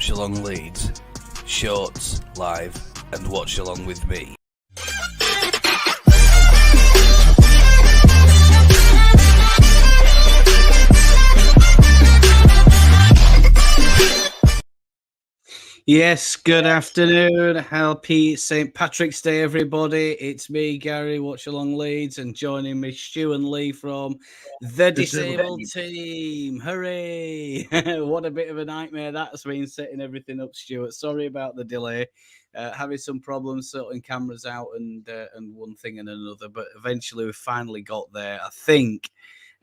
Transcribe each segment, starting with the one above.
Watch Along Leeds. Shorts, live, and watch along with me. Yes, good afternoon. Happy St. Patrick's Day, everybody. It's me, Gary, Watch Along Leeds, and joining me, Stu and Lee from the Disabled Team. Hooray! What a bit of a nightmare that's been setting everything up, Stuart. Sorry about the delay. Having some problems sorting cameras out and one thing and another, but eventually we finally got there, I think,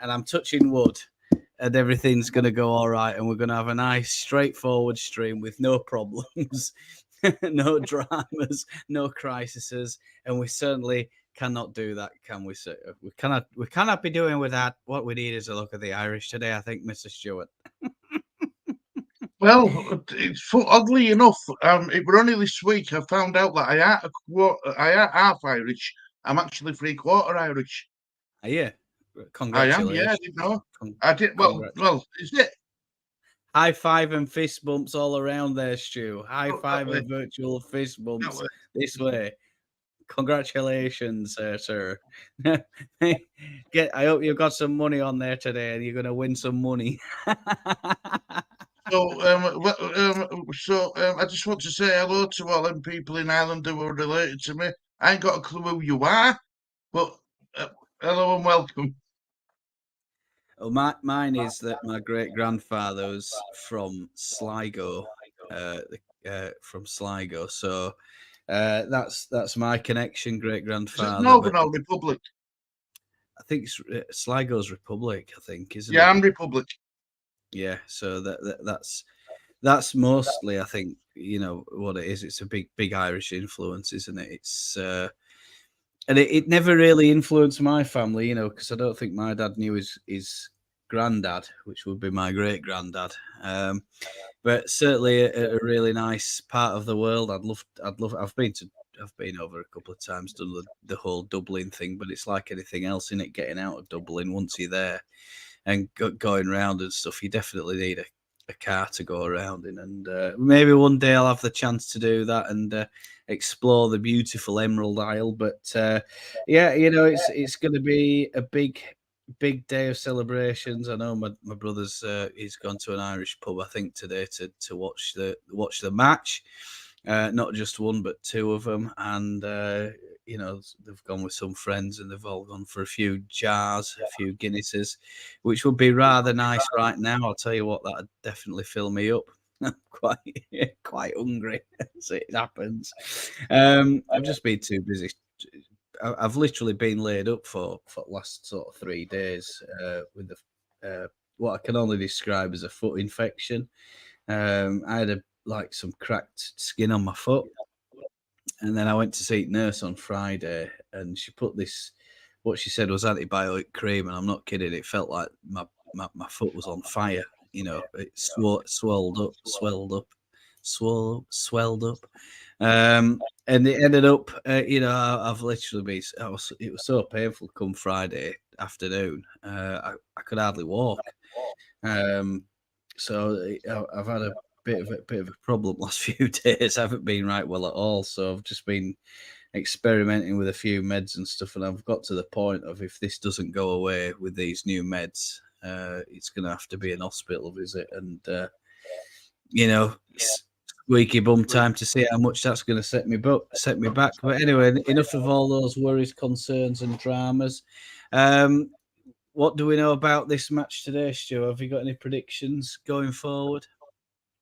and I'm touching wood. And everything's going to go all right, and we're going to have a nice, straightforward stream with no problems, no dramas, no crises, and we certainly cannot do that, can we? Sir? We cannot be doing with that. What we need is a look at the Irish today, I think, Mr. Stewart. Well, oddly enough, it was only this week I found out that I am half Irish. I'm actually 3/4 Irish. Are you? Congratulations. I am, yeah, I didn't know. I did. Well, is it? High five and fist bumps all around there, Stu. High five and virtual fist bumps this way. Congratulations, sir. I hope you've got some money on there today and you're going to win some money. So, I just want to say hello to all them people in Ireland who are related to me. I ain't got a clue who you are, but hello and welcome. Well, mine is that my great grandfather was from Sligo, So that's my connection, great grandfather. Northern Republic. I think it's Sligo's Republic. I think, isn't it? Yeah, I'm Republic. Yeah, so that's mostly, I think, you know what it is. It's a big Irish influence, isn't it? It's and it never really influenced my family, you know, because I don't think my dad knew his granddad, which would be my great granddad. But certainly a really nice part of the world. I'd love. I've been over a couple of times, done the whole Dublin thing, but it's like anything else, in it, getting out of Dublin once you're there and going around and stuff. You definitely need a car to go around in, and maybe one day I'll have the chance to do that and explore the beautiful Emerald Isle. But yeah, you know, it's going to be a big day of celebrations. I know my brother's he's gone to an Irish pub, I think, today to watch the match. Not just one, but two of them, and you know, they've gone with some friends, and they've all gone for a few jars, a few Guinnesses, which would be rather nice right now. I'll tell you what, that'd definitely fill me up. I'm quite hungry as it happens. I've just been too busy. I've literally been laid up for the last sort of 3 days with what I can only describe as a foot infection. I had some cracked skin on my foot, and then I went to see nurse on Friday, and she put this, what she said was antibiotic cream, and I'm not kidding. It felt like my foot was on fire. You know, it swelled up, and it ended up. You know, I've literally been. It was so painful. Come Friday afternoon, I could hardly walk. So I've had a bit of a problem last few days. I haven't been right well at all, so I've just been experimenting with a few meds and stuff, and I've got to the point of, if this doesn't go away with these new meds, it's going to have to be an hospital visit, and you know, squeaky bum time to see how much that's going to set me back. But anyway, enough of all those worries, concerns, and dramas. What do we know about this match today, Stu? Have you got any predictions going forward?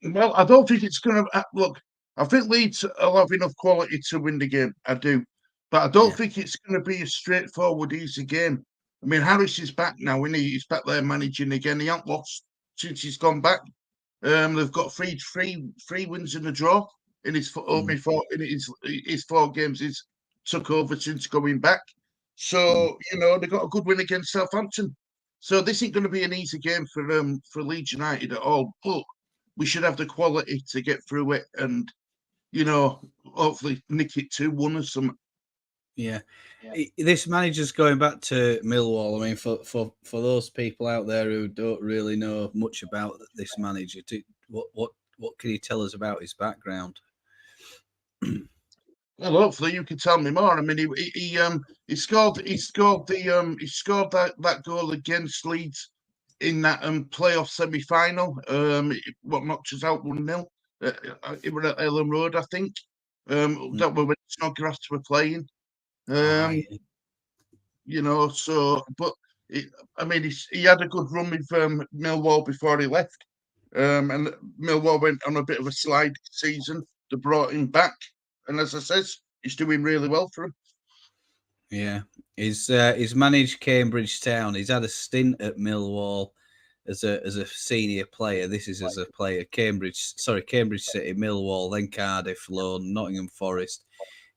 Well, I don't think it's going to look. I think Leeds will have enough quality to win the game. I do, but I don't think it's going to be a straightforward, easy game. I mean, Harris is back now, and he's back there managing again. He hasn't lost since he's gone back. They've got three wins and a draw in his opening his 4 games he's took over since going back. So you know, they got a good win against Southampton. So this ain't going to be an easy game for Leeds United at all. But we should have the quality to get through it, and you know, hopefully nick it 2-1 or something. Yeah, this manager's going back to Millwall. I mean, for those people out there who don't really know much about this manager, what What can you tell us about his background? Well, hopefully you can tell me more. I mean, he scored that goal against Leeds in that playoff semi-final. What knocked us out 1-0. It was at Elland Road, I think. That were when Snodgrass were playing. You know, so but I mean, he had a good run with Millwall before he left. And Millwall went on a bit of a slide season. They brought him back, and as I says, he's doing really well for him. Yeah, he's managed Cambridge Town. He's had a stint at Millwall as a senior player. This is as a player. Cambridge City, Millwall, then Cardiff, loan, Nottingham Forest,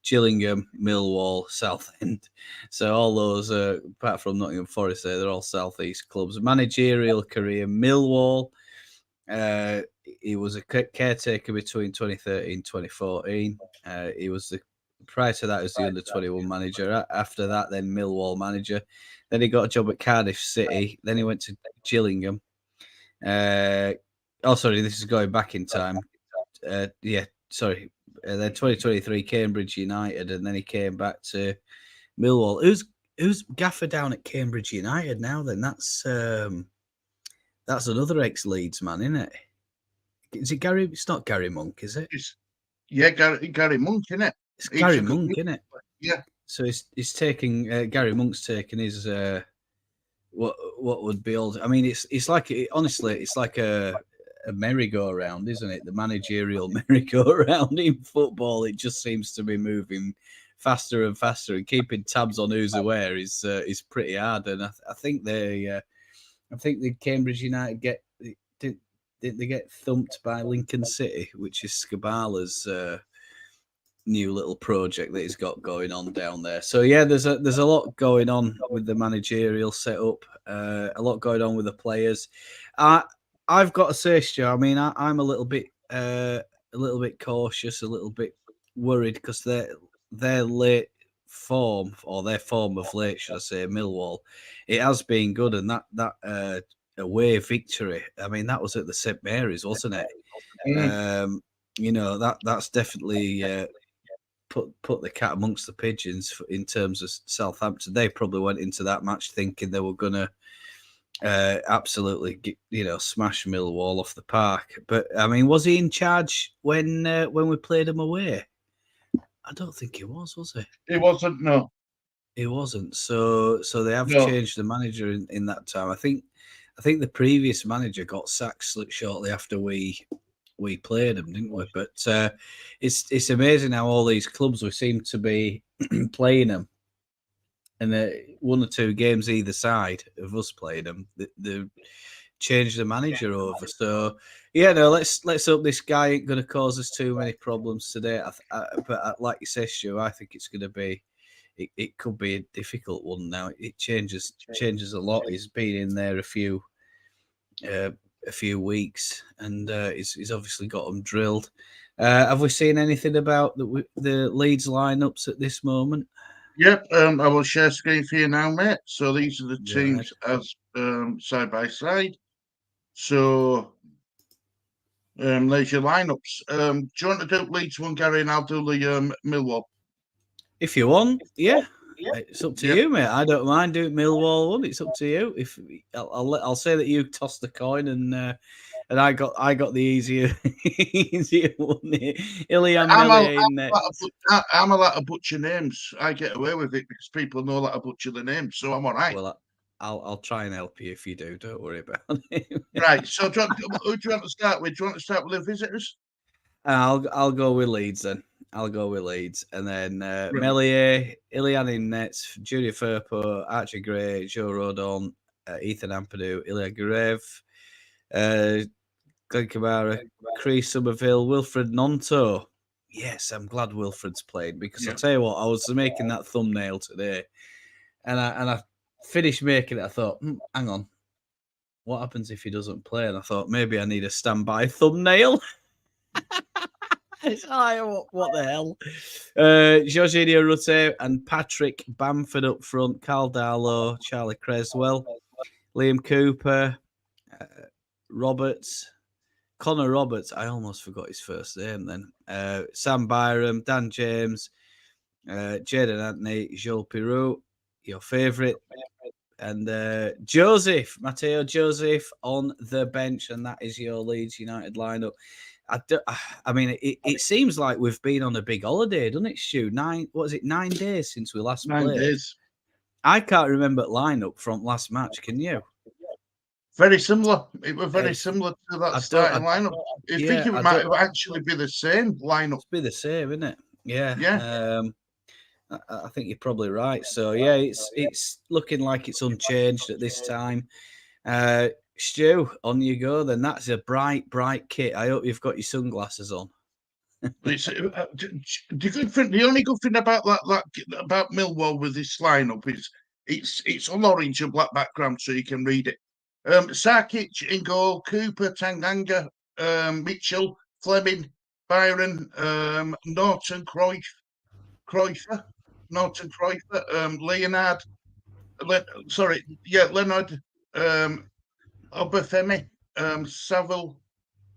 Gillingham, Millwall, Southend. So all those, apart from Nottingham Forest, they're all Southeast clubs. Managerial career, Millwall. He was a caretaker between 2013 and 2014. He was prior to that, as the under-21 manager. After that, then Millwall manager. Then he got a job at Cardiff City. Then he went to Gillingham. Sorry, this is going back in time. Then 2023, Cambridge United, and then he came back to Millwall. Who's gaffer down at Cambridge United now? Then that's another ex-Leeds man, isn't it? Is it Gary? It's not Gary Monk, is it? Gary Monk, isn't it? It's Gary Monk, isn't it? Yeah. So he's taking Gary Monk's taking his what would be old. I mean, it's like honestly, it's like a merry-go-round, isn't it? The managerial merry-go-round in football. It just seems to be moving faster and faster, and keeping tabs on who's where is pretty hard. And I think the Cambridge United did they get thumped by Lincoln City, which is Scabala's new little project that he's got going on down there. So yeah, there's a lot going on with the managerial setup, a lot going on with the players. I've got to say, Stu, I mean, I'm a little bit cautious, a little bit worried because their late form, or their form of late, should I say, Millwall, it has been good, and that away victory, I mean, that was at the St Mary's, wasn't it? You know, that's definitely put the cat amongst the pigeons in terms of Southampton. They probably went into that match thinking they were going to absolutely, smash Millwall off the park. But I mean, was he in charge when we played him away? I don't think he was he? He wasn't. No, he wasn't. So they have changed the manager in that time. I think the previous manager got sacked shortly after we played them, didn't we? But it's amazing how all these clubs we seem to be playing them, and one or two games either side of us playing them, they changed the manager over. So yeah, no, let's hope this guy ain't going to cause us too many problems today. But like you say, Stu, I think it's going to be. It could be a difficult one now. It changes a lot. He's been in there a few weeks, and he's obviously got them drilled. Have we seen anything about the Leeds lineups at this moment? Yep, I will share screen for you now, mate. So these are the teams as side by side. So there's your lineups. Do you want to do Leeds one, Gary, and I'll do the Millwall? If you want, yeah. It's up to you, mate. I don't mind doing Millwall one. It's up to you. If I'll say that you tossed the coin and I got the easier one. I'm allowed to butcher names. I get away with it because people know that I butcher the names, so I'm all right. Well, I'll try and help you if you do. Don't worry about it. Right. So who do you want to start with? Do you want to start with the visitors? I'll go with Leeds then. I'll go with Leeds, and then Meslier, Ilian in nets, Junior Firpo, Archie Gray, Joe Rodon, Ethan Ampadu, Ilya Gurev, Glenn Kamara, Chris Somerville, Wilfred Nonto. Yes, I'm glad Wilfred's played because I'll tell you what, I was making that thumbnail today, and I finished making it. I thought, hang on, what happens if he doesn't play? And I thought maybe I need a standby thumbnail. What the hell? Jorginho Rutte and Patrick Bamford up front, Carl Darlow, Charlie Creswell, Liam Cooper, Roberts, Connor Roberts. I almost forgot his first name then. Sam Byram, Dan James, Jaden Anthony, Joel Pirou, your favourite, and Matteo Joseph on the bench, and that is your Leeds United lineup. I mean, it seems like we've been on a big holiday, doesn't it, Stu? 9 days since we last 9 played? days. I can't remember lineup from last match. Can you? Very similar. It was very similar to that starting lineup. I think it might have actually be the same lineup. It's be the same, isn't it? Yeah. Yeah. I think you're probably right. So yeah, it's looking like it's unchanged at this time. Stu, on you go. Then that's a bright kit. I hope you've got your sunglasses on. The only good thing about about Millwall with this lineup is it's on orange and black background, so you can read it. Sarkic in goal, Cooper, Tanganga, Mitchell, Fleming, Byron, Norton, Cruyff, Leonard, Leonard, Obafemi, Saville,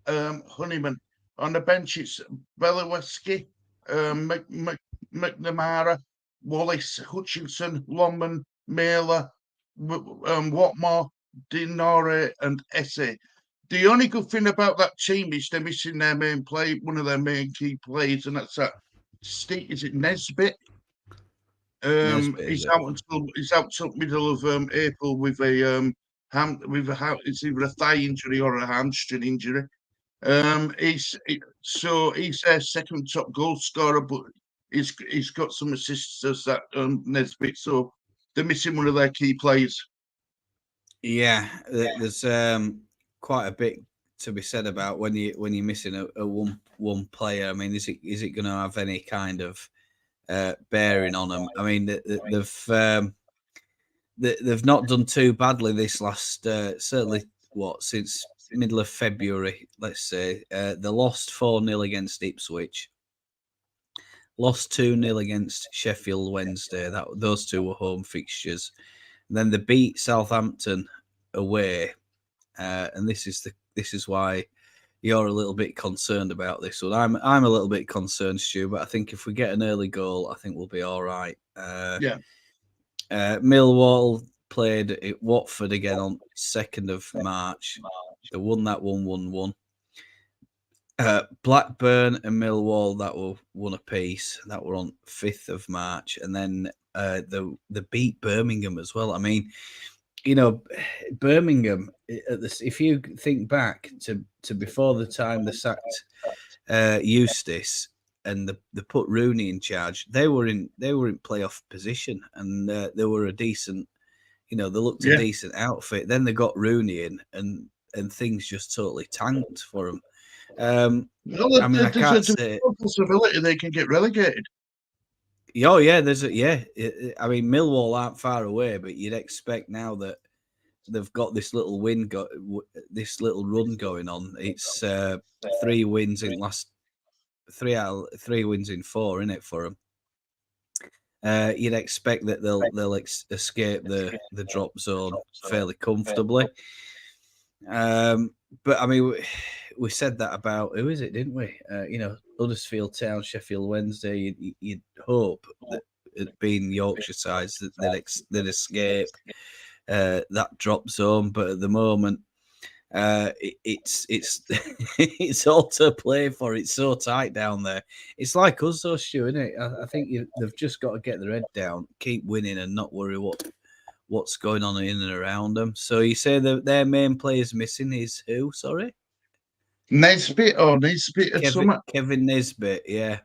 Honeyman. On the bench, it's Belaweski, McNamara, Wallace, Hutchinson, Longman, Mailer, Watmore, Dinore, and Esse. The only good thing about that team is they're missing their one of their main key players, and that's that. Is it Nesbitt? He's out until middle of April with a it's either a thigh injury or a hamstring injury. He's their second top goal scorer, but he's got some assists as that Nesbitt. So they're missing one of their key players. Yeah, there's quite a bit to be said about when you're missing a one player. I mean, is it going to have any kind of bearing on them? I mean, they've not done too badly this last certainly since middle of February, let's say. They lost 4-0 against Ipswich, lost 2-0 against Sheffield Wednesday. Those two were home fixtures. And then they beat Southampton away, and this is why you're a little bit concerned about this one. I'm a little bit concerned, Stu, but I think if we get an early goal, I think we'll be all right. Millwall played at Watford again on 2nd of March. They won that 1-1. Blackburn and Millwall, that were one apiece. That were on 5th of March. And then they beat Birmingham as well. I mean, Birmingham, if you think back to before the time they sacked Eustace and they put Rooney in charge, they were in playoff position, and they were a decent, they looked a decent outfit. Then they got Rooney in, and things just totally tanked for them. I mean, I can't say possibility they can get relegated. Oh yeah, I mean, Millwall aren't far away, but you'd expect now that they've got this little this little run going on. It's 3 wins in last 3 wins in 4, isn't it, for them? You'd expect that they'll escape the drop zone fairly comfortably. But I mean, we said that about who is it, didn't we? Huddersfield Town, Sheffield Wednesday. You'd hope that it being Yorkshire sides that they'd escape that drop zone, but at the moment, it's it's all to play for. It's so tight down there. It's like us, though, Stu, isn't it? I think they've just got to get their head down, keep winning, and not worry what's going on in and around them. So you say that their main players missing is who? Sorry, Nesbitt. Kevin Nesbitt. Yeah,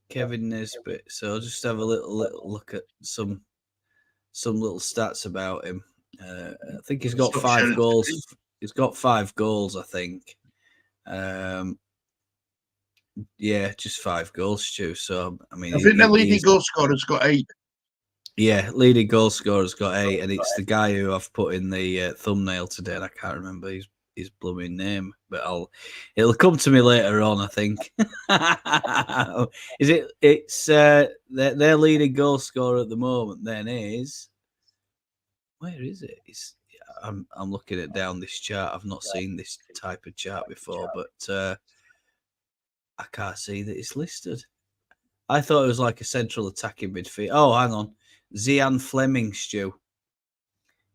Kevin Nesbitt. So I'll just have a little look at some little stats about him. I think he's got 5 goals. He's got 5 goals, I think. Just 5 goals, Stu. So I mean, I think the leading goal scorer's got 8. Yeah, leading goal scorer's got 8, and it's the guy who I've put in the thumbnail today, and I can't remember his blooming name, but it'll come to me later on, I think. It's their leading goal scorer at the moment then is Where is it? I'm looking at down this chart. I've not seen this type of chart before, but I can't see that it's listed. I thought it was like a central attacking midfield. Oh, hang on, Zian Fleming, Stu.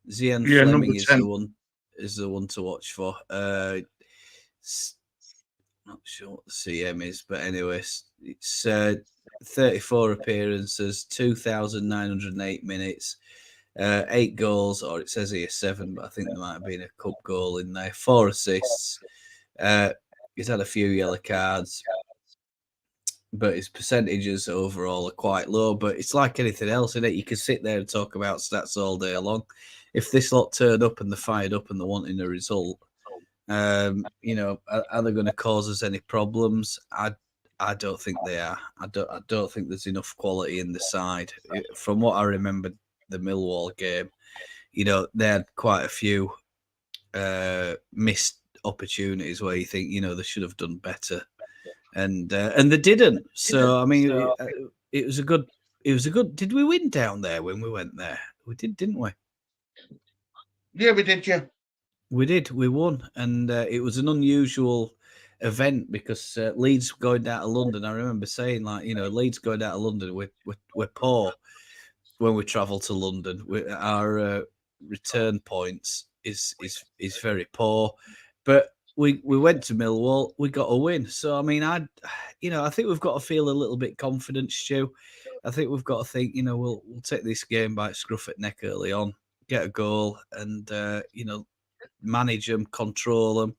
Zian Fleming number 10. is the one to watch for. Not sure what the CM is, but anyways, it's 34 appearances, 2,908 minutes, 8 goals, or it says here 7, but I think there might have been a cup goal in there. 4 assists. He's had a few yellow cards, but his percentages overall are quite low. But it's like anything else, isn't it? You can sit there and talk about stats all day long. If this lot turn up and they're fired up and they're wanting a result, are they going to cause us any problems? I don't think they are. I don't think there's enough quality in the side. From what I remember, the Millwall game, they had quite a few missed opportunities where you think, they should have done better, and they didn't. So I mean, it was a good. Did we win down there when we went there? We did, didn't we? Yeah, we did. Yeah, we did. We won, and it was an unusual event because Leeds going down to London. I remember saying, Leeds going down to London. We're poor when we travel to London. Our return points is very poor, but we went to Millwall. We got a win. So I mean, I think we've got to feel a little bit confident, Stu. I think we've got to think, we'll take this game by scruff at neck early on, get a goal, and manage them, control them,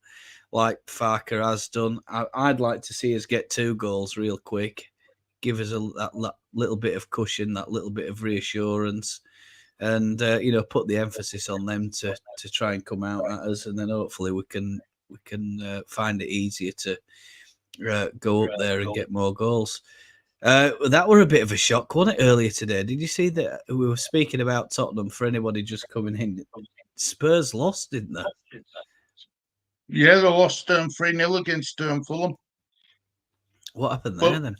like Farker has done. I'd like to see us get 2 goals real quick, give us that little bit of cushion, that little bit of reassurance, and put the emphasis on them to try and come out at us, and then hopefully we can find it easier to go up there and get more goals. That were a bit of a shock, wasn't it, earlier today? Did you see that we were speaking about Tottenham for anybody just coming in? Spurs lost, didn't they? Yeah, they lost 3-0 against Fulham. What happened there then?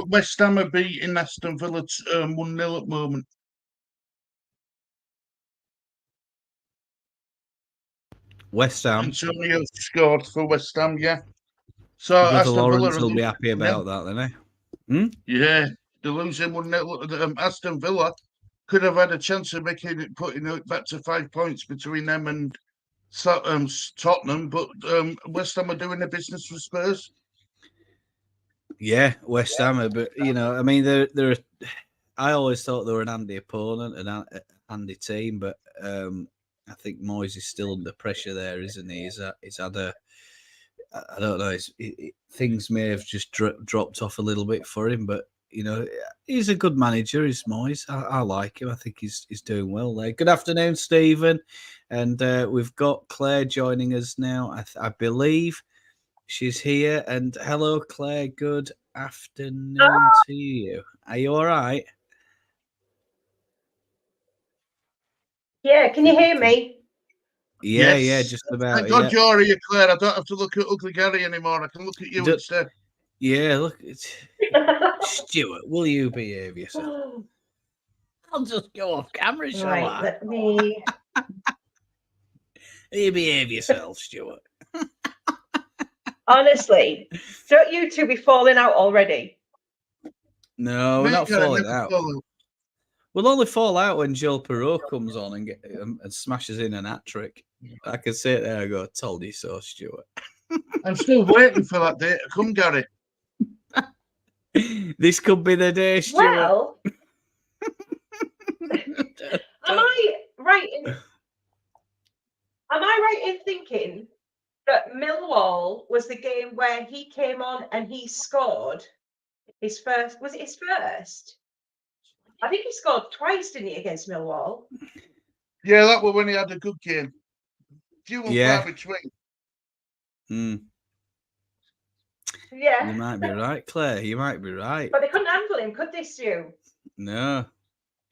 West Ham are beating Aston Villa 1-0 at the moment. West Ham. Antonio scored for West Ham, yeah. So Brother Aston Lawrence Villa will be happy about that, then, eh? Yeah, they're losing 1-0. Aston Villa could have had a chance of putting it back to 5 points between them and Tottenham, but West Ham are doing the business for Spurs. Yeah, West Ham, but I mean, they're. I always thought they were an handy opponent, an handy team, but I think Moyes is still under pressure there, isn't he? He's had a. I don't know. Things may have just dropped off a little bit for him, but he's a good manager. He's Moyes. I like him. I think he's doing well there. Good afternoon, Stephen, and we've got Claire joining us now. I believe she's here. And hello, Claire. Good afternoon to you. Are you all right? Yeah. Can you hear me? Yeah, yes. Yeah, just about. Thank God you're here, Claire. I don't have to look at Ugly Gary anymore. I can look at you instead. Yeah, look, Stuart, will you behave yourself? I'll just go off camera, shall I? Let me. You behave yourself, Stuart. Honestly, don't you two be falling out already? No, we're not falling out. We'll only fall out when Joel Perreault comes on and smashes in an hat-trick. I can sit there and go, told you so, Stuart. I'm still waiting for that day to come, Gary. This could be the day, Stuart. Well, am I right in thinking that Millwall was the game where he came on and he scored his first? Was it his first? I think he scored twice, didn't he, against Millwall? Yeah, that was when he had a good game. Few and far between. Yeah. You might be right, Claire. You might be right. But they couldn't handle him, could they, Stu? No.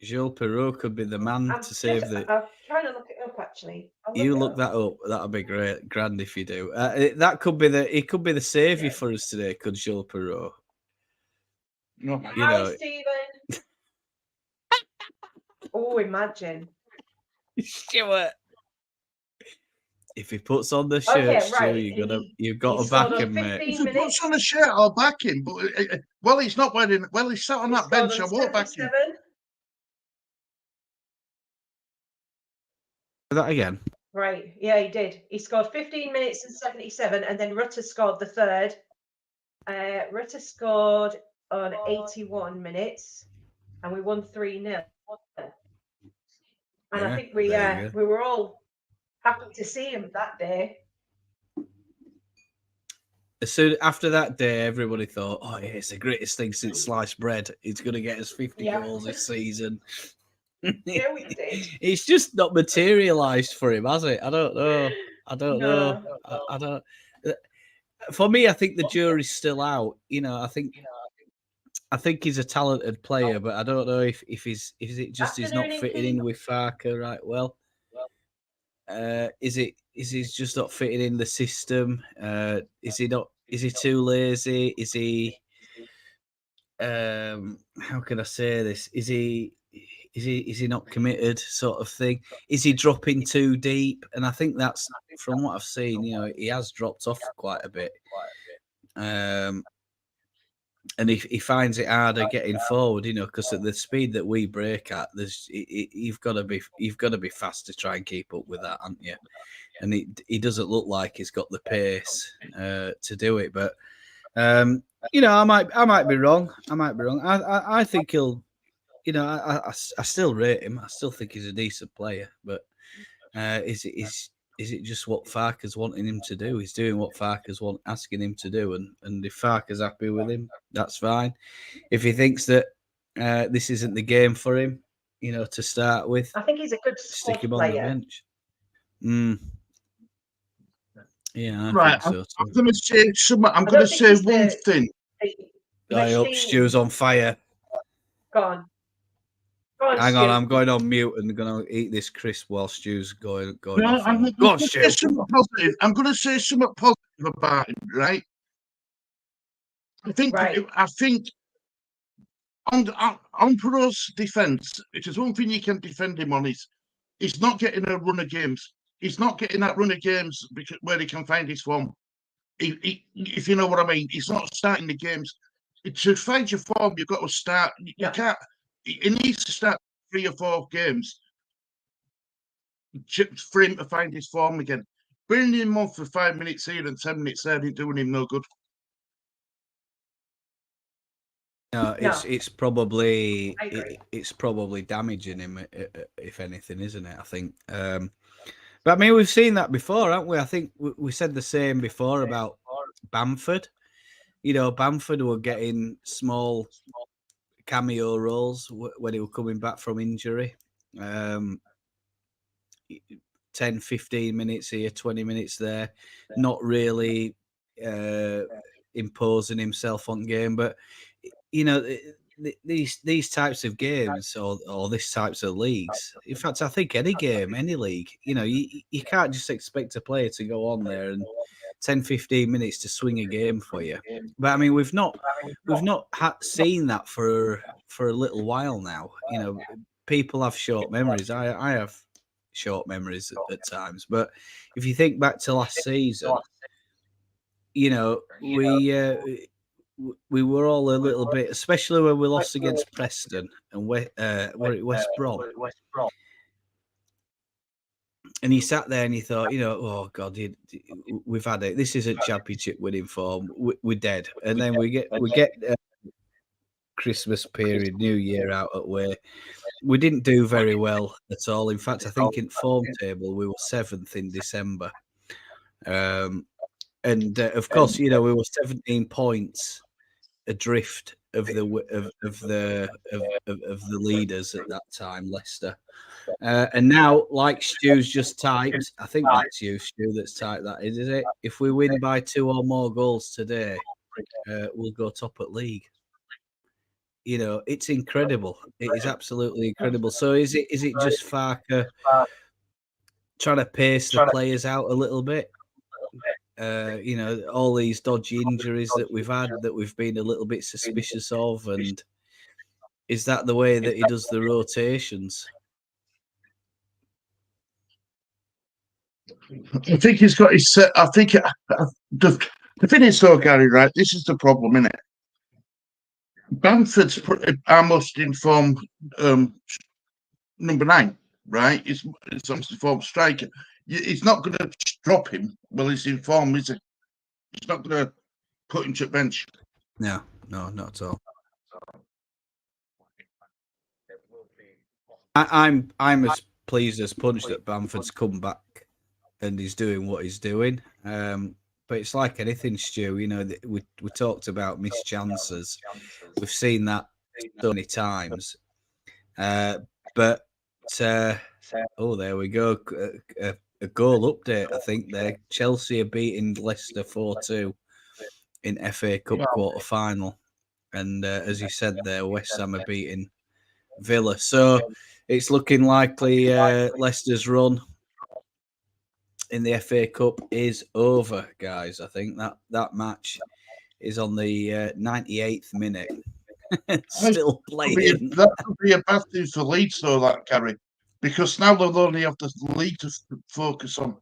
Joel Perreault could be the man to save the. I'm trying to look it up, actually. You look that up. That'll be great. Grand if you do. That could be he could be the saviour for us today, could Joel Perreault. No. Hi, Stephen. Oh, imagine. Stuart. If he puts on the shirt, Okay, Stu, right. you've got to scored back on him, mate. 15 If he minutes. puts on a shirt, I'll back him. But well, he's not wearing. Well, he's sat on He that scored bench. I on won't back him. 77. That again. Right, yeah, he did. He scored 15 minutes and 77, and then Rutter scored the third. Rutter scored on 81 minutes, and we won 3-0. And I think we were all happy to see him that day. As soon after that day, everybody thought, "Oh, yeah, it's the greatest thing since sliced bread. It's going to get us 50 goals this season." Yeah, we did. It's just not materialised for him, has it? I don't know. I don't No. know. I don't. For me, I think the jury's still out. I think he's a talented player, but I don't know if he's it just he's not fitting in with Farker right well. Is he just not fitting in the system? Is he not? Is he too lazy? Is he? How can I say this? Is he not committed, sort of thing? Is he dropping too deep? And I think that's from what I've seen. He has dropped off quite a bit. And he finds it harder getting forward, because at the speed that we break at, you've got to be fast to try and keep up with that, haven't you? And he doesn't look like he's got the pace to do it. But I might be wrong. I think he'll. I still rate him. I still think he's a decent player. But is it just what Farker's wanting him to do? He's doing what Farker's asking him to do, and if Farker's happy with him, that's fine. If he thinks that this isn't the game for him, to start with, I think he's a good stick him player. on the bench. Yeah, I right. think so. I'm going to say something. I'm going to say one thing. I hope Stu's on fire. Go on. Hang on, I'm going on mute and going to eat this crisp while Stu's going No, off. I'm Go on, going Stu. to say something positive. I'm going to say something positive about him, right? I think on for us defence, it is one thing you can defend him on is he's not getting a run of games. He's not getting that run of games where he can find his form. If you know what I mean, he's not starting the games. To find your form, you've got to start. You can't. He needs to start 3 or 4 games for him to find his form again. Bringing him on for 5 minutes here and 10 minutes there ain't doing him no good. No, it's probably damaging him, if anything, isn't it? I think. But I mean, we've seen that before, haven't we? I think we said the same before about Bamford. Bamford were getting small cameo roles when he was coming back from injury. 10, 15 minutes here, 20 minutes there, not really imposing himself on game. But these types of games or this types of leagues, in fact, I think any game, any league, you can't just expect a player to go on there and 10, 15 minutes to swing a game for you. But I mean, we've not seen that for a little while now. People have short memories. I have short memories at times. But if you think back to last season, we were all a little bit, especially when we lost against Preston and West Brom. And he sat there and he thought, oh God, we've had it. This isn't championship winning form. We're dead. And then we get Christmas period, New Year out at way. We didn't do very well at all. In fact, I think in form table we were 7th in December. And of course, we were 17 points adrift of the leaders at that time, Leicester. And now, like Stu's just typed, I think that's you, Stu, that's typed that, is it? If we win by 2 or more goals today, we'll go top at league. It's incredible. It is absolutely incredible. So is it just Farker trying to pace the players out a little bit? All these dodgy injuries that we've had that we've been a little bit suspicious of, and is that the way that he does the rotations? I think he's got his set. I think the thing is, though, Gary, right? This is the problem, isn't it? Bamford's our most informed number 9, right? He's obviously form striker. He's not going to drop him. Well, he's in form, is he? He's not going to put him to the bench. No, not at all. I'm as pleased as punch that Bamford's come back and he's doing what he's doing. But it's like anything, Stu. You know, we talked about missed chances. We've seen that so many times. But there we go. A goal update, I think. There, Chelsea are beating Leicester 4-2 in FA Cup quarter final, and as you said there, West Ham are beating Villa. So it's looking likely Leicester's run in the FA Cup is over, guys. I think that match is on the 98th minute. Still playing. That could be a bad thing for Leeds, though, that, Gary, because now they'll only have the league to focus on.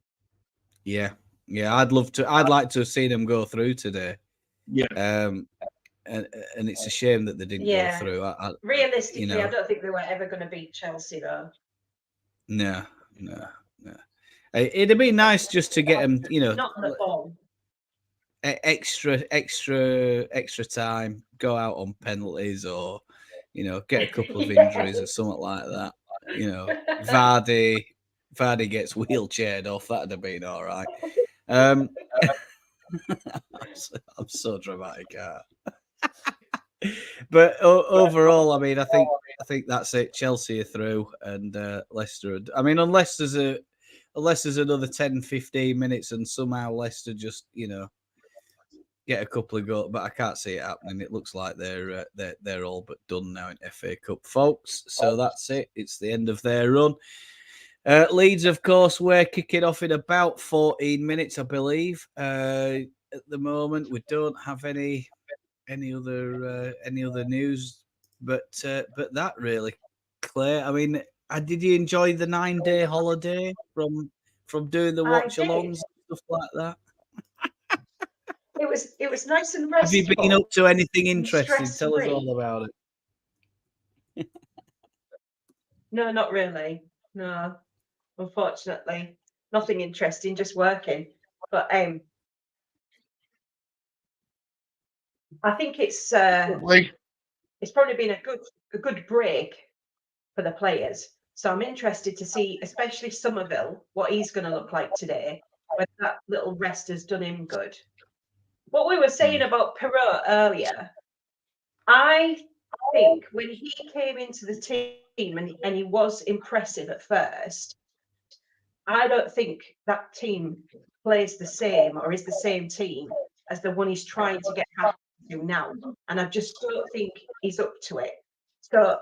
Yeah. I'd like to have seen them go through today. Yeah. And it's a shame that they didn't go through. Realistically, I don't think they were ever going to beat Chelsea, though. No. It'd be nice just to get them, not on the ball. Extra time, go out on penalties, or get a couple of injuries or something like that. Vardy gets wheelchaired off. That'd have been all right. I'm so dramatic. But overall, I mean, I think that's it. Chelsea are through, and Leicester. I mean, unless there's another 10, 15 minutes, and somehow Leicester just get a couple of goals, but I can't see it happening. It looks like they're all but done now in FA Cup, folks. So that's it. It's the end of their run. Leeds, of course, we're kicking off in about 14 minutes, I believe. At the moment, we don't have any other news, but that really, Claire. I mean, did you enjoy the 9-day holiday from doing the watch-alongs and stuff like that? It was nice and restful. Have you been up to anything interesting? Tell us all about it. No, not really. No, unfortunately, nothing interesting. Just working. But I think it's probably been a good break for the players. So I'm interested to see, especially Somerville, what he's going to look like today. Whether that little rest has done him good. What we were saying about Perot earlier, I think when he came into the team and he was impressive at first, I don't think that team plays the same or is the same team as the one he's trying to get back to now. And I just don't think he's up to it. So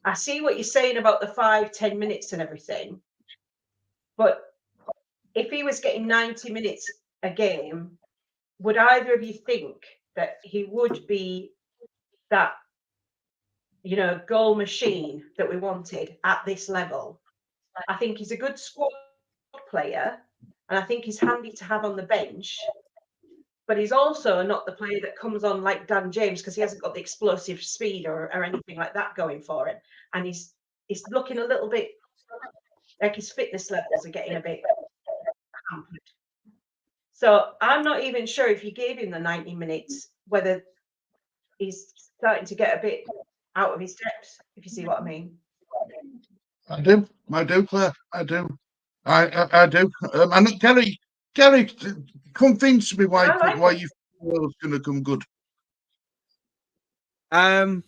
I see what you're saying about the 5-10 minutes and everything. But if he was getting 90 minutes a game, would either of you think that he would be that, goal machine that we wanted at this level? I think he's a good squad player, and I think he's handy to have on the bench. But he's also not the player that comes on like Dan James, because he hasn't got the explosive speed or anything like that going for him. And he's looking a little bit like his fitness levels are getting a bit hampered. So I'm not even sure if you gave him the 90 minutes, whether he's starting to get a bit out of his depth, if you see what I mean. I do, Claire. I do. I do. And Gary, convince me why you feel it's going to come good. I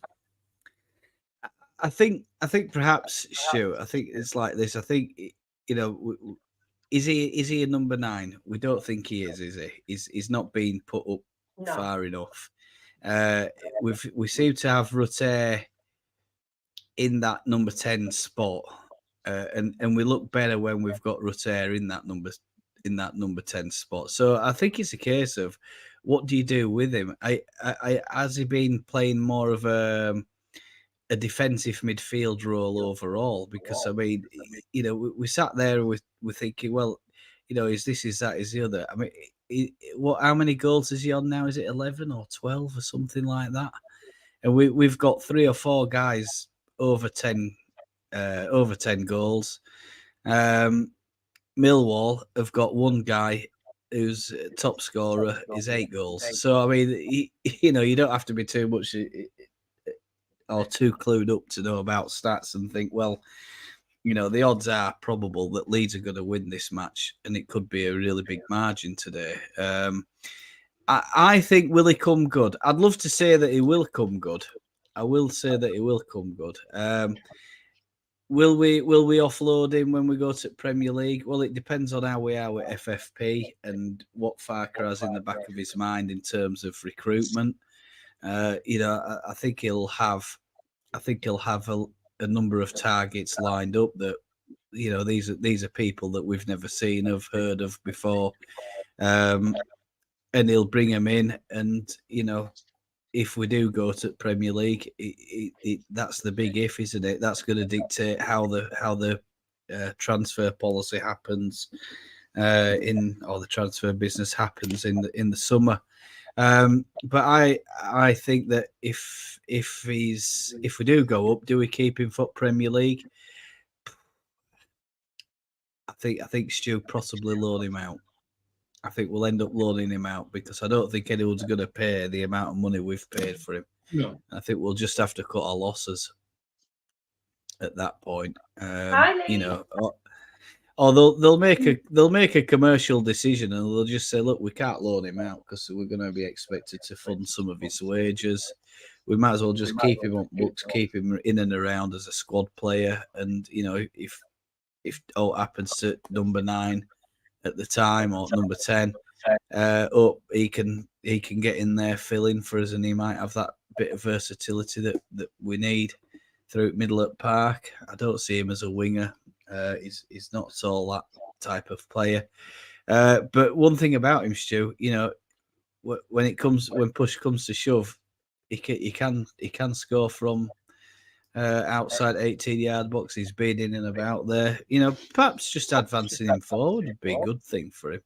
think perhaps, Stu, I think it's like this. I think is he a number 9? We don't think he is he? He's not been put up far enough. We seem to have Rutter in that number 10 spot, and we look better when we've got Rutter in that number 10 spot. So I think it's a case of what do you do with him? Has he been playing more of a defensive midfield role overall? Because I mean, we sat there we're thinking, well, is this, is that, is the other. I mean, how many goals is he on now? Is it 11 or 12 or something like that? And we've got 3 or 4 guys over 10 goals. Millwall have got one guy who's top scorer is 8 goals. So I mean, you don't have to be too much or too clued up to know about stats and think, well, the odds are probable that Leeds are going to win this match, and it could be a really big margin today. I think, will he come good? I'd love to say that he will come good. I will say that he will come good. Will we offload him when we go to Premier League? Well, it depends on how we are with FFP and what Farker has in the back of his mind in terms of recruitment. I think he'll have a number of targets lined up that these are people that we've never seen, have heard of before, and he'll bring them in. And if we do go to Premier League, that's the big if, isn't it? That's going to dictate how the transfer policy happens or the transfer business happens in the summer. But I think that if we do go up, do we keep him for Premier League? I think Stu possibly loan him out. I think we'll end up loaning him out because I don't think anyone's going to pay the amount of money we've paid for him. No. I think we'll just have to cut our losses at that point. Or they'll make a commercial decision and they'll just say, look, we can't loan him out because we're going to be expected to fund some of his wages. We might as well just keep him on books, keep him in and around as a squad player. And if it happens to number 9 at the time or number 10, he can get in there, fill in for us, and he might have that bit of versatility that we need through middle at Park. I don't see him as a winger. He's not at all that type of player. But one thing about him, Stu, when push comes to shove, he can score from outside 18-yard box. He's been in and about there. Perhaps just advancing him forward would be a good thing for him.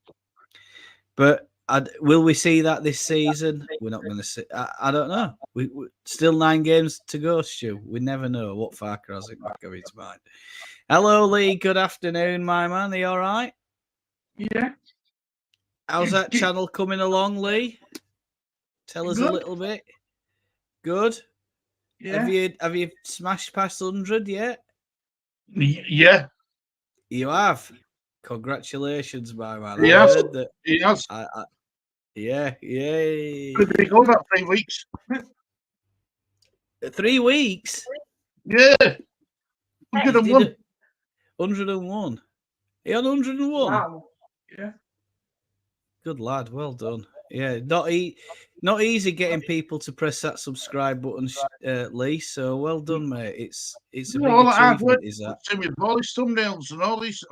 But will we see that this season? We're not going to see. I don't know. We still 9 games to go, Stu. We never know what Farker has in back of his mind. Hello, Lee. Good afternoon, my man. Are you all right? Yeah. How's that channel coming along, Lee? Tell us a little bit. Good. Yeah. Have you smashed past 100 yet? Yeah. You have. Congratulations, my man. He has. Yeah. Yay. Pretty good about 3 weeks. 3 weeks? Yeah. 101. 101. He on 101? Wow. Yeah. Good lad. Well done. Yeah, not easy getting people to press that subscribe button, Lee. So well done, mate. It's a big achievement. Is that? With all these thumbnails and all these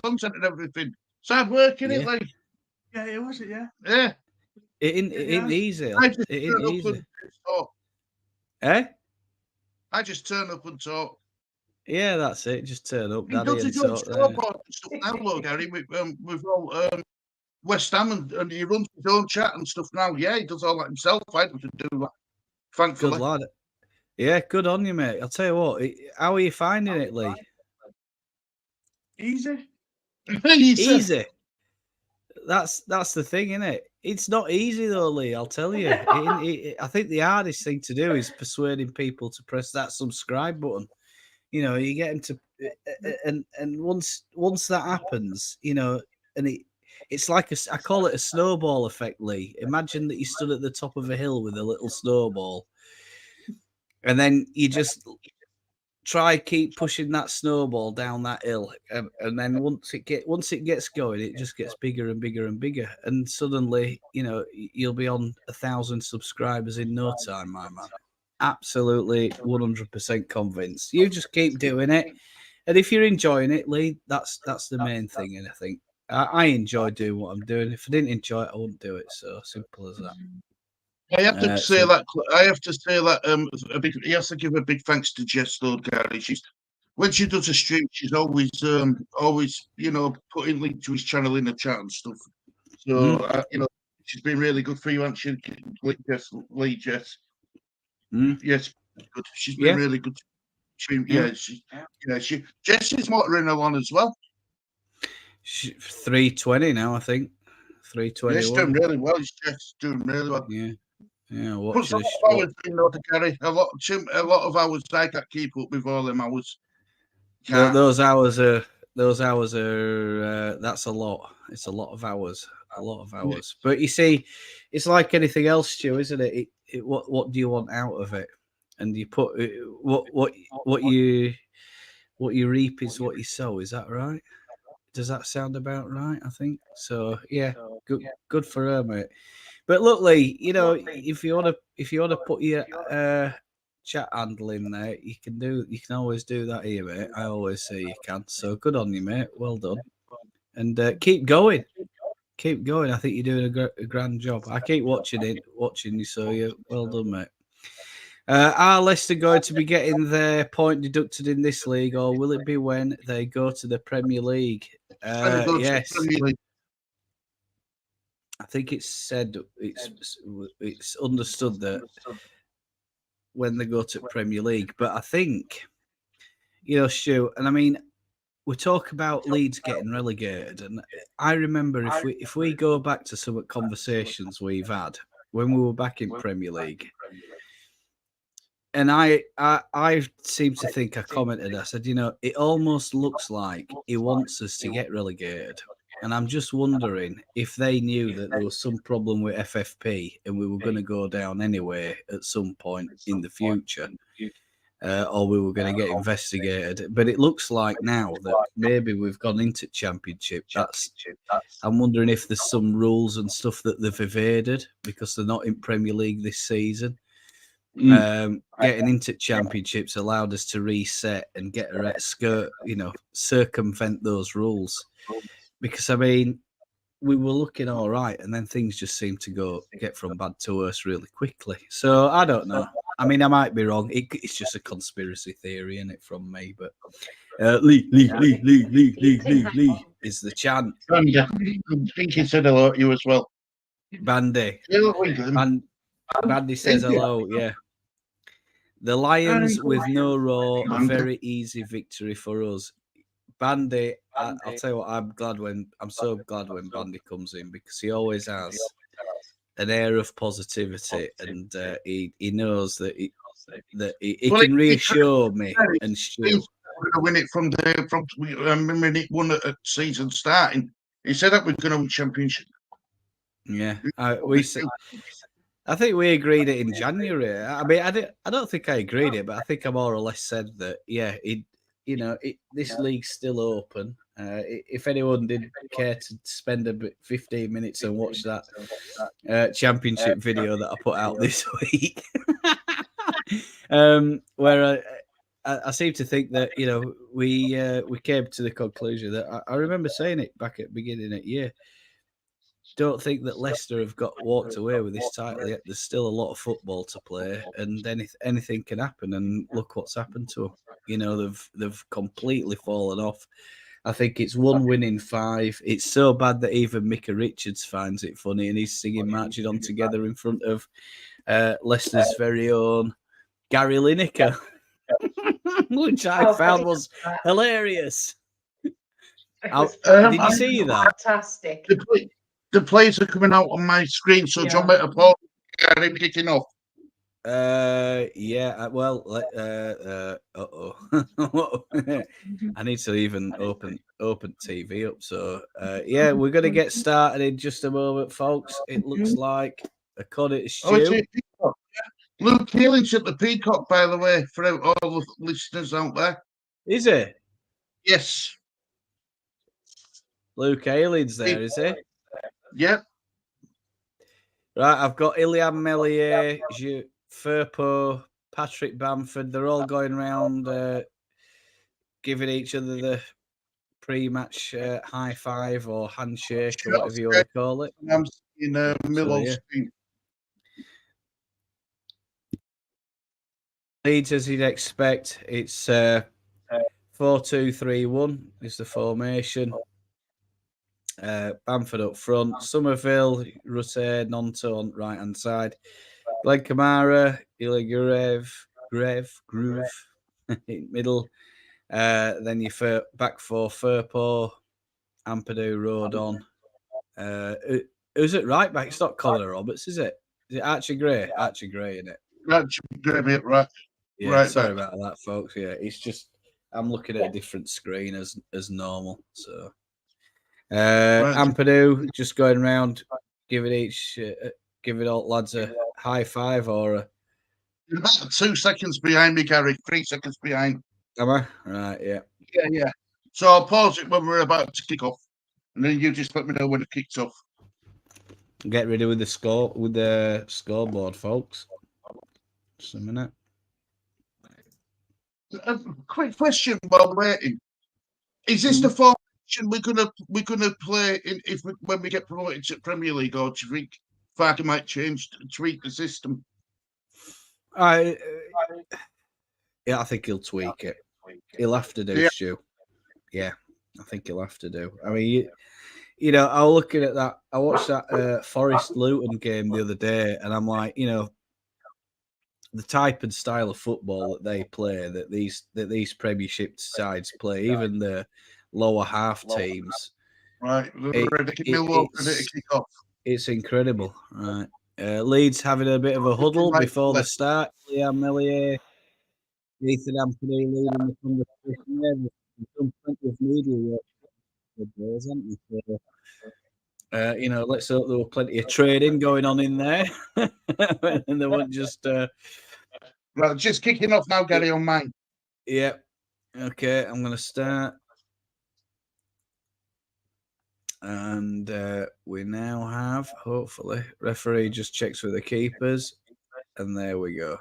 content and everything. It's hard work, isn't it, Lee? Yeah, it was. Yeah. Yeah. It ain't easy. It ain't easy. I just turn up and talk. Yeah, that's it. Just turn up, Daddy, and talk. Now, Gary, with all West Ham and he runs his own chat and stuff now. Yeah, he does all that himself. I don't do that. Thankfully. Good lad. Yeah, good on you, mate. I'll tell you what. How are you finding it, Lee? Easy. Easy. That's the thing, isn't it? It's not easy though, Lee. I'll tell you. I think the hardest thing to do is persuading people to press that subscribe button. You get them to, and once that happens, and it's like I call it a snowball effect, Lee. Imagine that you stood at the top of a hill with a little snowball, and then you just keep pushing that snowball down that hill, and then once it gets going, it just gets bigger and bigger and bigger, and suddenly, you'll be on 1,000 subscribers in no time, my man. Absolutely 100% convinced. You just keep doing it, and if you're enjoying it, Lee, that's the main thing. And I think I enjoy doing what I'm doing. If I didn't enjoy it, I wouldn't do it. So simple as that. I have to say that. He has to give a big thanks to Jess, though, Gary. when she does a stream, she's always putting link to his channel in the chat and stuff. So she's been really good for you, hasn't she? Lee Jess. Yes, good. She's been really good. Jess is motoring along as well. 320 now, I think. 321. She's doing really well. Jess doing really well. Yeah. Puts a lot of hours in though to carry. A lot of hours. I can't keep up with all them hours. Those hours are. That's a lot. It's a lot of hours. Yeah. But you see, it's like anything else, Stu, isn't it? What do you want out of it? And you put what you reap is what you sow. Is that right? Does that sound about right? I think so. Yeah, good for her, mate. But look, Lee, if you want to put your chat handle in there, you can always do that here, mate. I always say you can. So good on you, mate. Well done, and keep going. Keep going. I think you're doing a grand job. I keep watching you. So you well done, mate. Are Leicester going to be getting their point deducted in this league, or will it be when they go to the Premier League? Yes. I think it's said it's understood that when they go to Premier League, but I think Stu, and I mean, we talk about Leeds getting relegated, and I remember if we go back to some conversations we've had when we were back in Premier League, and I seem to think I commented, I said, it almost looks like he wants us to get relegated. And I'm just wondering if they knew that there was some problem with FFP and we were going to go down anyway at some point in the future, or we were going to get investigated. But it looks like now that maybe we've gone into Championship. I'm wondering if there's some rules and stuff that they've evaded because they're not in Premier League this season. Getting into Championships allowed us to reset and get circumvent those rules. Because, I mean, we were looking all right, and then things just seemed to get from bad to worse really quickly. So, I don't know. I mean, I might be wrong. It's just a conspiracy theory, isn't it, from me? But Lee is the chant. Bandy, I think he said hello to you as well. Bandy. Bandy says hello, yeah. The Lions with no raw, very easy victory for us. Bandy, I'll tell you what, I'm so glad when Bandy comes in because he always has an air of positivity and he knows that he can reassure me and Stu. We're going to win it from minute one at season starting. He said that we're going to win Championship. Yeah, I think we agreed it in January. I mean, I don't think I agreed it, but I think I more or less said that. Yeah, this league's still open. If anyone did care to spend 15 minutes and watch that Championship video that I put out this week, where I seem to think that we came to the conclusion that I remember saying it back at the beginning of the year. Don't think that Leicester have walked away with this title yet. There's still a lot of football to play, and anything can happen. And look what's happened to them. They've completely fallen off. I think it's 1 win in 5. It's so bad that even Micah Richards finds it funny, and he's singing "Marching On Together" in front of Leicester's very own Gary Lineker, which I found was hilarious. Did you see that? Fantastic. The players are coming out on my screen, so John better pause. I'm kicking off. Yeah. Well, I need to even open TV up. So, yeah, we're going to get started in just a moment, folks. It looks like according to Stu. Luke Healing's at the Peacock, by the way, for all the listeners out there. Is it? Yes. Luke Healing's there, is he? Yep. Right, I've got Ilian Meslier, Firpo, Patrick Bamford. They're all going around giving each other the pre-match high five or handshake or whatever you want to call it. I'm in Millwall. Leeds, as you'd expect, it's 4-2-3-1 is the formation. Bamford up front, Somerville, Rutte, Nonto on right hand side, Glenn Kamara, Iligurev, Groove in middle. Then your back four, Firpo, Ampadu, Rodon. Who's it right back? It's not Connor Roberts, is it? Is it Archie Gray? Archie Gray, isn't it? Right. Yeah, right sorry back. about that, folks. Yeah, it's just I'm looking at a different screen as normal. So Ampadu just going around, giving all lads a high five or a. You're about 2 seconds behind me, Gary. 3 seconds behind. Am I? Right, yeah. Yeah. So I'll pause it when we're about to kick off, and then you just let me know when it kicks off. Get ready with the scoreboard, folks. Just a minute. A quick question while waiting: is this the formation we're gonna play when we get promoted to Premier League, or do you think Farker might tweak the system? Yeah, I think he'll tweak it. He'll have to do, Stu. Yeah, I think he'll have to do. I mean, you know, I was looking at that. I watched that Forest Luton game the other day, and I'm like, you know, the type and style of football that they play, that these Premiership sides play, even the lower half teams. Right, Millwall ready to kick off. It's incredible, right? Leeds having a bit of a huddle before the start. Liam Millier, Ethan Anthony leading the conversation there. There's done plenty of media work for days, haven't they? So, you know, let's hope there were plenty of trading going on in there, and they weren't just. Right, just kicking off now, Gary, on mine. Yeah. Okay, I'm going to start. And we now have, hopefully, referee just checks with the keepers. And there we go.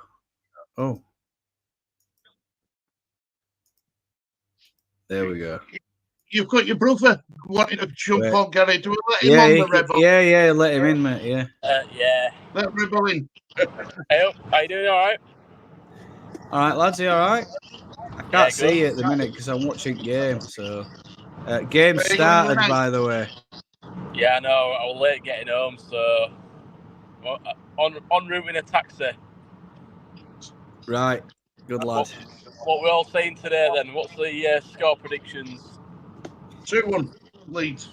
Oh. There we go. You've got your brother wanting to jump on, Gary. Do we let him on the rebel? Yeah, let him in, mate. Yeah. Yeah. Let rebel in. Hey, how you doing? All right? All right, lads. You all right? I can't see you at the minute because I'm watching game. So, game started, by the way. Yeah, I know. I was late getting home, so en route in a taxi. Right. Good lad. What we're all saying today, then? What's the score predictions? 2-1 Leeds.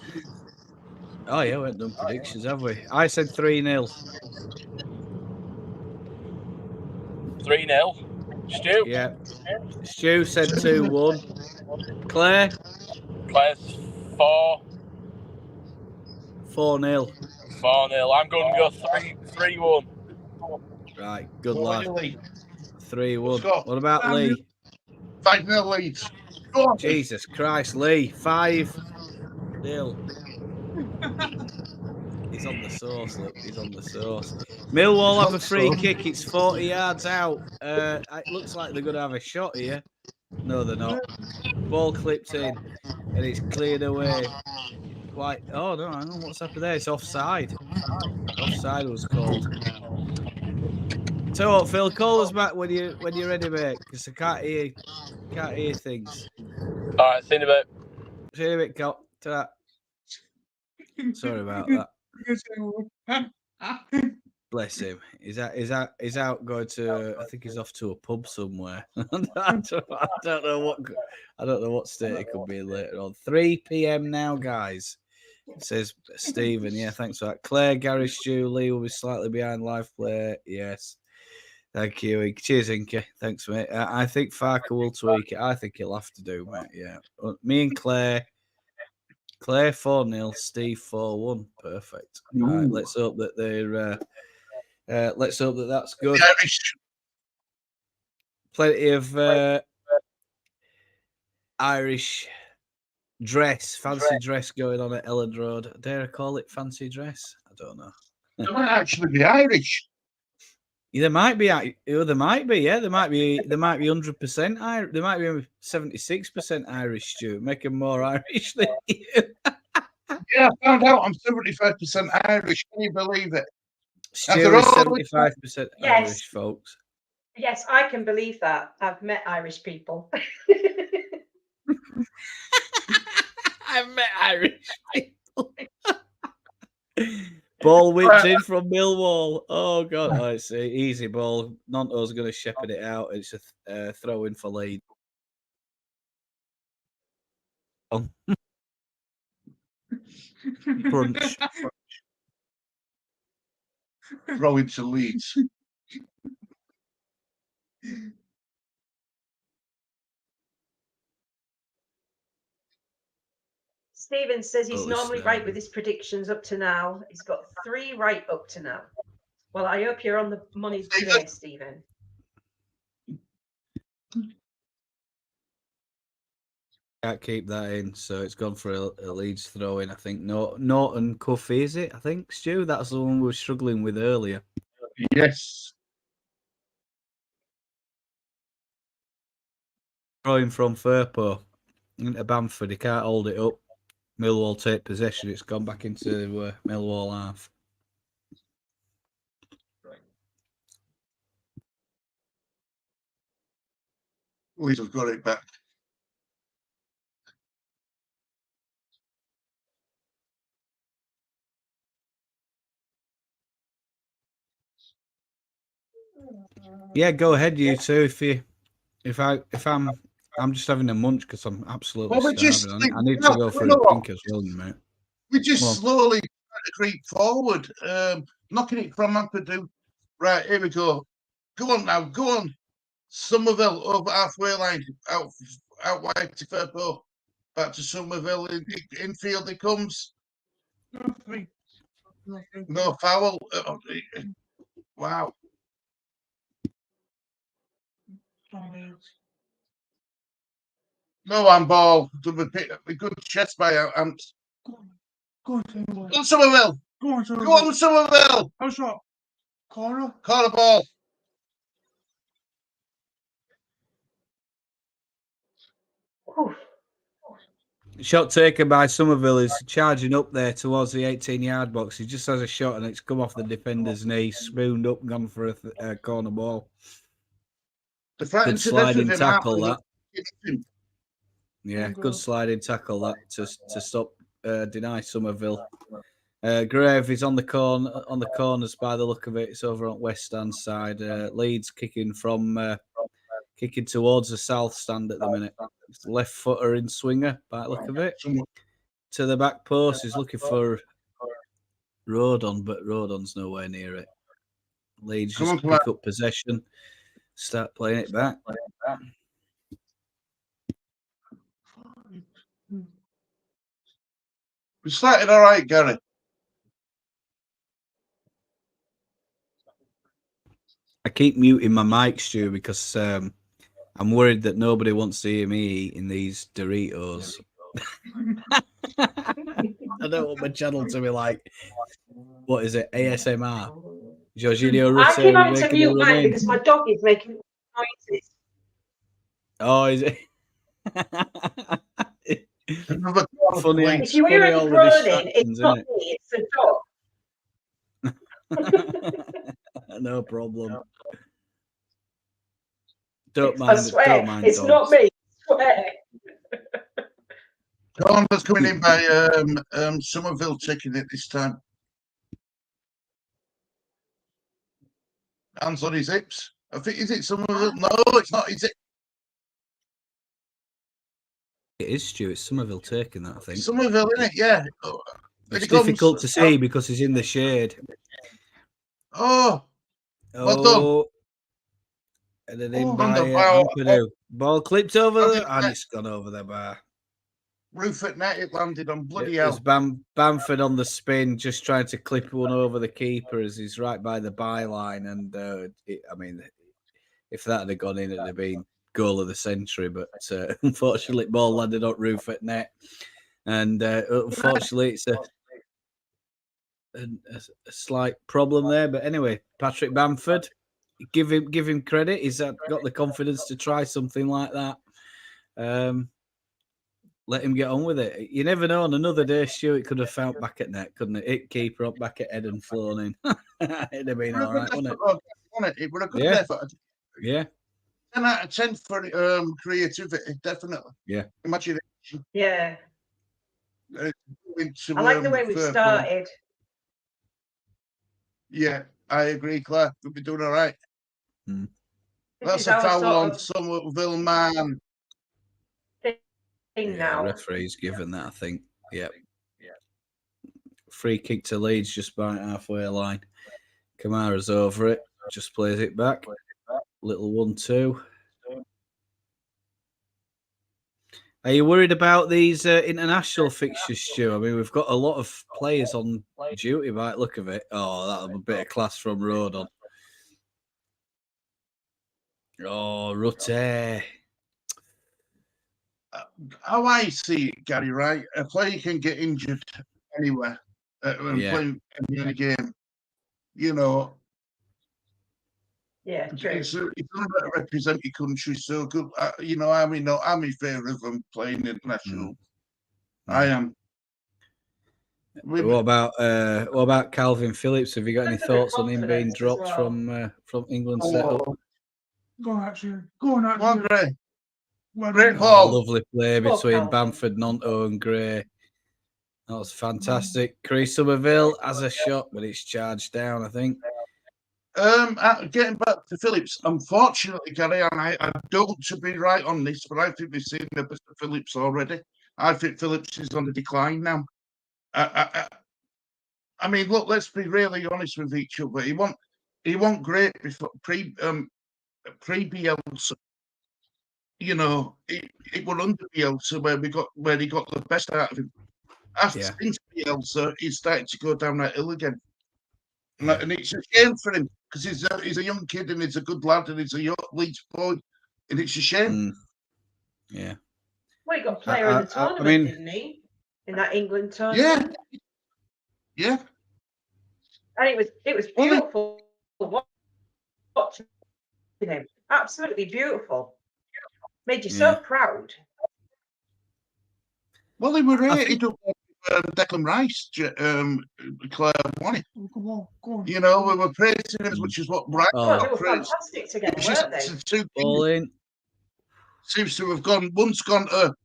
Oh yeah, we haven't done predictions, have we? I said 3-0. 3-0. Stu? Yeah. Stu said 2-1. Claire? Claire's 4. 4-0. 4-0. I'm going to go 3-1. Right, good lad. 3-1. What about Lee? 5-0 Leeds. Jesus Christ, Lee. 5-0. He's on the sauce, look. He's on the sauce. Millwall have a free kick. It's 40 yards out. It looks like they're going to have a shot here. No, they're not. Ball clipped in, and it's cleared away. Quite. Oh, no, I don't know what's happened there. It's offside. Offside was called. So, Phil, call us back when you're ready, mate, because I can't hear things. All right, see you in a bit. See you in a bit, Cop. Ta-da. Sorry about that. Bless him. He's out going to. I think he's off to a pub somewhere. I don't know what state he could be in later on. 3 p.m. now, guys. Says Stephen. Yeah, thanks for that. Claire, Gary, Stu, Lee will be slightly behind live play. Yes. Thank you. Cheers, Inky. Thanks, mate. I think Farker will tweak it. I think he'll have to do, mate. Yeah. Me and Claire 4-0, Steve 4-1. Perfect. Right, let's hope that they're. Let's hope that that's good. Plenty of Irish dress, fancy dress going on at Elland Road. Dare I call it fancy dress? I don't know. They might actually be Irish. Yeah, there might be. Yeah, there might be. 100% Irish. There might be 76% Irish. Stu, make them more Irish than you. Yeah, I found out I'm 75% Irish. Can you believe it? Stu is 75% Irish, folks. Yes, I can believe that. I've met Irish people. I met Irish people. Ball whipped in from Millwall. Oh god, oh, it's an easy ball. Nanto's going to shepherd it out. It's a throw in for Leeds. Crunch. Throw into Leeds. Stephen says he's Oh, normally it's, right with his predictions up to now. He's got 3 right up to now. Well, I hope you're on the money today, Stephen. Can't keep that in, so it's gone for a Leeds throw in. I think Norton Cuffy, is it? I think, Stu, that's the one we were struggling with earlier. Yes. Throwing from Firpo into Bamford. He can't hold it up. Millwall take possession. It's gone back into Millwall half. Leeds have got it back. Yeah, go ahead, you two. If I'm just having a munch because I'm absolutely starving. I need to go for a drink as well, mate. We just slowly trying to creep forward, knocking it from Ampadu. Right, here we go. Go on now, go on. Somerville over halfway line, out wide to Firpo. Back to Somerville, infield he comes. No foul. Wow. No handball. A good chest by Amps. Go on, Somerville. Go on, Somerville. How's that? Corner ball. Shot taken by Somerville is charging up there towards the 18-yard box. He just has a shot and it's come off the defender's knee, spooned up, gone for a corner ball. Good sliding tackle that. Yeah, good sliding tackle that to stop deny Somerville. Grave is on the corners by the look of it. It's over on west hand side. Leeds kicking towards the south stand at the minute. It's left footer in swinger by the look of it. To the back post. He's looking for Rodon, but Rodon's nowhere near it. Leeds just pick up possession, start playing it back. We started all right, Gary. I keep muting my mic, Stu, because I'm worried that nobody wants to hear me eating these Doritos. I don't want my channel to be like, what is it, ASMR? Jorginho I came out to making mute mine because my dog is making noises. Oh, is it? Funny, if you hear any groaning, it's not me, it's a dog. No problem. Don't I swear, don't mind it's dogs. not me. I swear. Corner's coming in by Somerville taking it this time. Hands on his hips. I think, is it Somerville? No, it's not. Is it? It is, Stu. It's Somerville taking that, I think. Somerville, isn't it? Yeah. It's difficult to see because he's in the shade. Oh. Well done. And then in by Ampadu. Ball clipped over there, and it's gone over the bar. Roof at net, it landed on bloody hell. Bamford on the spin, just trying to clip one over the keeper as he's right by the byline. And I mean, if that had gone in, it'd have been goal of the century. But unfortunately, ball landed on roof at net, and unfortunately, it's a slight problem there. But anyway, Patrick Bamford, give him credit. He's got the confidence to try something like that. Let him get on with it. You never know. On another day, Stuart could have found back at net, couldn't it? Hit keeper up back at head and flown in. It'd have been all right, wouldn't it? It would have good effort. Yeah. 10 out of 10 for creativity, definitely. Yeah. Imagination. Yeah. Into, I like the way we've fair play. started. Yeah, I agree, Claire. We'll be doing all right. Mm. That's This a is our foul sort on of Somerville, man. thing Yeah, now. referee's given that, I think. Yeah. Free kick to Leeds just by halfway line. Kamara's over it, just plays it back. Little 1-2. Are you worried about these international fixtures, Stu? I mean, we've got a lot of players on duty by the look of it. Oh, that'll be a bit of class from Rodon. Oh, Rutte. How I see it, Gary, right? A player can get injured anywhere and play in any game. You know, Yeah, true. it's going to represent your country so good. You know, I'm in favour of them playing international. I am. What about Calvin Phillips? Have you got any thoughts on him being dropped from England setup? Go on, actually. Go on, actually. Well, Gray. Well, Great done. ball. Lovely play Well, between Calvin. Bamford, Nonto, and Gray. That was fantastic. Chris Somerville has a shot, but it's charged down, I think. Getting back to Phillips, unfortunately, Gary, and I don't to be right on this, but I think we've seen the best of Phillips already. I think Phillips is on the decline now. I mean, look, let's be really honest with each other. He won't great before pre Bielsa. You know, it was under Bielsa where he got the best out of him. After since Bielsa, he's starting to go down that hill again. And it's a shame for him because he's a young kid and he's a good lad and he's a young Leeds boy, and it's a shame. Yeah. Well, he got player in the tournament, didn't he? In that England tournament. Yeah. And it was beautiful watching him. Absolutely beautiful. Made you so proud. Well, they were rated up Declan Rice, Claire Wanny. Go on. You know, we were praising him as much as what Rice. They were fantastic together, weren't they? Seems to have gone to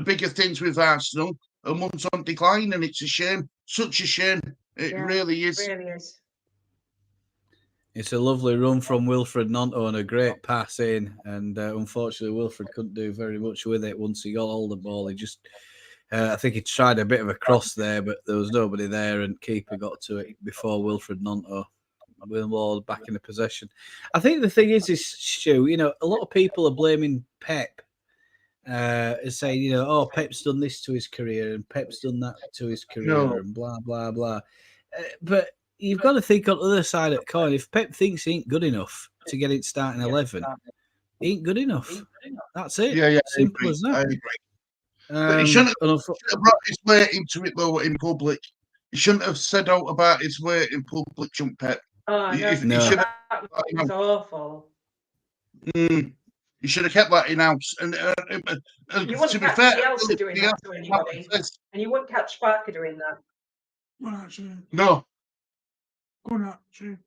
bigger things with Arsenal and one's on decline, and it's a shame. Such a shame. It really is. It really is. It's a lovely run from Wilfred Nonto and a great pass in, and unfortunately Wilfred couldn't do very much with it once he got hold of the ball. He just, I think he tried a bit of a cross there, but there was nobody there, and keeper got to it before Wilfred Nonto. Millwall back in the possession. I think the thing is, Stu, you know, a lot of people are blaming Pep, saying, you know, oh, Pep's done this to his career and Pep's done that to his career and blah, blah, blah. But you've got to think on the other side of the coin. If Pep thinks he ain't good enough to get it starting 11, he ain't good enough. That's it. Yeah, Simple as that. I agree. But he shouldn't have brought his weight into it, though, in public. He shouldn't have said out about his weight in public, shouldn't Pep? Oh, no. That was awful. You should have kept that in-house. And you wouldn't to be catch fair, Bielsa doing that to anybody. And you wouldn't catch Sparker doing that. Well, actually. No. Go on, actually.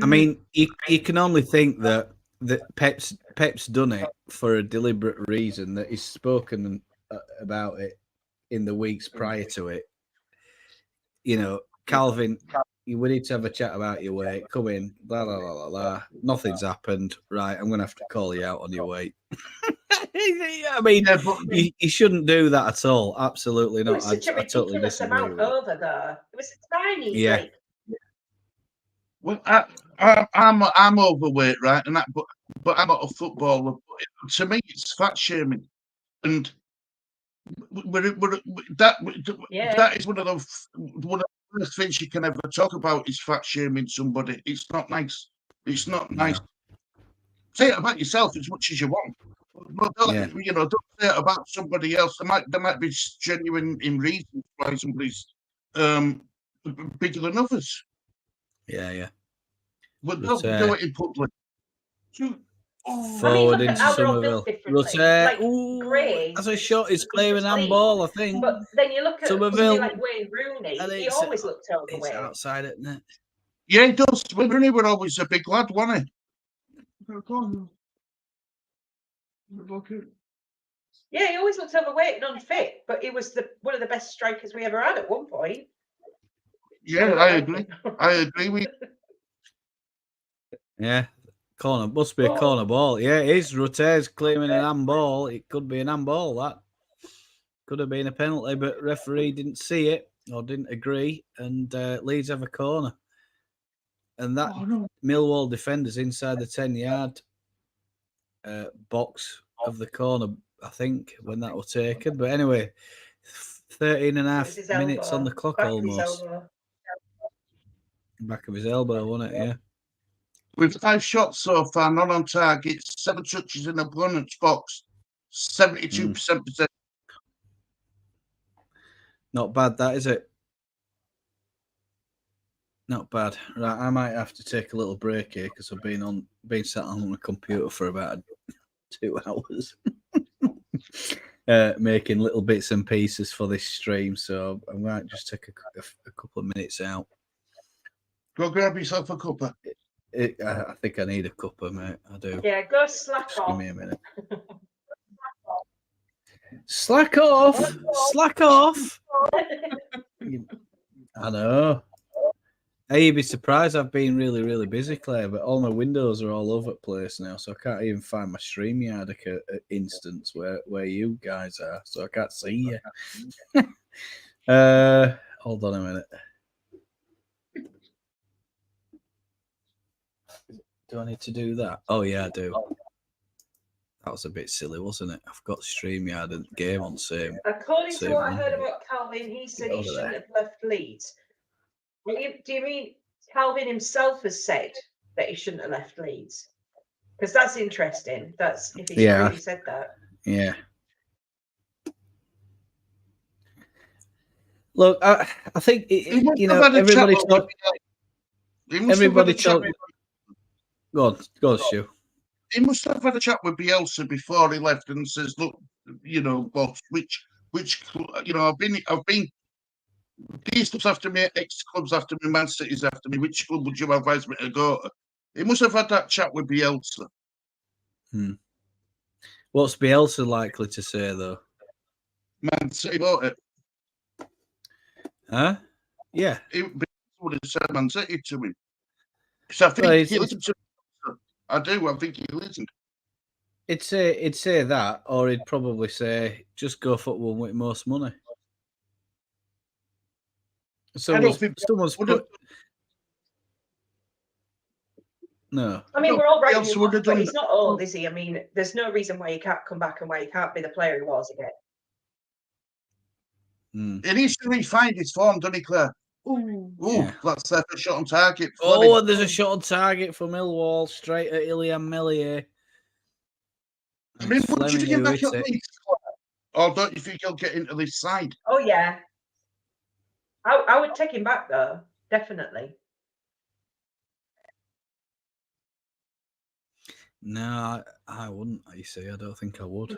I mean, you can only think that Pep's done it for a deliberate reason, that he's spoken about it in the weeks prior to it. You know, Calvin, we need to have a chat about your weight. Come in, blah, blah, blah, blah, blah. Nothing's happened. Right, I'm going to have to call you out on your weight. I mean, you shouldn't do that at all. Absolutely not. It was such a ridiculous amount over there. It was tiny. Yeah. Like... Well, I'm overweight, right? And that, but I'm not a footballer. To me, it's fat shaming, and that is one of the worst things you can ever talk about is fat shaming somebody. It's not nice. It's not nice. Say it about yourself as much as you want. But don't say it about somebody else. There might be genuine reasons why somebody's bigger than others. Yeah. But don't do it in public. Forward into Somerville. Gray. That's a shot. He's clearing handball, I think. But then you look at Somerville, like Wayne Rooney. He always looked overweight. It's outside, isn't it? Yeah, he does. Rooney was always a big lad, wasn't he? corner. The bucket. Yeah, he always looked overweight and unfit, but he was one of the best strikers we ever had at one point. Yeah, I agree. I agree with Yeah, corner must be a corner ball. Yeah, it is. Rutez claiming an handball. It could be an handball. That could have been a penalty, but referee didn't see it or didn't agree, and Leeds have a corner. And that Millwall defender's inside the 10-yard box of the corner, I think, when that was taken. But anyway, 13 and a half minutes on the clock almost. Back of his elbow, wasn't it? Yeah. With 5 shots so far, not on target, 7 touches in the opponent's box, 72% possession. Not bad, that is it? Not bad. Right, I might have to take a little break here because I've been sat on the computer for about 2 hours, making little bits and pieces for this stream. So I might just take a couple of minutes out. Go grab yourself a cuppa. I think I need a cuppa, mate. I do. Yeah, go slack just off. Give me a minute. Slack off! Slack off! I know. Hey, you'd be surprised. I've been really, really busy, Claire, but all my windows are all over the place now, so I can't even find my StreamYard instance where you guys are, so I can't see you. Hold on a minute. Do I need to do that? Oh, yeah, I do. That was a bit silly, wasn't it? I've got StreamYard and game on same. According same to what I one. heard about Calvin, he said he Over shouldn't there. have left Leeds. Do you mean Calvin himself has said that he shouldn't have left Leeds? Because that's interesting. That's if he's really said that. Yeah. Look, I think everybody talk. Everybody talk. Go on, Stu. He must have had a chat with Bielsa before he left and says, "Look, boss, which I've been these clubs after me, ex-clubs after me, Man City's after me. Which club would you advise me to go to?" He must have had that chat with Bielsa. What's Bielsa likely to say, though? Man City bought it. Huh? Yeah. He would have said Man City to him. So I think he listened to him. I do. I think he listened. He'd say that, or he'd probably say, just go for one with most money. Someone's put... No. I mean, we're all right. But he's not old, is he? I mean, there's no reason why he can't come back and why he can't be the player he was again. He needs to refine his form, doesn't he, Claire? That's a shot on target. And there's a shot on target for Millwall, straight at Ilian Melier. I mean, would you get back at Leeds, or don't you think he'll get into this side? Oh, yeah. I would take him back, though. Definitely. No, I wouldn't. You see, I don't think I would.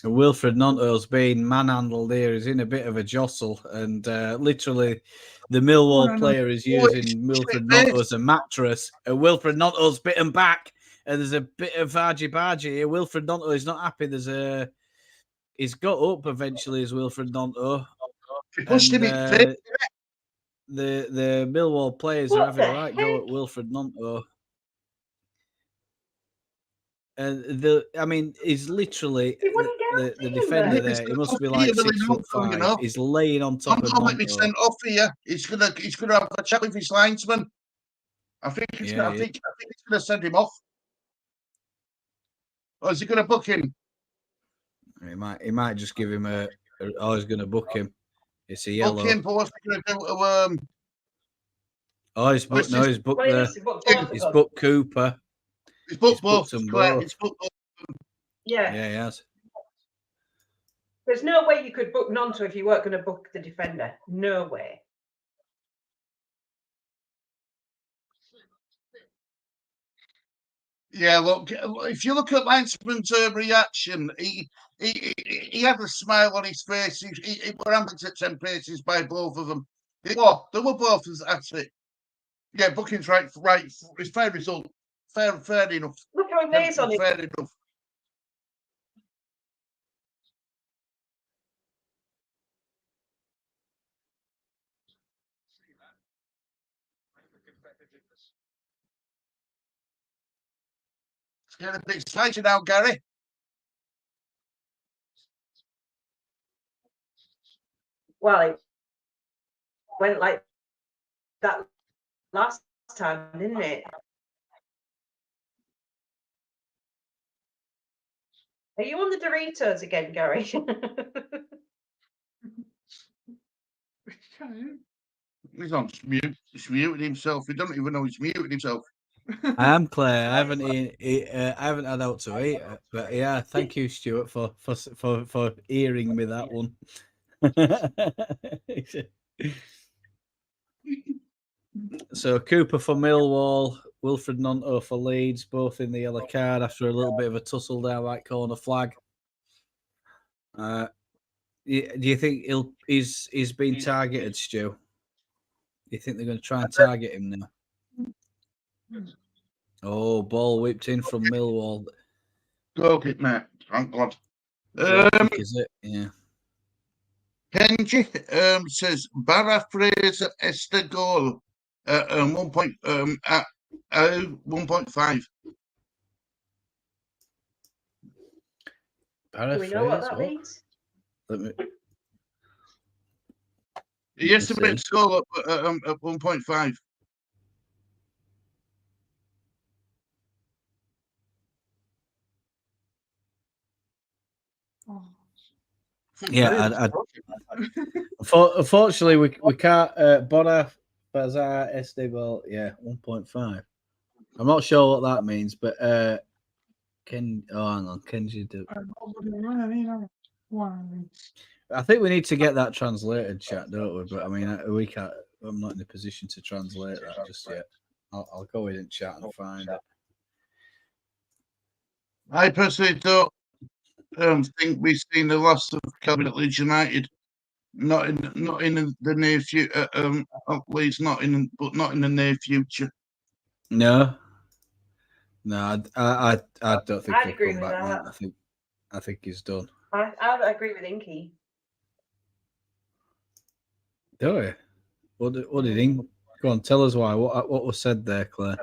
Wilfred Gnonto's being manhandled here. He's in a bit of a jostle, and literally the Millwall player is using Wilfred Gnonto as a mattress. And Wilfred Gnonto's bitten back, and there's a bit of argy-bargy here. Wilfred Gnonto is not happy. He's got up eventually as Wilfred Gnonto. He pushed him in. The Millwall players are having a right go at Wilfred Gnonto. And he's literally the defender there. He must be like 6'5". He's laying on top of Gnonto. He's sent off here. He's gonna have a chat with his linesman. I think he's gonna send him off. Or is he gonna book him? He might just give him he's gonna book him. It's a yellow. Book him, but what's he gonna do to he's booked. No, he's booked he's booked Cooper. He's booked both. Correct. Yeah, he has. There's no way you could book Gnonto if you weren't going to book the defender. No way. Yeah, look. If you look at linesman's reaction, he had a smile on his face. He were ambushed at 10 paces by both of them. They were both at it. Yeah, booking's right. It's fair result. Fair enough. Look how he lays on it. Fair enough. It's getting a bit exciting now, Gary. Well, it went like that last time, didn't it? Are you on the Doritos again, Gary? He's on mute. He's muted himself. He doesn't even know he's muted himself. I am Claire. I haven't had out to eat, but yeah, thank you, Stuart, for hearing me that one. So Cooper for Millwall, Wilfred Nonto for Leeds, both in the yellow card after a little bit of a tussle down right corner flag. Do you think he's been targeted, Stu? Do you think they're going to try and target him now? Oh, ball whipped in from Millwall. Go kick, mate. Thank God. Is it? Yeah. Kenji says Barra Fraser Esther goal at 1.5. Do we know what that means? He estimates goal at 1.5. Yeah, unfortunately, we can't. Bonner, Bazar, Estebal, yeah, 1.5. I'm not sure what that means, but hang on, Kenji do. I think we need to get that translated, chat, don't we? But I mean, we can't. I'm not in a position to translate that just yet. I'll go in and chat and find it. I personally don't think we've seen the loss of Calvin at Leeds United. Not in the near future. At least not in the near future. No, I don't think I'd he'll agree come with back. that. Man. I think he's done. I agree with Inky. Do we? What did Inky? Go on, tell us why. What was said there, Claire?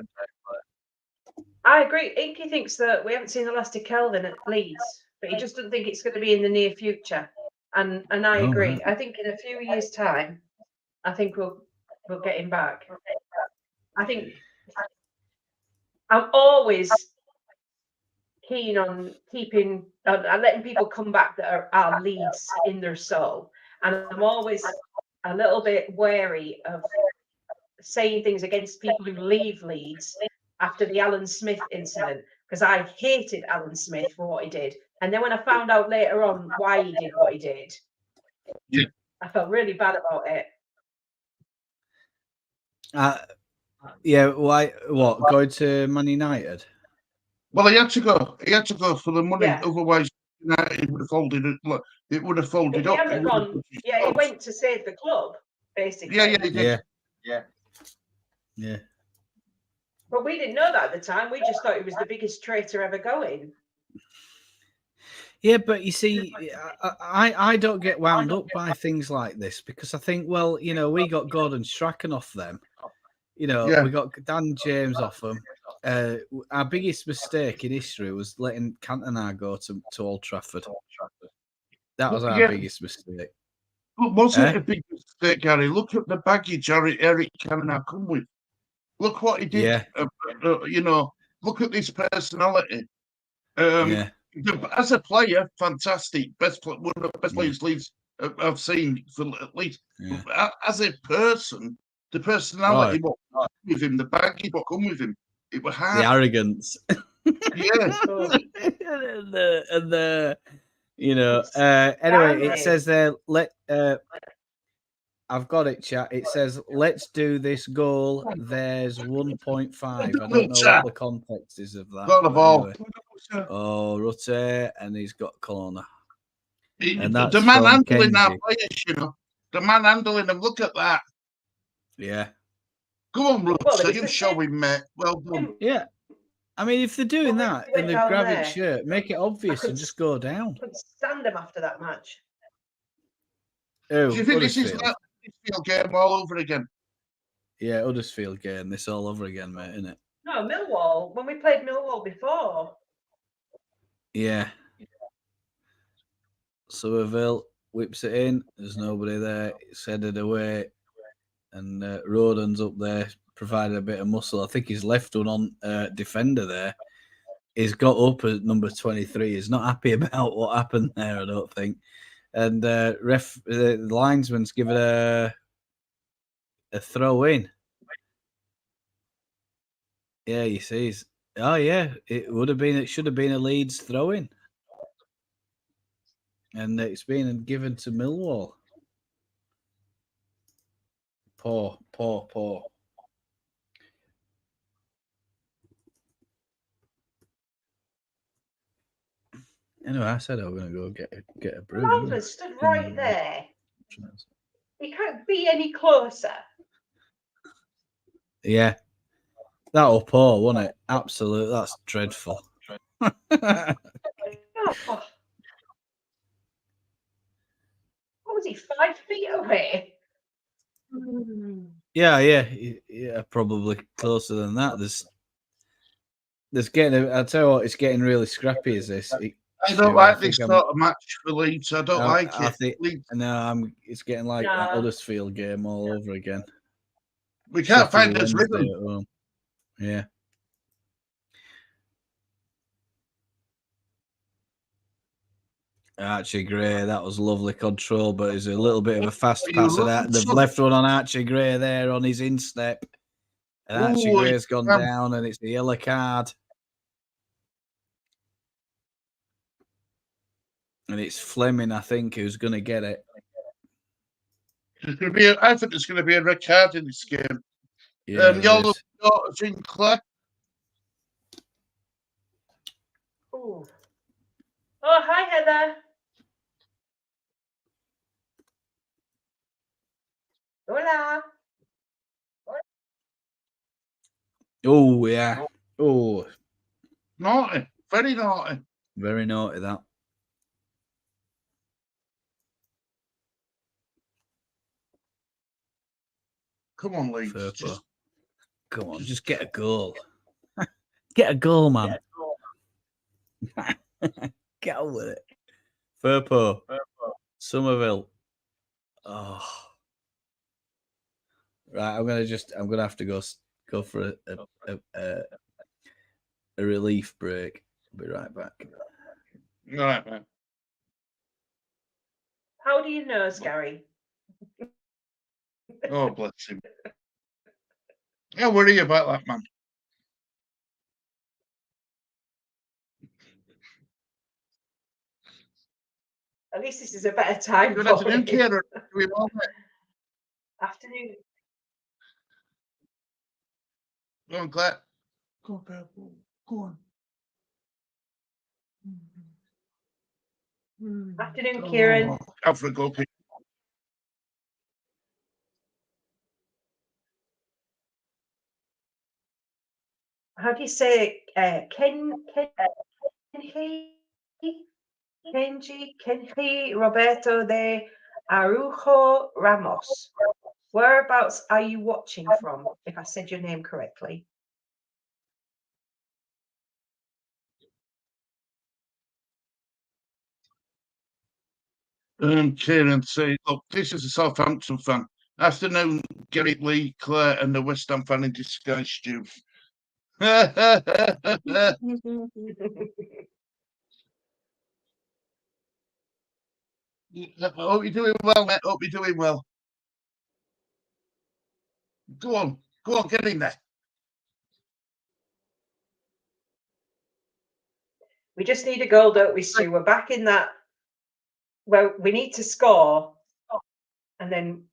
I agree. Inky thinks that we haven't seen the last of Kelvin at Leeds, but he just doesn't think it's going to be in the near future. And I agree. Right. I think in a few years' time, I think we'll get him back. I think I'm always keen on keeping and letting people come back that are Leeds in their soul, and I'm always a little bit wary of saying things against people who leave Leeds after the Alan Smith incident, because I hated Alan Smith for what he did. And then when I found out later on why he did what he did, Yeah. I felt really bad about it. Yeah, why? What? Going to Man United? Well, he had to go. He had to go for the money. Yeah. Otherwise, United would have folded. It would have folded If he up. hadn't gone, he went to save the club, basically. Yeah, he did. Yeah. But we didn't know that at the time. We just thought he was the biggest traitor ever going. Yeah, but you see, I don't get wound up by things like this because I think, well, we got Gordon Strachan off them. We got Dan James off them. Our biggest mistake in history was letting Cantona go to Old Trafford. That was our biggest mistake. But wasn't it a big mistake, Gary? Look at the baggage Eric Cantona come with. Look what he did. Yeah. Look at his personality. As a player, fantastic. One of the best players Leeds I've seen for at least. Yeah. As a person, the personality what with him, the baggage what come with him, it was hard. The arrogance. Yeah. Anyway, it says there. I've got it, chat. It says, "Let's do this goal." There's 1.5. I don't know what the context is of that. Got the ball. Anyway. Oh, Rutte, and he's got corner. And that's the man handling our players, The man handling them. Look at that. Yeah. Go on, Well, Rooster. it was You the show same- him, mate. Well done. Yeah. I mean, if they're doing Well, that we went and they're down grabbing there. shirt, make it obvious and just go down. Couldn't stand him after that match. Oh, Do you think this is Huddersfield. like Huddersfield game all over again? Yeah, Huddersfield game. This all over again, mate, isn't it? No, Millwall. When we played Millwall before. Yeah. Somerville whips it in. There's nobody there. It's headed away. And Roden's up there, provided a bit of muscle. I think he's left one on defender there. He's got up at number 23. He's not happy about what happened there, I don't think. And the linesman's given a throw in. Yeah, you see. Oh, yeah. It should have been a Leeds throw in. And it's been given to Millwall. Poor. Anyway, I said I was going to go get a brew. Linesman stood right there. He can't be any closer. Yeah. That'll pour, wasn't it? Absolutely. That's dreadful. Oh. What was he, 5 feet away? Yeah, probably closer than that. There's getting. I'll tell you what, it's getting really scrappy. Is this? I don't like this sort of match for Leeds. I don't like it. It's getting like that Huddersfield game all over again. We can't find this rhythm. Yeah. Archie Gray, that was lovely control, but it's a little bit of a fast pass of that. They've left one on Archie Gray there on his instep. And Archie Gray's gone down and it's the yellow card. And it's Fleming, I think, who's going to get it. I think there's going to be a red card in this game. Yeah, Yellow Sinclair. Oh, hi, Heather. Hola. Oh, yeah. Oh. Naughty. Very naughty. Very naughty, that. Come on, Leeds. Come on, just get a goal. Get a goal, man. Get on with it. Furpo. Somerville. Oh. Right, I'm gonna have to go for a relief break. I'll be right back. All right, man. How do you know, Gary? Oh, bless him. Don't worry about that, man. At least this is a better time. Good afternoon, Kieran. Afternoon. Go on, Claire. Go on, Purple. Go on. Afternoon, Kieran. Oh, out for a goal kick. How do you say Kenji, Roberto de Arujo Ramos? Whereabouts are you watching from, if I said your name correctly? Kieran say, look, this is a Southampton fan. Afternoon, Gary Lee, Claire, and the West Ham fan in disguise, Stu. I hope you're doing well, mate. Hope you're doing well. Go on, get in there. We just need a goal, don't we, Stu? We're back in that. Well, we need to score, and then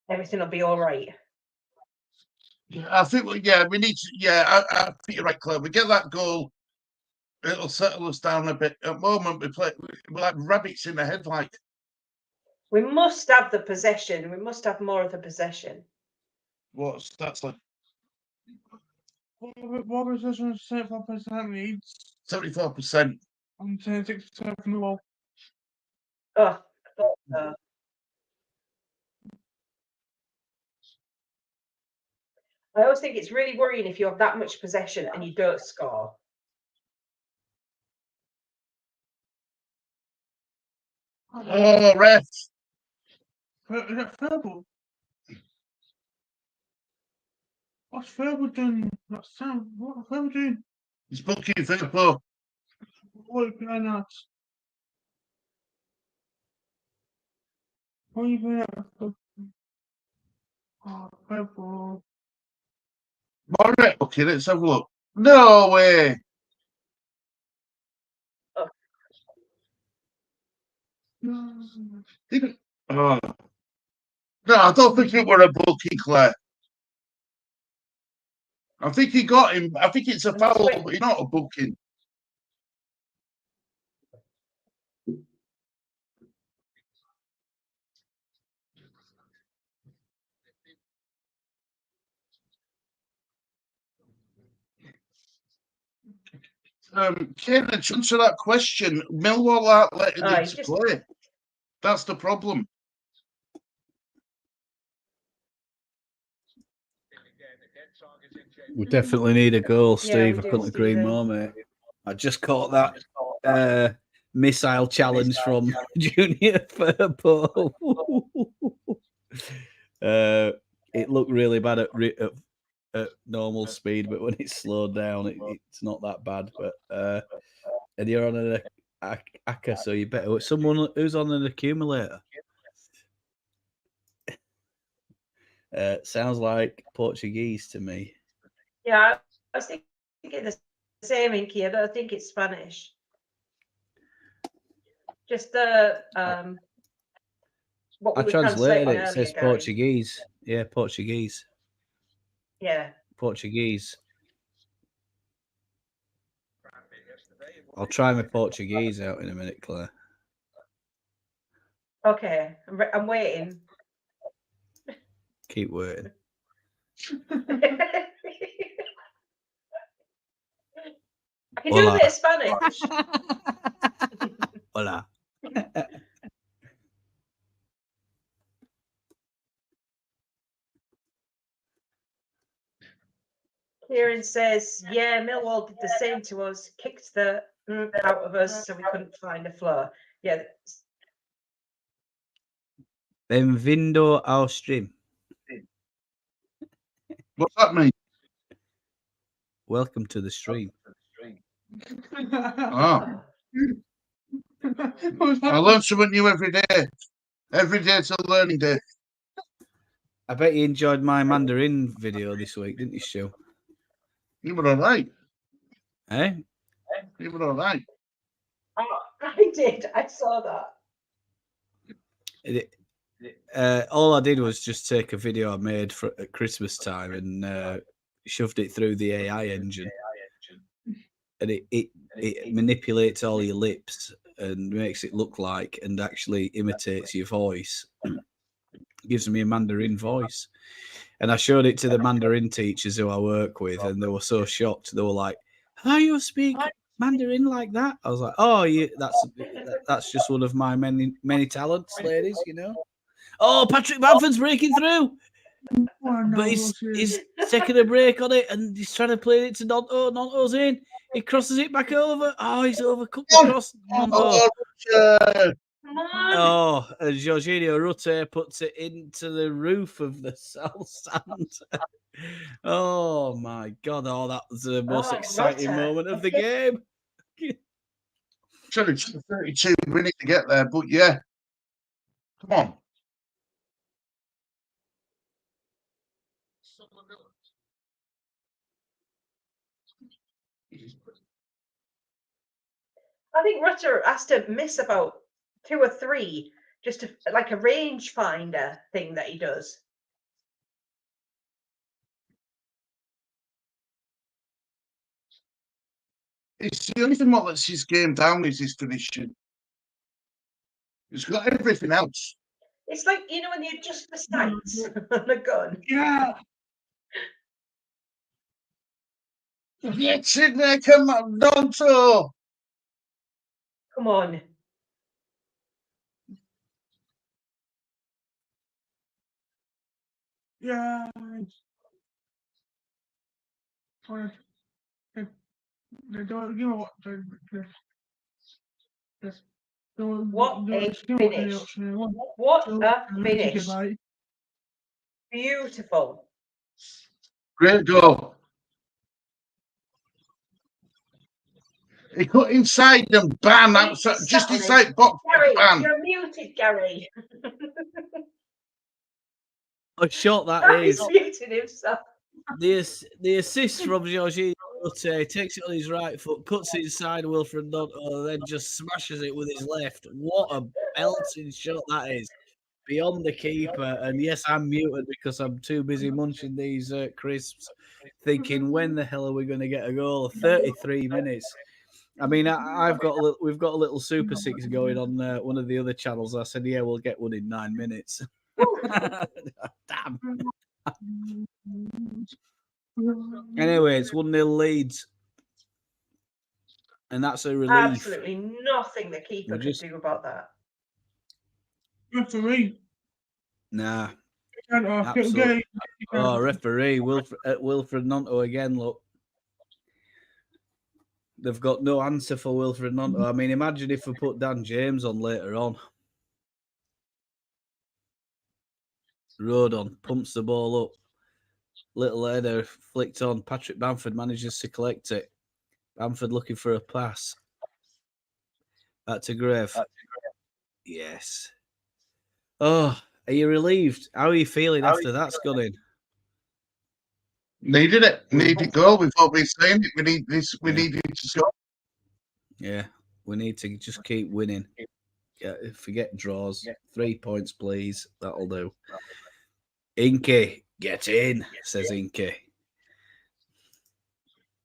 everything will be all right. I think, we need to. Yeah, I think you're right, Claire. We get that goal, it'll settle us down a bit. At the moment, we're like rabbits in the headlight. We must have the possession. We must have more of the possession. What's that's like? What position is 74% Leeds? 74%. I'm saying 67 from the wall. Oh, I thought so. I always think it's really worrying if you have that much possession and you don't score. Oh, ref. Is it Verbal? What's Verbal doing? What's Sam? What's Verbal doing? He's booking football. What behind that? What are you doing? Oh, Verbal. Alright, okay, let's have a look. No way. Oh. No, I don't think it were a booking, Claire. I think he got him. I think it's a foul, but he's not a booking. Kane, to answer that question, Millwall aren't letting him to play. That's the problem. We definitely need a goal, Yeah, Steve. we I do, couldn't agree Stephen. more, mate. I just caught that missile challenge from Junior Firpo. It looked really bad at normal speed, but when it's slowed down, it's not that bad. But and you're on an ACCA, so you better someone who's on an accumulator. Sounds like Portuguese to me. Yeah, I was thinking the same, Inky. I don't think it's Spanish. Just the what I we translated it. earlier, It says Gary. Portuguese. Yeah, Portuguese. Yeah. Portuguese. I'll try my Portuguese out in a minute, Claire. Okay, I'm waiting. Keep waiting. I can do a bit of Spanish. Hola. Kieran says, yeah, Millwall did the same to us, kicked the out of us so we couldn't find a floor. Yeah. Benvindo ao stream. What's that mean? Welcome to the stream. Oh. I learn something new every day. Every day's a learning day. I bet you enjoyed my Mandarin video this week, didn't you, Stu? You were all right. Eh? You were all right. Oh, I did. I saw that. All I did was just take a video I made at Christmas time and shoved it through the AI engine. And it manipulates all your lips and makes it look like and actually imitates your voice. Gives me a Mandarin voice. And I showed it to the Mandarin teachers who I work with, and they were so shocked. They were like, "How you speak Mandarin like that?" I was like, "Oh, that's just one of my many talents, ladies. You know." Oh, Patrick Bamford's breaking through, but he's taking a break on it, and he's trying to play it to Nonto. Nonto's in. He crosses it back over. Oh, he's overcooked the cross. Nonto. Oh, and Jorginho Rutte puts it into the roof of the South Stand. Oh my God! Oh, that was the most exciting moment of the game. Should have took 32 minutes to get there, but yeah. Come on. I think Rutter has to miss about 2 or 3, just like a range finder thing that he does. It's the only thing that lets his game down is his finishing. He's got everything else. It's like, you know, when you adjust the sights on a gun. Yeah. Get in there, come on, Donto. Come on. Yeah. They don't give what What a finish. What a finish. Beautiful. Great goal. He cut inside them, bam, outside, just inside box, Gary, bam. you're muted, Gary. A shot that He's is. muted himself. The assist from Jorginho takes it on his right foot, cuts it inside Wilfred Gnonto, then just smashes it with his left. What a belting shot that is. Beyond the keeper. And yes, I'm muted because I'm too busy munching these crisps, thinking, when the hell are we going to get a goal? 33 minutes. I mean, we've got a little Super Six going on one of the other channels. I said, yeah, we'll get one in 9 minutes. Damn. Anyway, it's 1-0 Leeds. And that's a relief. Absolutely nothing the keeper could do about that. Referee. Nah. Absolutely. Oh, referee. Wilfred Gnonto again, look. They've got no answer for Wilfred Gnonto. I mean, imagine if we put Dan James on later on. Rodon pumps the ball up. Little header flicked on. Patrick Bamford manages to collect it. Bamford looking for a pass. Back to Grave. Yes. Oh, are you relieved? How are you feeling after that's gone in? Needed it. Needed goal. We've all been saying it. We need this. We needed to score. Yeah, we need to just keep winning. Yeah, forget draws. 3 points, please. That'll do. Inky, get in, says Inky.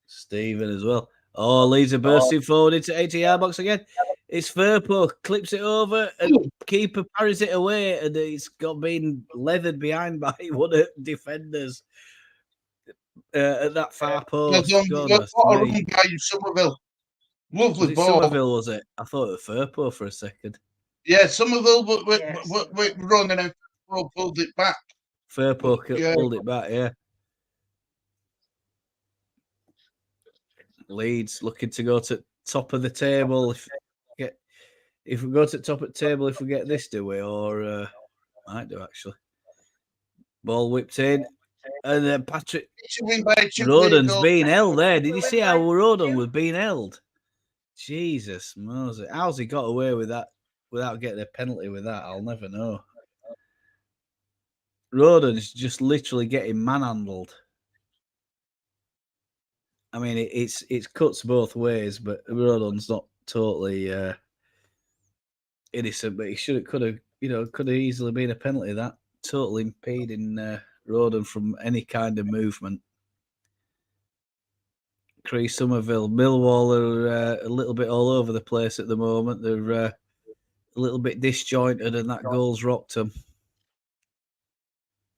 Stephen as well. Oh, Leeds are bursting forward into 80-yard box again. It's Firpo, clips it over, and keeper parries it away, and it's been leathered behind by one of the defenders at that far post. What a run by Somerville. Lovely ball. Somerville, was it? I thought it was Firpo for a second. Yeah, Somerville, but we're running and pulled it back. Firpo pulled it back, yeah. Leeds looking to go to top of the table. If we go to top of the table, if we get this, do we? Or might do, actually. Ball whipped in. And then Patrick Rodon's being held there. Did you see how Rodon was being held? Jesus, Moses. How's he got away with that without getting a penalty with that? I'll never know. Rodon's just literally getting manhandled. I mean, it's cuts both ways, but Rodon's not totally innocent, but could have easily been a penalty. That totally impeding Rodon from any kind of movement. Chris Somerville, Millwall are a little bit all over the place at the moment. They're a little bit disjointed, and that goal's rocked them.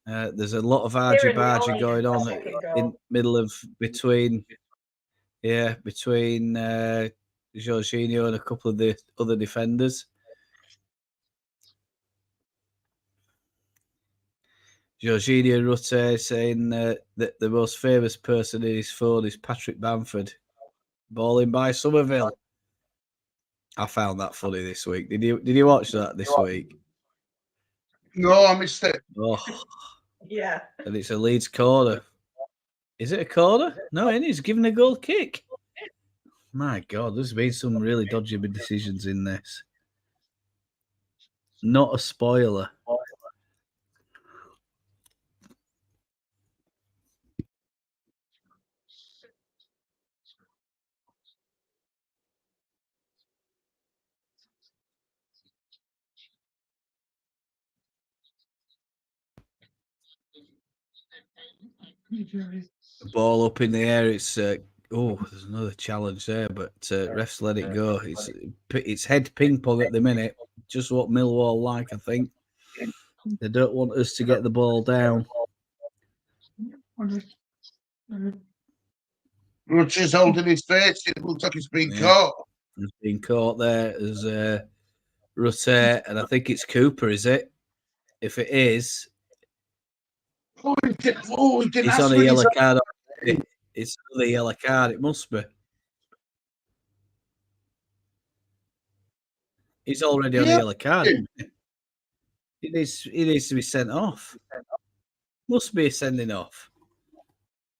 There's a lot of argy-bargy going on in middle of between Jorginho and a couple of the other defenders. Jorginho Rutte saying that the most famous person in his phone is Patrick Bamford. Balling by Somerville. I found that funny this week. Did you watch that this week? No, I missed it. Oh. Yeah. And it's a Leeds corner. Is it a corner? No, he's given a goal kick. My God, there's been some really dodgy decisions in this. Not a spoiler. Ball up in the air. It's there's another challenge there, but refs let it go. It's head ping pong at the minute. Just what Millwall like, I think. They don't want us to get the ball down. Rutter's holding his face. It looks like he's been Yeah. caught. He's been caught there as Rutter, and I think it's Cooper, is it? If it is, He didn't he's ask on a for yellow his- card. It's another yellow card. It must be. He's already on a yellow card. He needs to be sent off. Must be sending off.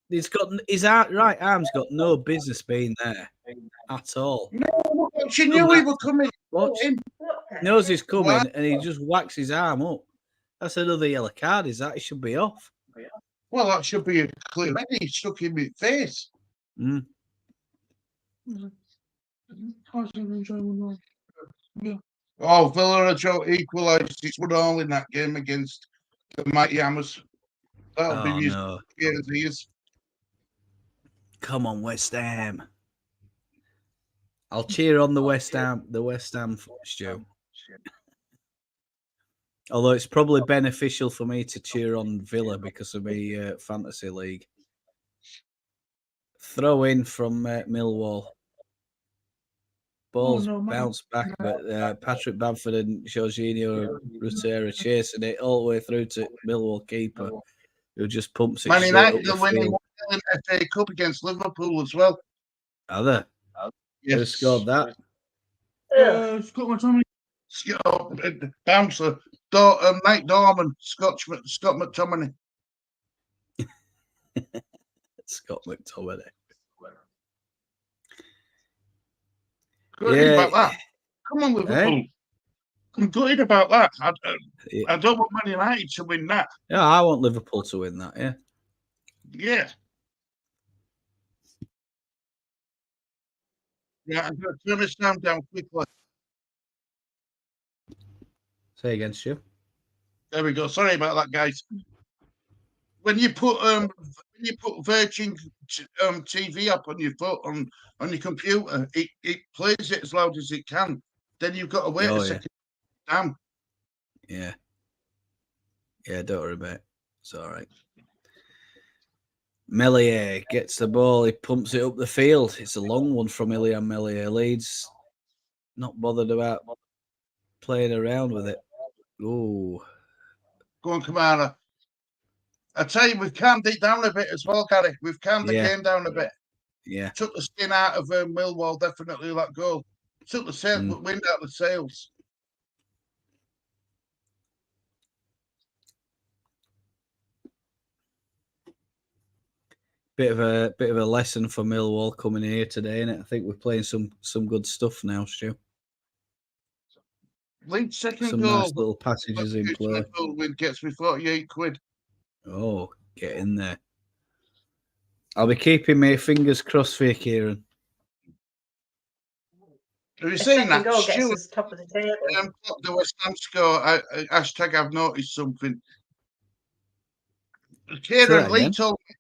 He's got his right arm's got no business being there at all. No, she knew he was coming. Watch. Knows he's coming and he just whacks his arm up. That's another yellow card, is that? He should be off. Well, that should be a clear. Maybe he struck him in the face. Mm. Oh, Villa equalised. It's 1-1 in that game against the Mighty Hammers. That'll be music No. as he is. Come on, West Ham. I'll cheer on the West Ham, Stu. Although it's probably beneficial for me to cheer on Villa because of my fantasy league. Throw in from Millwall. Balls bounce back, but Patrick Bamford and Jorginho Rutera chasing it all the way through to Millwall keeper, who just pumps it Man straight up United the are winning field. FA Cup against Liverpool as well. Are they? Yes. Who scored that? Scott McTominay. Bouncer, Mike Dorman, Scott McTominay. Scott McTominay. Good about that. Come on, Liverpool. I'm good about that. I don't want Man United to win that. Yeah, I want Liverpool to win that, yeah. Yeah. Yeah, I'm going to turn this sound down quickly. Say again, Stu. There we go. Sorry about that, guys. When you put Virgin TV up on your phone on your computer, it plays it as loud as it can. Then you've got to wait a second. Damn. Yeah. Yeah, don't worry about it. It's all right. Meslier gets the ball. He pumps it up the field. It's a long one from Ilya Meslier. Leeds not bothered about playing around with it. Ooh. Go on, Kamara. I tell you, we've calmed it down a bit as well, Gary. We've calmed the game down a bit. Yeah. Took the skin out of Millwall, definitely, that goal. Took the wind out of the sails. Bit of a lesson for Millwall coming here today, and I think we're playing some good stuff now, Stu. Leeds second Some goal. nice little passages in play. Gets me 48 quid. Oh, get in there. I'll be keeping my fingers crossed for you, Kieran. Have you seen that? Goal gets us top of the table. The West Ham score. Hashtag I've noticed something. Kieran Lee told me.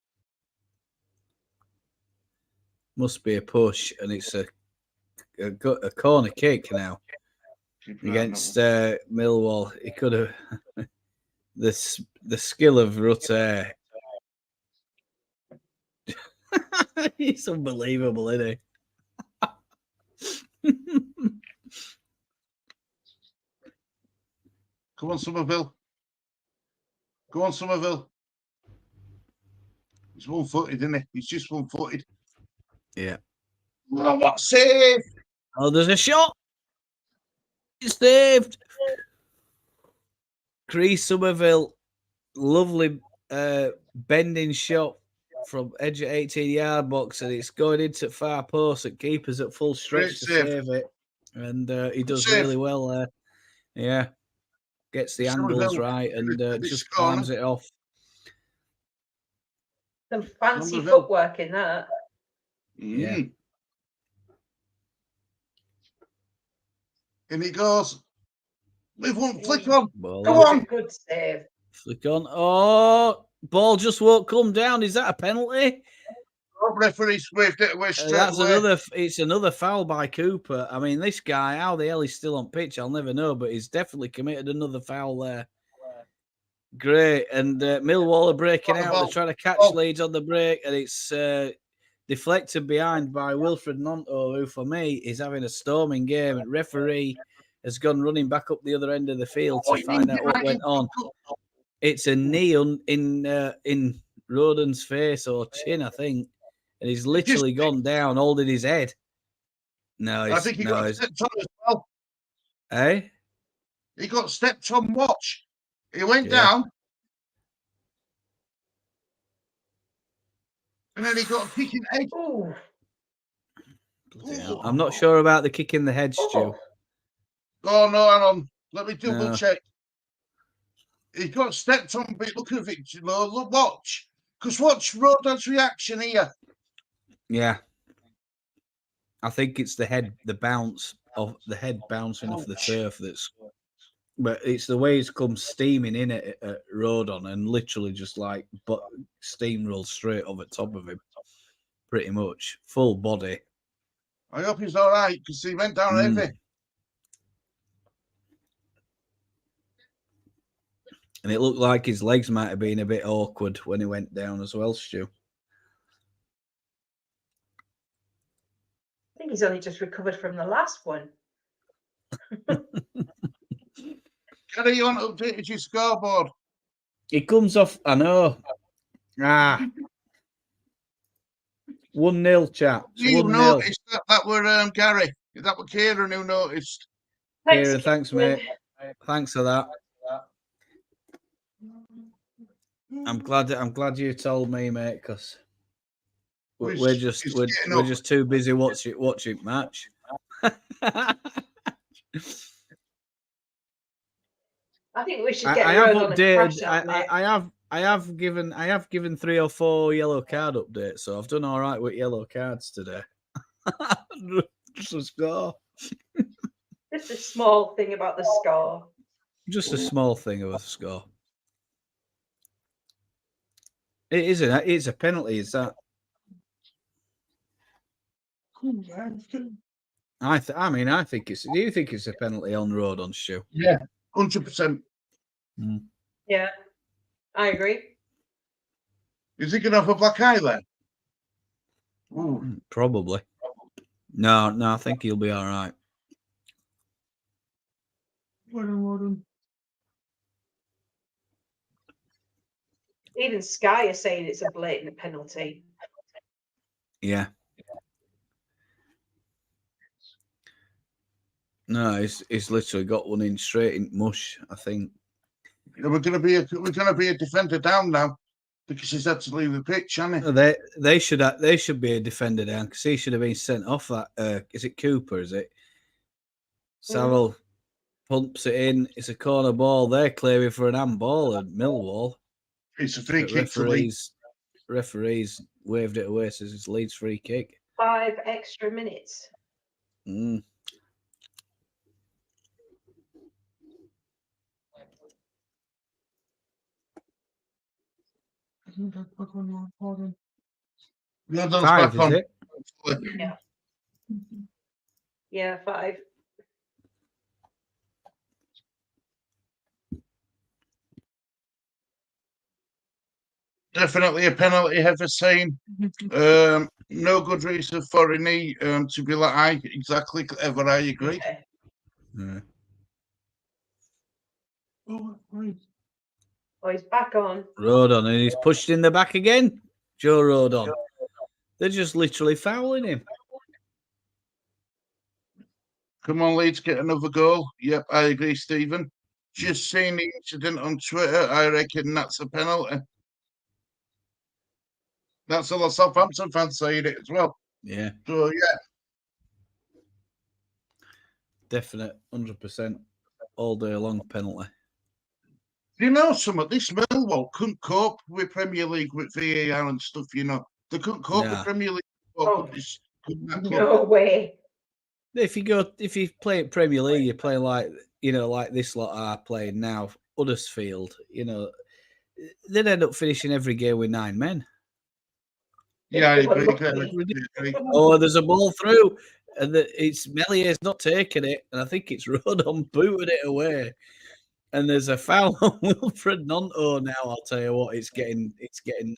Must be a push, and it's a corner kick now against Millwall. He could have the skill of Rutter. He's unbelievable, isn't he? Come on, Somerville. Go on, Somerville. He's one-footed, isn't he? He's just one-footed. Yeah. Oh, what save! Oh, there's a shot. It's saved. Chris Somerville, lovely bending shot from edge of 18-yard box, and it's going into far post. And keeper's at full stretch to save it, and he does really well there. Yeah, gets the angles right and just palms it off. Some fancy footwork in that. Yeah. And he goes. We've won. Flick on. Ball. Come on. Good save. Flick on. Oh, ball just won't come down. Is that a penalty? Referee swift it away straight That's away. It's another foul by Cooper. I mean, this guy, how the hell he's still on pitch, I'll never know. But he's definitely committed another foul there. Great. And Millwall are breaking out. They're trying to catch Leeds on the break, and it's deflected behind by Wilfred Nonto, who for me is having a storming game. And referee has gone running back up the other end of the field to find out what went on. It's a knee in Rodon's face or chin, I think, and he's literally gone down, holding his head. No, I think he got stepped on as well. Eh? He got stepped on. Watch. He went down. And then he got a kick in the head. Ooh. I'm not sure about the kick in the head, Stu. Oh, no, hang on. Let me double check. He got stepped on, but look at it, look, watch. Because watch Rodon's reaction here. Yeah. I think it's the head, the bounce of the head bouncing off the turf but it's the way it's come steaming in at Rodon and literally just like steamrolled straight over top of him. Pretty much. Full body. I hope he's all right because he went down heavy. And it looked like his legs might have been a bit awkward when he went down as well, Stu. I think he's only just recovered from the last one. Gary, you want to update your scoreboard? It comes off, I know. 1-0, chaps. You 1-0. noticed that were Gary. That were Kieran who noticed. Kieran, thanks, mate. Thanks for that. I'm glad you told me, mate, because we're just too busy watching match. I think we should get. I have updated. I have given 3 or 4 yellow card updates, so I've done all right with yellow cards today. Just a score. Just a small thing about the score. Just a small thing of a score. It isn't. It's a penalty. Is that? I think it's. Do you think it's a penalty on Rodon, Stu? Yeah, 100%. Yeah, I agree. Is he going to have a black eye then? Ooh. Probably. No, I think he'll be all right. Even Sky are saying it's a blatant penalty. Yeah. No, he's literally got one in straight in mush, I think. We're going to be a defender down now because he's had to leave the pitch, hasn't he? They should be a defender down because he should have been sent off. That is it Cooper? Is it? Saville pumps it in. It's a corner ball. They're clearing for an handball at Millwall. It's a free kick for Leeds. Referees waved it away. Says it's Leeds free kick. 5 extra minutes. Five, is it? Yeah. Yeah, 5. Definitely a penalty, ever seen. No good reason for a knee to be like exactly ever. I agree. Okay. Yeah. Oh, he's back on. Rodon, and he's pushed in the back again. Joe Rodon. They're just literally fouling him. Come on, Leeds, get another goal. Yep, I agree, Stephen. Just seeing the incident on Twitter, I reckon that's a penalty. That's a lot of Southampton fans saying it as well. Yeah. So, yeah. Definite, 100%. All day long penalty. You know, some of this Millwall couldn't cope with Premier League with VAR and stuff, you know. They couldn't cope with Premier League. No way. If you play at Premier League, you're playing like this lot are playing now, Huddersfield, they'd end up finishing every game with 9 men. Yeah, I agree. Oh, there's a ball through, and it's Mellier's not taking it, and I think it's Rodon booted it away. And there's a foul on Wilfred Nonto now. I'll tell you what, it's getting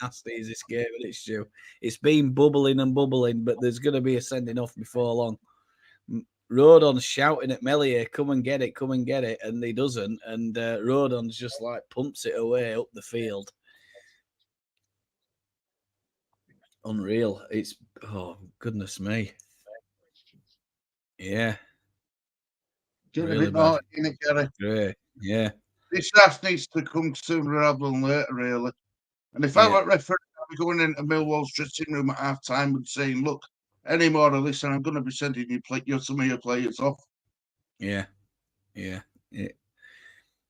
nasty as this game, and it's Stu. It's been bubbling and bubbling, but there's going to be a sending off before long. Rodon's shouting at Melier, come and get it, and he doesn't. And Rodon's just like pumps it away up the field. Unreal. It's, oh, goodness me. Yeah. Get Really a bit more bad. in it, Gary. Great. Yeah. This draft needs to come sooner rather than later, really. And if I Yeah. were referee, I'd be going into Millwall's dressing room at half time and saying, look, any more of this, and I'm going to be sending you some of your players off. Yeah.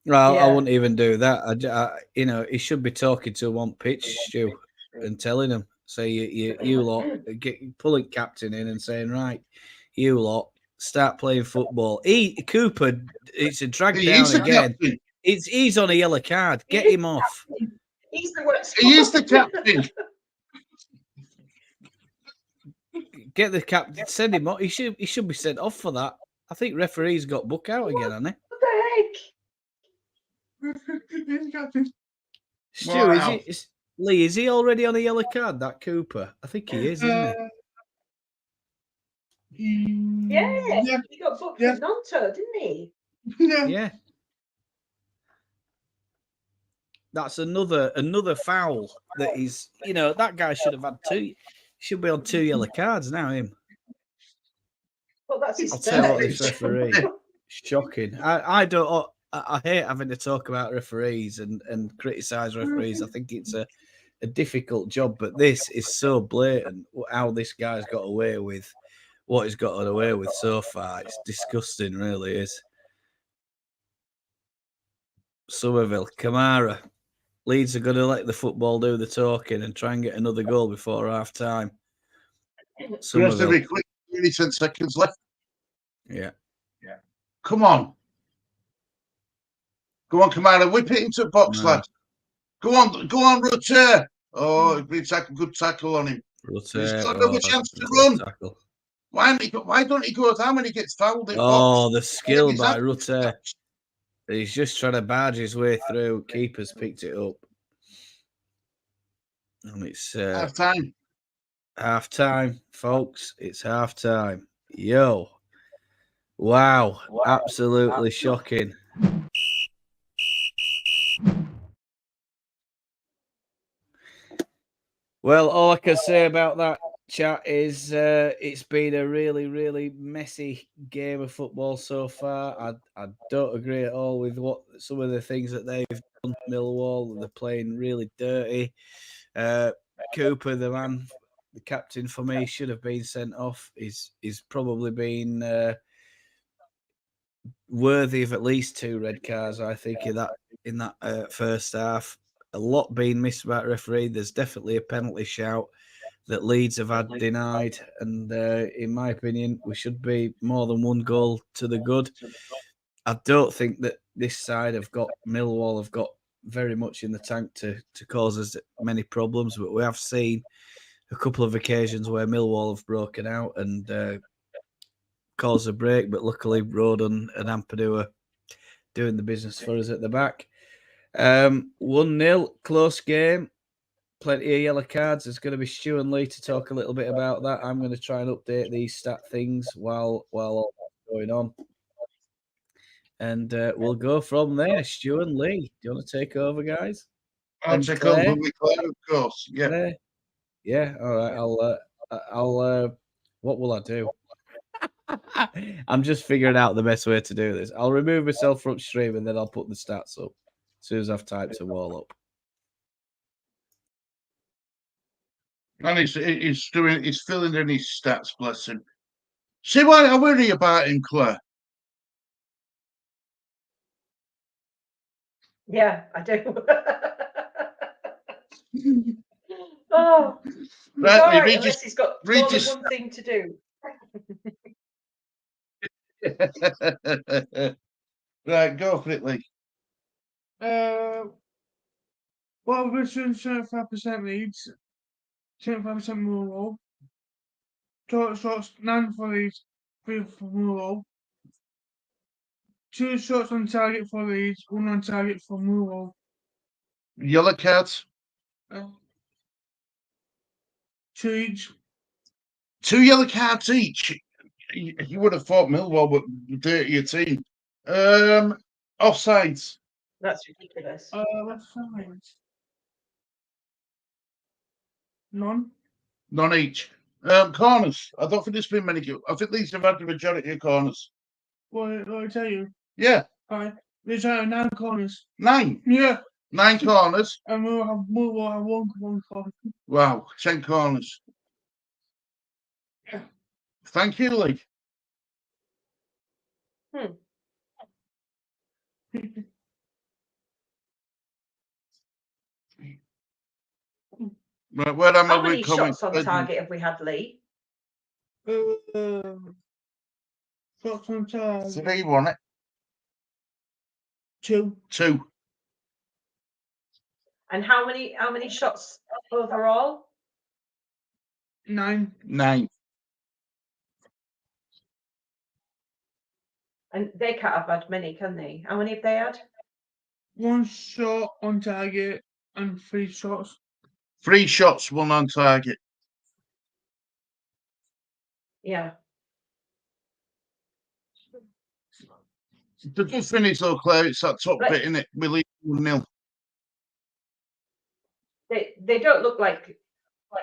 Well, I wouldn't even do that. You know, he should be talking to him on pitch, Stu, and telling him, say, you lot, pulling captain in and saying, right, you lot, start playing football. Cooper, it's a drag down again. He's on a yellow card. Get him off. He's the worst. He is the captain. Get the captain. Send him off. He should be sent off for that. I think referee's got book out again, hasn't he? What the heck? Stu, Wow. Lee, is he already on a yellow card, that Cooper? I think he is, isn't he? Yeah, he got booked for Nonto, didn't he? Yeah. That's another foul that he's, you know, that guy should have had two. Should be on 2 yellow cards now, him. Well, that's his I'll tell you what, third. this referee. Shocking. I don't. I hate having to talk about referees and criticise referees. I think it's a difficult job, but this is so blatant how this guy's got away with what he's got away with so far. It's disgusting, really is. Somerville, Kamara. Leeds are going to let the football do the talking and try and get another goal before half time. Somerville. Be quick. 10 seconds left. Yeah. Come on. Go on, Kamara. Whip it into the box, lad. Go on, Rutter. Oh, it's been a good tackle on him. Rutter, he's got another chance to run. Tackle. Why don't he go down when he gets fouled in box? The skill by Rutter. He's just trying to barge his way through. Keeper's picked it up. And it's half time. Half time, folks. It's half time. Yo. Wow. Absolutely shocking. Well, all I can say about that, chat, is it's been a really, really messy game of football so far. I don't agree at all with what some of the things that they've done. Millwall, they're playing really dirty. Cooper, the captain for me, should have been sent off. He's probably been worthy of at least 2 red cards, I think, in that first half. A lot being missed about referee. There's definitely a penalty shout that Leeds have had denied, and in my opinion, we should be more than 1 goal to the good. I don't think that this side Millwall have got very much in the tank to cause us many problems, but we have seen a couple of occasions where Millwall have broken out and caused a break, but luckily Rodon and Ampadu are doing the business for us at the back. 1-0, close game, plenty of yellow cards. There's going to be Stu and Lee to talk a little bit about that. I'm going to try and update these stat things while all that's going on. And we'll go from there. Stu and Lee, do you want to take over, guys? I'll take over with Claire, of course. Yeah. Claire? Yeah. All right. I'll. What will I do? I'm just figuring out the best way to do this. I'll remove myself from stream and then I'll put the stats up as soon as I've typed them all up. And he's filling in his stats, bless him. See what I worry about him, Claire? Yeah, I do. Oh, right, all right, unless he's got more than one thing to do. Right, go for it, Lee. Well, we're doing 75% Leeds, 75% Millwall. So it's 9 for Leeds, 3 for Millwall. 2 shots on target for Leeds, 1 on target for Millwall. Yellow cards. 2 each. 2 yellow cards each. You would have thought Millwall were the dirtier team. Offsides. That's ridiculous. Left side. None. None each. Corners. I don't think there's been many. I think these have had the majority of corners. What I tell you? Yeah, There's 9 corners. 9. Yeah. 9 corners. And Millwall have one corner. Wow, 10 corners. Yeah. Thank you, Lee. Right, where am I How many with comments? shots on target have we had, Lee? Shots on target. 3, wasn't it? 2. 2. And how many shots overall? 9. 9. And they can't have had many, can they? How many have they had? 1 shot on target and 3 shots. 3 shots, 1 on target. Yeah. The good finish though, Claire, it's that top Right. bit, innit? We leave 1-0. They don't look like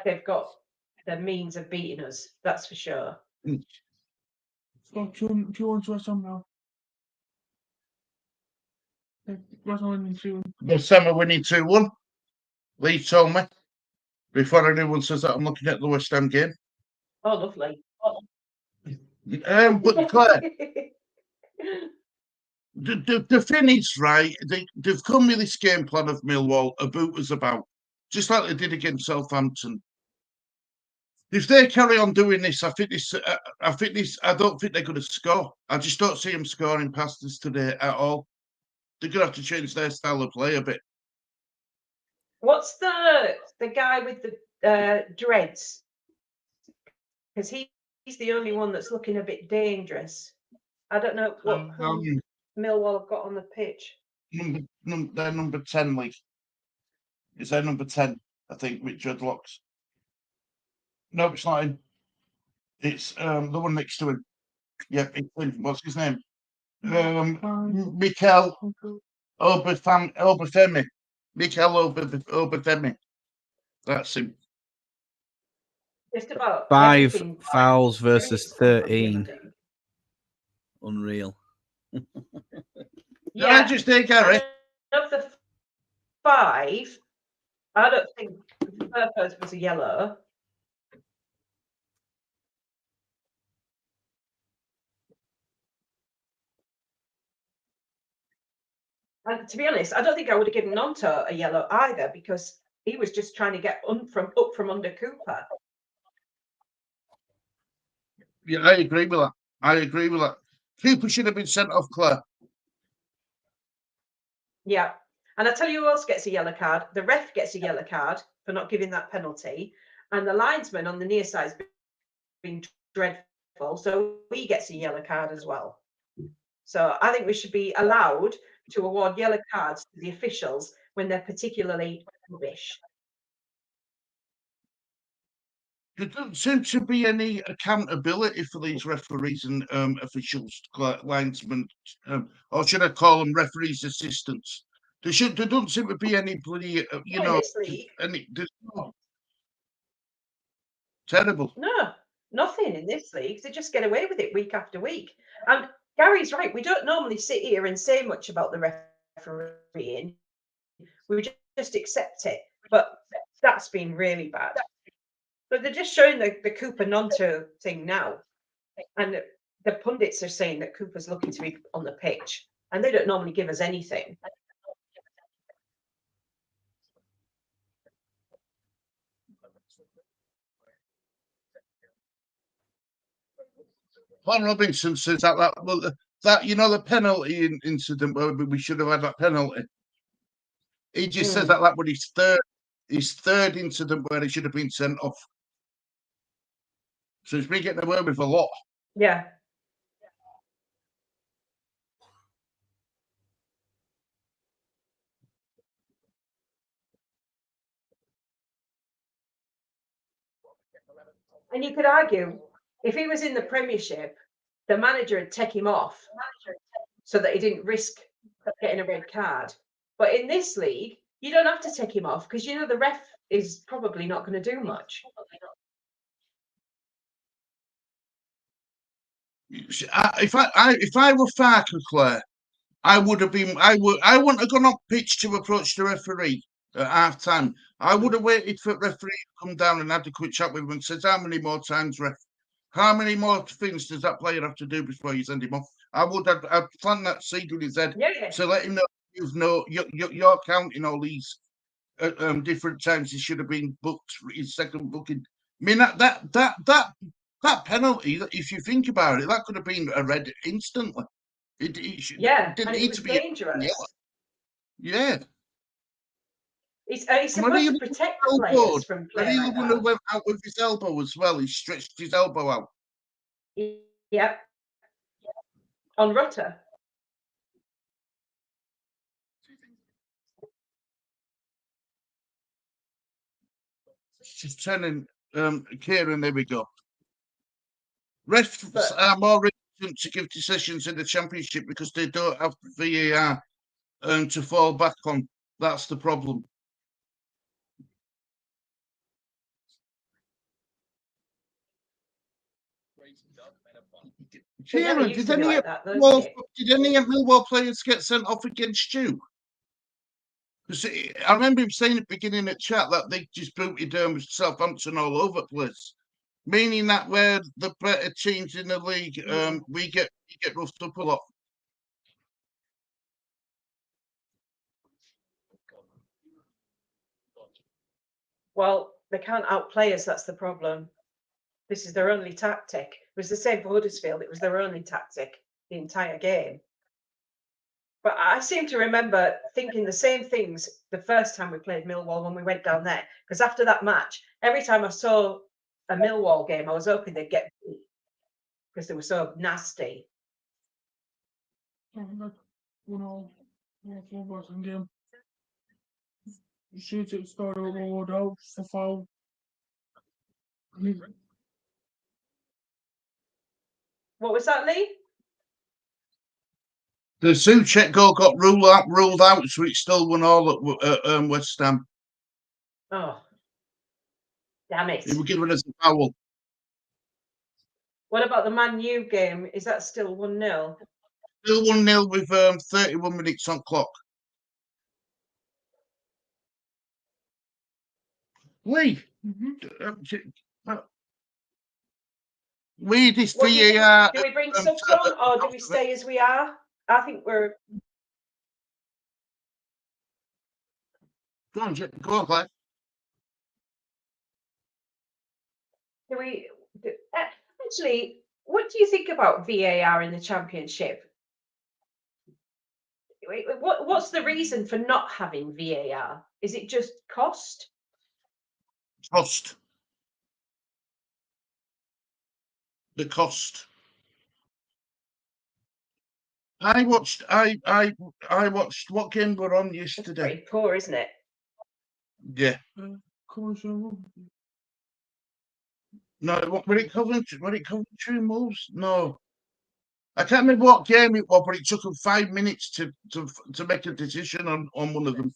they've got the means of beating us. That's for sure. So do you want to watch some now? What's on in 2? West Ham are winning 2-1. Lee told me before anyone says that I'm looking at the West Ham game. Oh, lovely. But Claire, the finish, right? They've come with this game plan of Millwall, a boot was about, just like they did against Southampton. If they carry on doing this, I don't think they're going to score. I just don't see them scoring past us today at all. They're going to have to change their style of play a bit. What's the guy with the dreads? Because he's the only one that's looking a bit dangerous. I don't know who Millwall have got on the pitch. They're number 10, Lee. Is that number 10? I think with dreadlocks. No, it's not him. It's the one next to him. Yeah, what's his name? Mikel Obafemi. Mikel Obafemi. That's him. Just about 5 everything. fouls versus Everything's 13. Unreal. Yeah, I just think, Gary. Of the 5, I don't think the first was a yellow. And to be honest, I don't think I would have given Nonto a yellow either, because he was just trying to get up from under Cooper. Yeah, I agree with that. Cooper should have been sent off, Claire. Yeah. And I tell you who else gets a yellow card. The ref gets a yellow card for not giving that penalty. And the linesman on the near side has been dreadful. So he gets a yellow card as well. So I think we should be allowed to award yellow cards to the officials when they're particularly rubbish. There doesn't seem to be any accountability for these referees and officials, linesmen, or should I call them referees' assistants? There doesn't seem to be any bloody, This league. Terrible. No, nothing in this league. They just get away with it week after week. And Gary's right. We don't normally sit here and say much about the refereeing. We just accept it. But that's been really bad. But they're just showing the Cooper Nonto thing now. And the pundits are saying that Cooper's looking to be on the pitch. And they don't normally give us anything. Juan Robinson says the penalty incident where we should have had that penalty. He just says that was his third incident where he should have been sent off. So he's been getting away with a lot. Yeah. And you could argue, if he was in the Premiership, the manager would take him off so that he didn't risk getting a red card. But in this league, you don't have to take him off because you know the ref is probably not going to do much. If I were Farker, Claire, I wouldn't have gone off pitch to approach the referee at half time. I would have waited for the referee to come down and had a quick chat with him and said, "How many more times, ref? How many more things does that player have to do before you send him off?" I'd plant that seed in his head to let him know you're counting all these different times he should have been booked for his second booking. I mean that penalty, if you think about it, that could have been a red instantly. It didn't need to be dangerous. Yeah. He's supposed to protect the players from playing like that. Went out with his elbow as well. He stretched his elbow out. Yep. On Rutter. Just turning Kieran, there we go. Refs are more reluctant to give decisions in the Championship because they don't have VAR to fall back on. That's the problem. Kieran, did any of Millwall players get sent off against you? Because I remember him saying at the beginning of chat that they just booted Southampton all over the place, meaning that we're the better teams in the league. We get roughed up a lot. Well, they can't outplay us. That's the problem. This is their only tactic. It was the same for Huddersfield. It was their only tactic the entire game. But I seem to remember thinking the same things the first time we played Millwall when we went down there. Because after that match, every time I saw a Millwall game, I was hoping they'd get beat because they were so nasty. Shoot it, start a load out, the foul. What was that, Lee? The Soucek goal got ruled out, so it still won all at West Ham. Oh, damn it. It was given as a foul. What about the Man U game? Is that still 1-0? Still 1-0 with 31 minutes on clock. Lee, we this VAR. Do we bring subs on or do we stay as we are? I think we're. Go on, Claire. Actually, what do you think about VAR in the Championship? What's the reason for not having VAR? Is it just cost? Cost. The cost. I watched what game were on yesterday. It's pretty poor, isn't it? Yeah. No, when it Coventry moves, no. I can't remember what game it was, but it took them 5 minutes to make a decision on one of them.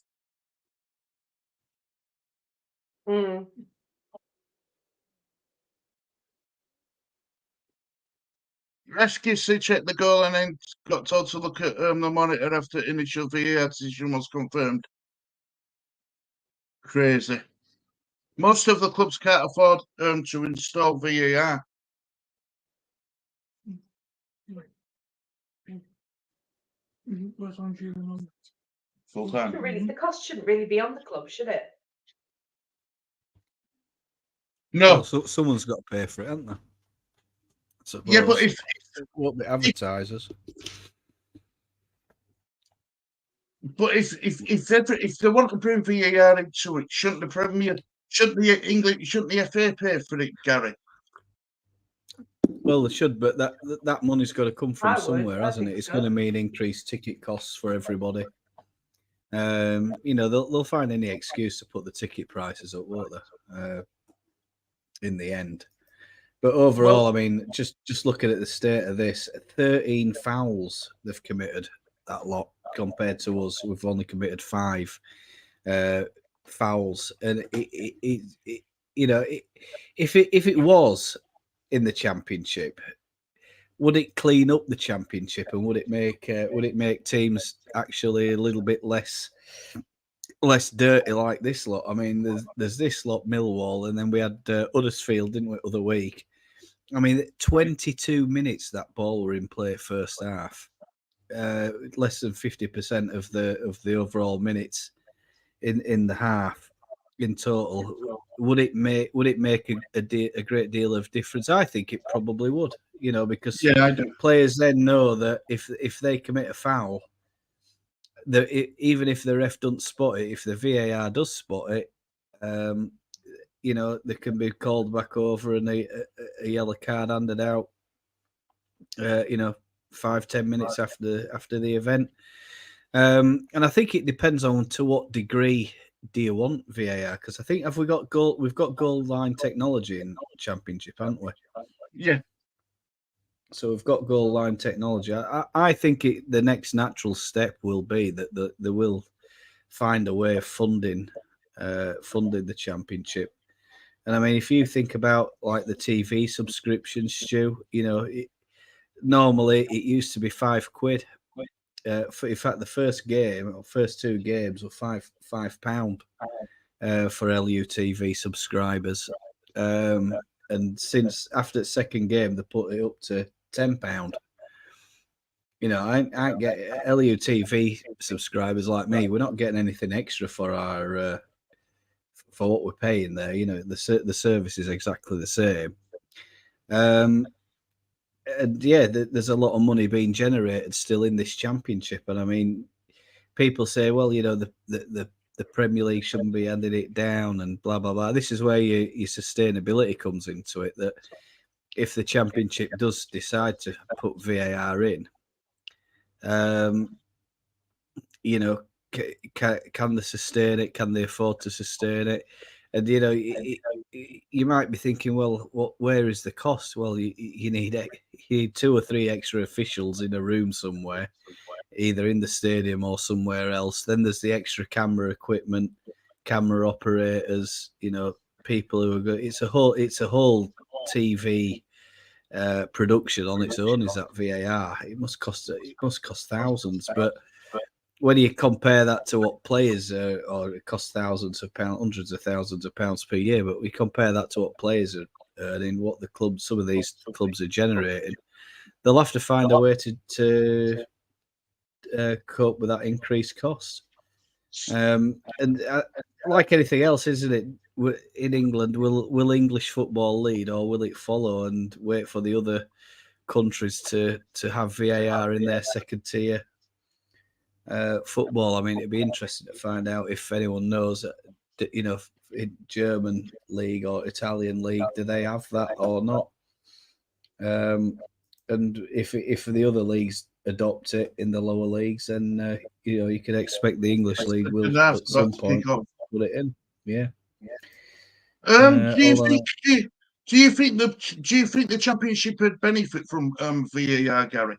Mm. Rescue checked the goal and then got told to look at the monitor after initial VAR decision was confirmed. Crazy. Most of the clubs can't afford to install VAR. Full time. The cost shouldn't really be on the club, should it? No. Well, so someone's got to pay for it, haven't they? Yeah, but if it won't be advertisers. But if they want to bring VAR into it, shouldn't the FA pay for it, Gary? Well, they should, but that money's got to come from somewhere, hasn't it? It's going to mean increased ticket costs for everybody. They'll find any excuse to put the ticket prices up, won't they? In the end, But overall, I mean, just looking at the state of this, 13 fouls they've committed, that lot, compared to us. We've only committed 5 fouls. And, if it was in the Championship, would it clean up the Championship, and would it make teams actually a little bit less dirty like this lot? I mean, there's this lot, Millwall, and then we had Huddersfield, didn't we, other week? I mean, 22 minutes that ball were in play first half, less than 50% of the overall minutes in the half in total. Would it make a great deal of difference? I think it probably would. Because I do. players then know that if they commit a foul, even if the ref doesn't spot it, if the VAR does spot it, they can be called back over and a yellow card handed out. 5-10 minutes after the event. And I think it depends on to what degree do you want VAR? Because I think we've got goal line technology in the Championship, haven't we? Yeah. So we've got goal line technology. I think the next natural step will be that they will find a way of funding the Championship. And I mean, if you think about like the TV subscription, Stu, normally it used to be £5. In fact, the first 2 games were £5 for LUTV subscribers. And since after the second game, they put it up to £10. I get LUTV subscribers like me. We're not getting anything extra for our for what we're paying there. The service is exactly the same. And yeah, there's a lot of money being generated still in this Championship. And I mean, people say, well, the Premier League shouldn't be handing it down and blah, blah, blah. This is where your sustainability comes into it, that if the Championship does decide to put VAR in, can they sustain it? Can they afford to sustain it? And, you might be thinking, well, where is the cost? Well, you need 2 or 3 extra officials in a room somewhere, either in the stadium or somewhere else. Then there's the extra camera equipment, camera operators, people who are good. It's a whole TV production on its own. Is that VAR? It must cost thousands. But when you compare that to what players or it costs thousands of pounds, hundreds of thousands of pounds per year, but we compare that to what players are earning, what some of these clubs are generating, they'll have to find a way to cope with that increased cost. And like anything else, isn't it? In England, will English football lead, or will it follow and wait for the other countries to have VAR in their second tier football? I mean, it'd be interesting to find out if anyone knows that, in German league or Italian league, do they have that or not? And if the other leagues adopt it in the lower leagues, then you can expect the English league will at some point put it in. Yeah. Do you think the Championship would benefit from VAR, Gary?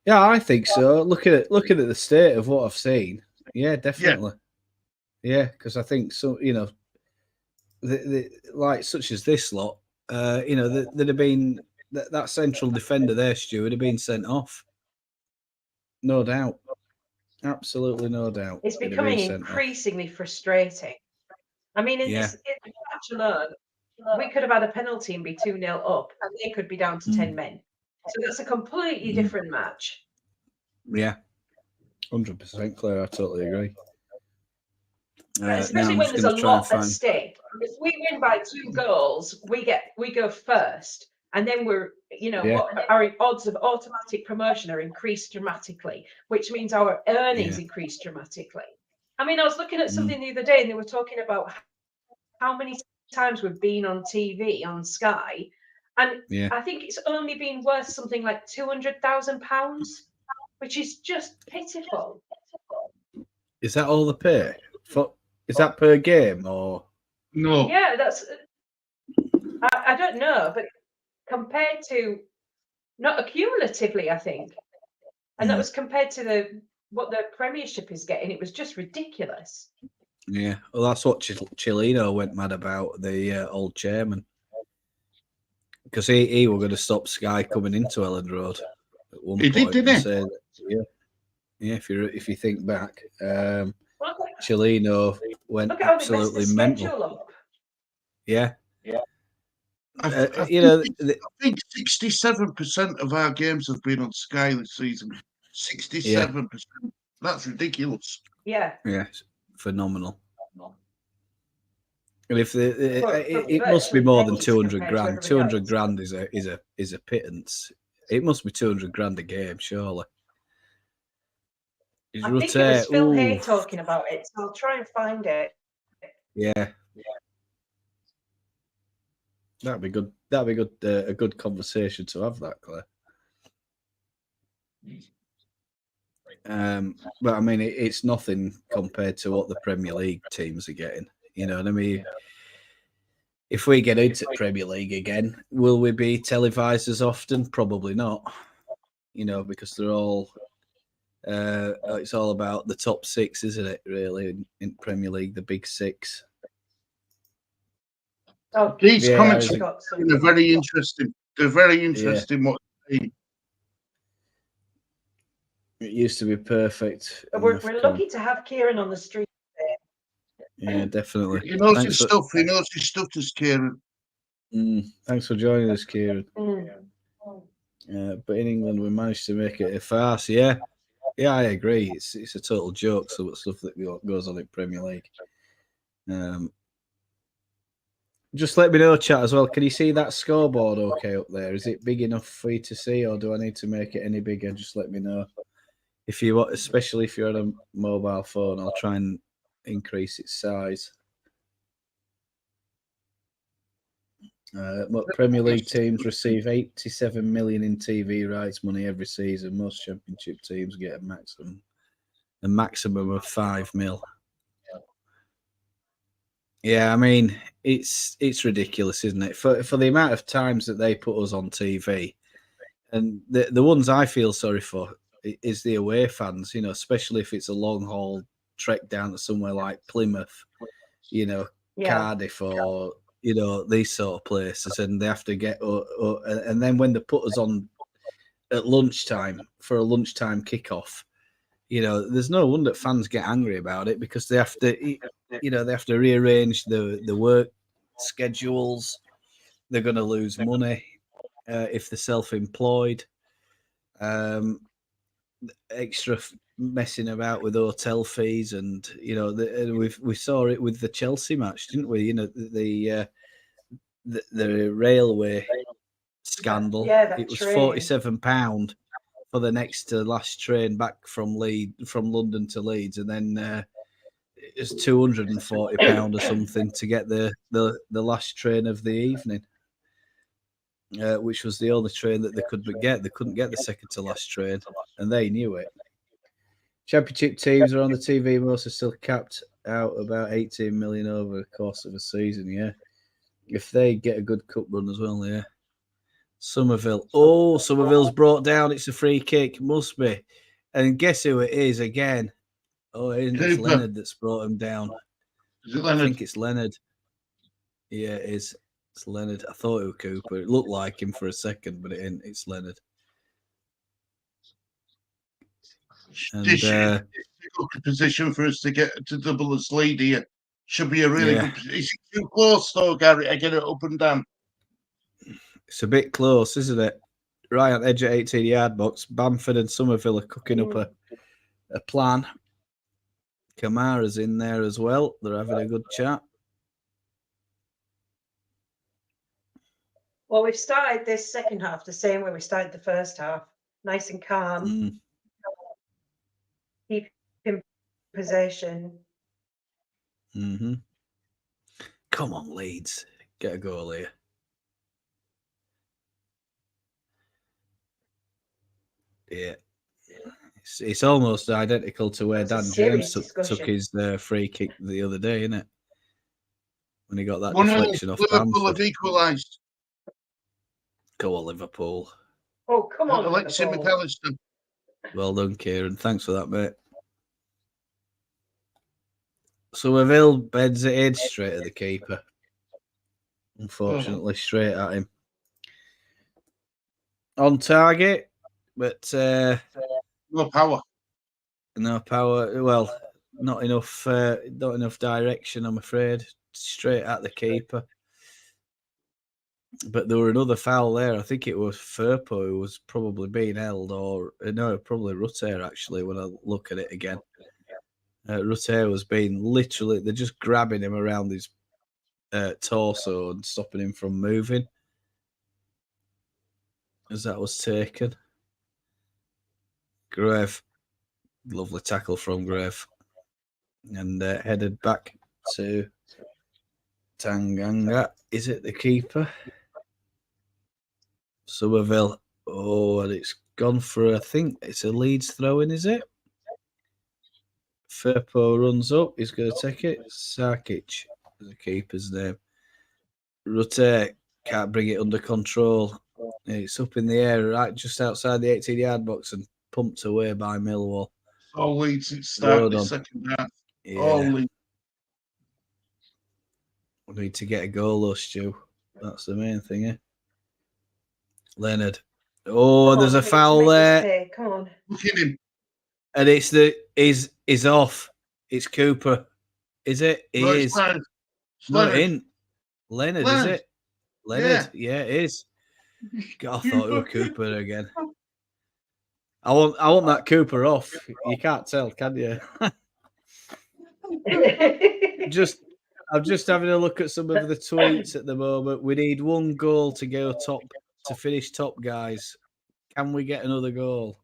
Yeah, I think so. Looking at the state of what I've seen, yeah, definitely. Yeah, because I think so. Like such as this lot, there'd have been that central defender there, Stu, would have been sent off. No doubt, absolutely no doubt. It's becoming increasingly frustrating. I mean, in this match alone, we could have had a penalty and be 2-0 up, and they could be down to 10 men. So that's a completely different match. Yeah, 100%, Claire. I totally agree. Especially when there's a lot at stake. If we win by 2 goals, we go first, and then we're our odds of automatic promotion are increased dramatically, which means our earnings increase dramatically. I mean, I was looking at something the other day, and they were talking about how many times we've been on TV on Sky, and I think it's only been worth something like £200,000, which is just pitiful. Is that all the pay? Is that per game or no? Yeah, that's I don't know, but compared to not accumulatively, I think, and that was compared to what the Premiership is getting. It was just ridiculous. Yeah, well, that's what Chilino went mad about, the old chairman, because he were going to stop Sky coming into Elland Road at one He did, point. didn't And he? say that, yeah. If you think back, Well, Chilino went look at how they messed the absolutely mental. schedule up. Yeah, I you know, think 67% of our games have been on Sky this season. 67%. That's ridiculous. Yeah. yeah, it's phenomenal. And if For it must be virtually more than pennies 200 compared to grand. everybody 200 else. grand is a pittance. It must be 200 grand a game, surely. I think it was Phil Hay talking about it, so I'll try and find it. Yeah. That'd be good. That'd be good. A good conversation to have, that, Claire. But I mean, it's nothing compared to what the Premier League teams are getting. You know what I mean? If we get into Premier League again, will we be televised as often? Probably not. You know, because they're all. It's all about the top six, isn't it? Really, in Premier League, the big six. Oh, These Yeah, comments I've got some. are very interesting. They're very interesting. What they say. It used to be perfect. We're lucky to have Kieran on the street. Yeah, definitely. He knows Thanks his for, stuff. He knows his stuff, this Kieran. Thanks for joining us, Kieran. Mm. But in England, we managed to make it a farce. Yeah, I agree. It's a total joke. Some of the stuff that goes on in Premier League. Just let me know, chat, as well. Can you see that scoreboard okay up there? Is it big enough for you to see, or do I need to make it any bigger? Just let me know. If you want, especially if you're on a mobile phone, I'll try and increase its size. Premier League teams receive 87 million in TV rights money every season. Most Championship teams get a maximum of 5 mil. Yeah, I mean, it's ridiculous, isn't it? For the amount of times that they put us on TV, and the ones I feel sorry for is the away fans. You know, especially if it's a long haul trek down to somewhere like Plymouth, you know, Cardiff, or these sort of places, and they have to get and then when they put us on at lunchtime for a lunchtime kickoff, there's no wonder fans get angry about it, because they have to, they have to rearrange the work schedules. They're going to lose money if they're self-employed. Extra messing about with hotel fees, and we saw it with the Chelsea match, didn't we? The railway scandal. Yeah, it was train. £47 for the next to last train back from London to Leeds, and then it's £240 or something to get the last train of the evening, which was the only train that they couldn't get. They couldn't get the second to last train, and they knew it. Championship teams are on the TV. Most are still capped out about 18 million over the course of a season. Yeah, if they get a good cup run as well. Yeah. Somerville. Oh, Somerville's brought down. It's a free kick. Must be. And guess who it is again? Oh, it's Leonard that's brought him down. Is it Leonard? I think it's Leonard. Yeah, it is. It's Leonard. I thought it was Cooper. It looked like him for a second, but it ain't. It's Leonard. And This is a good position for us to get to double as lead here. Should be a really good position. Is it too close though, Gary? I get it up and down. It's a bit close, isn't it? Right on the edge of 18-yard box. Bamford and Somerville are cooking up a plan. Kamara's in there as well. They're having a good chat. Well, we've started this second half the same way we started the first half. Nice and calm. Keep in possession. Come on, Leeds. Get a goal here. Yeah. It's almost identical to where Dan James took his free kick the other day, isn't it? when he got that 1-0, deflection off Liverpool Bamford. have equalised. Go on, Liverpool. Oh, come on, Alexi Liverpool. McAllister. Well done, Kieran. Thanks for that, mate. Somerville beds it in straight at the keeper. Unfortunately, straight at him. On target, but No power. no power. Well, not enough direction, I'm afraid. Straight at the keeper. But there were another foul there. I think it was Firpo who was probably being held, or no, probably Rutter actually. When I look at it again, Rutter was being literally. They're just grabbing him around his torso and stopping him from moving as that was taken. Grave, lovely tackle from Grave, and headed back to Tanganga. Is it the keeper? Somerville. Oh, and it's gone for, I think it's a Leeds throw-in, is it? Firpo runs up. He's going to take it. Sarkic is the keeper's name. Rutte can't bring it under control. It's up in the air, right just outside the 18-yard box and pumped away by Millwall. All Leeds at start the second half. Yeah. All Leeds. We need to get a goal, though, Stu. That's the main thing, eh? Leonard. Oh, Come there's on, a Pete, foul make this there. pay. Come on. Look at him. And it's is off. It's Cooper. Is it? He No, is. it's Leonard. It's No, it Leonard. ain't. Leonard, is Leonard. it? Leonard. Yeah, it is. God, I thought it was Cooper again. I want that Cooper off. You can't tell, can you? I'm just having a look at some of the tweets at the moment. We need one goal to go top to finish top, guys. Can we get another goal?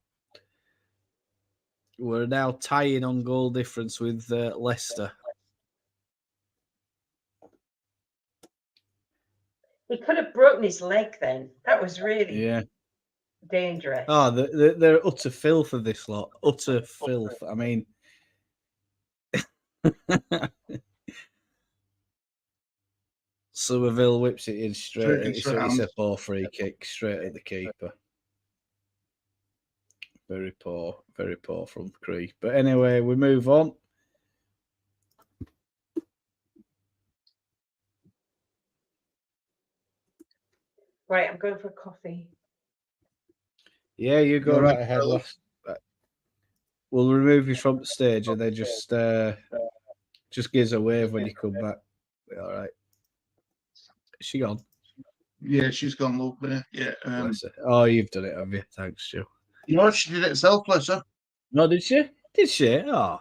We're now tying on goal difference with Leicester. He could have broken his leg then. That was really dangerous. Oh, they're utter filth of this lot. Utter filth. I mean, Somerville whips it in straight. It's a poor free kick straight at the keeper. Very poor from Cree. But anyway, we move on. Right, I'm going for a coffee. Yeah, you go right ahead. We'll remove you from the stage and then just give us a wave when you come back. All right. Is she gone? Yeah, she's gone, look there. Yeah. Oh, you've done it, have you? Thanks, Joe. No, she did it herself, bless her. No, did she? Did she? Oh.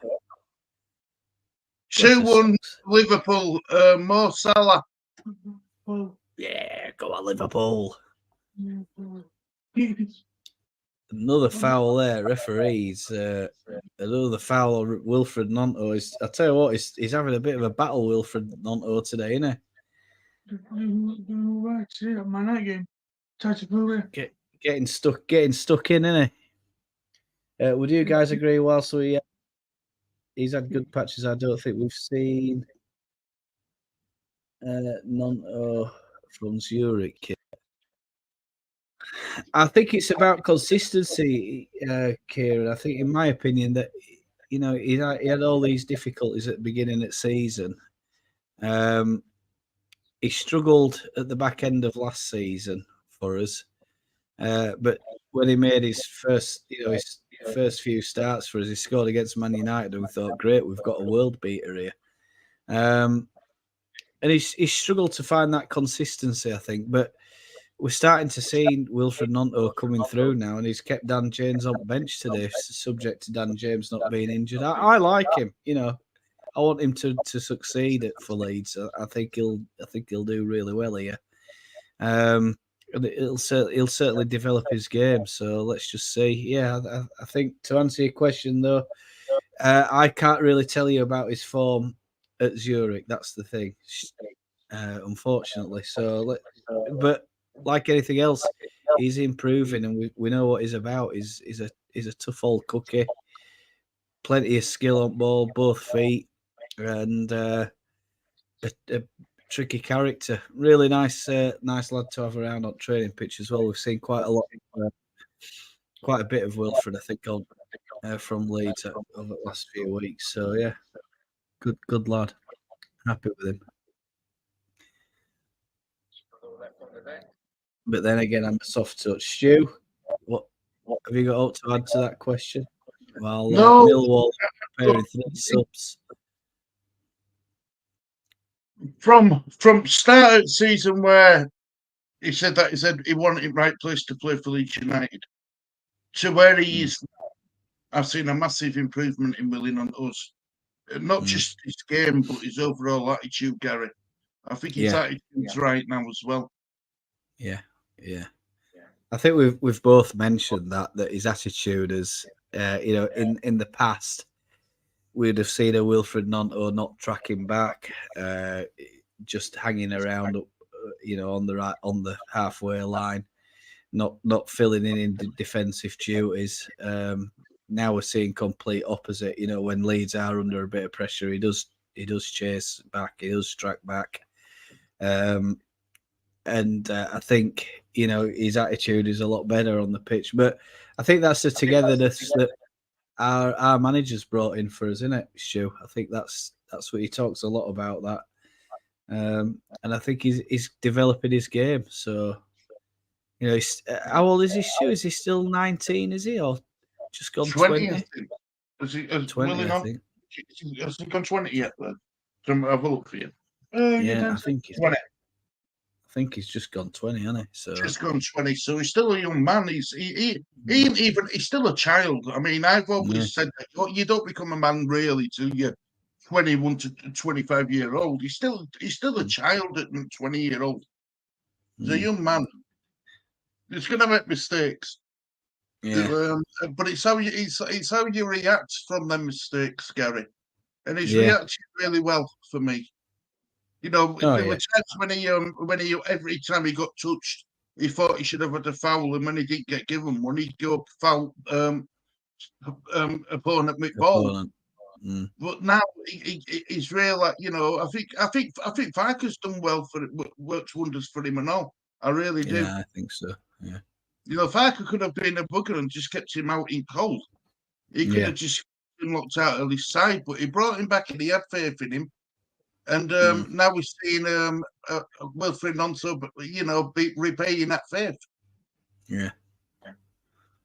2-1 Liverpool, Mo Salah. Yeah, go on, Liverpool. Another foul there, referees. Another foul, Wilfred Nonto. I tell you what, he's having a bit of a battle, Wilfred Nonto, today, isn't he? Getting stuck in, isn't he? Would you guys agree? Whilst he's had good patches, I don't think we've seen Nonto from Zurich. I think it's about consistency, Kieran. I think, in my opinion, that he had all these difficulties at the beginning of the season. He struggled at the back end of last season for us, but when he made his first few starts for us, he scored against Man United, and we thought, great, we've got a world beater here. And he struggled to find that consistency, I think, but we're starting to see Wilfred Nonto coming through now, and he's kept Dan James on bench today, subject to Dan James not being injured. I like him, I want him to succeed for Leeds. I think he'll do really well here. And he'll certainly develop his game. So let's just see. Yeah, I think to answer your question though, I can't really tell you about his form at Zurich. That's the thing, unfortunately. But like anything else, he's improving, and we know what he's about. He's a tough old cookie. Plenty of skill on ball, both feet, and tricky character. Really nice, nice lad to have around on training pitch as well. We've seen quite a bit of Wilfred, I think, from Leeds over the last few weeks. So yeah, good lad. Happy with him. But then again, I'm a soft touch. Stu, what have you got out to add to that question? Well, No. Millwall preparing 3 subs. From start of season where he said he wanted the right place to play for Leeds United to where he is, I've seen a massive improvement in Willing on us. Not just his game, but his overall attitude, Gary. I think his attitude's right now as well. Yeah. I think we've both mentioned that his attitude is, in the past, we'd have seen a Wilfred Gnonto not tracking back, just hanging around, on the halfway line, not filling in defensive duties. Now we're seeing complete opposite. When Leeds are under a bit of pressure, he does chase back, he does track back, and I think his attitude is a lot better on the pitch. But I think that's the togetherness that our manager's brought in for us, isn't it, Stu? I think that's what he talks a lot about, that, and I think he's developing his game. So how old is he, Stu? Is he still 19? Is he, or just gone 20? 20, I think. Has he gone 20 yet? Then have a look for you. I think he's 20. I think he's just gone 20, hasn't he? So just gone 20. So he's still a young man. He's still a child. I mean, I've always said that you don't become a man really till you're 21 to 25 old. He's still a child at 20-year-old. He's a young man. He's going to make mistakes. Yeah. But it's how you react from them mistakes, Gary. And he's reacted really well for me. There were times when he every time he got touched, he thought he should have had a foul, and when he didn't get given one, he'd go foul opponent McBall. But now he's really, I think Farker's done well for it, works wonders for him and all. I really do. Yeah, I think so. Yeah. Farker could have been a bugger and just kept him out in cold. He could have just been locked out of his side, but he brought him back and he had faith in him. And now we're seeing Wilfred Gnonto, repaying that faith. Yeah.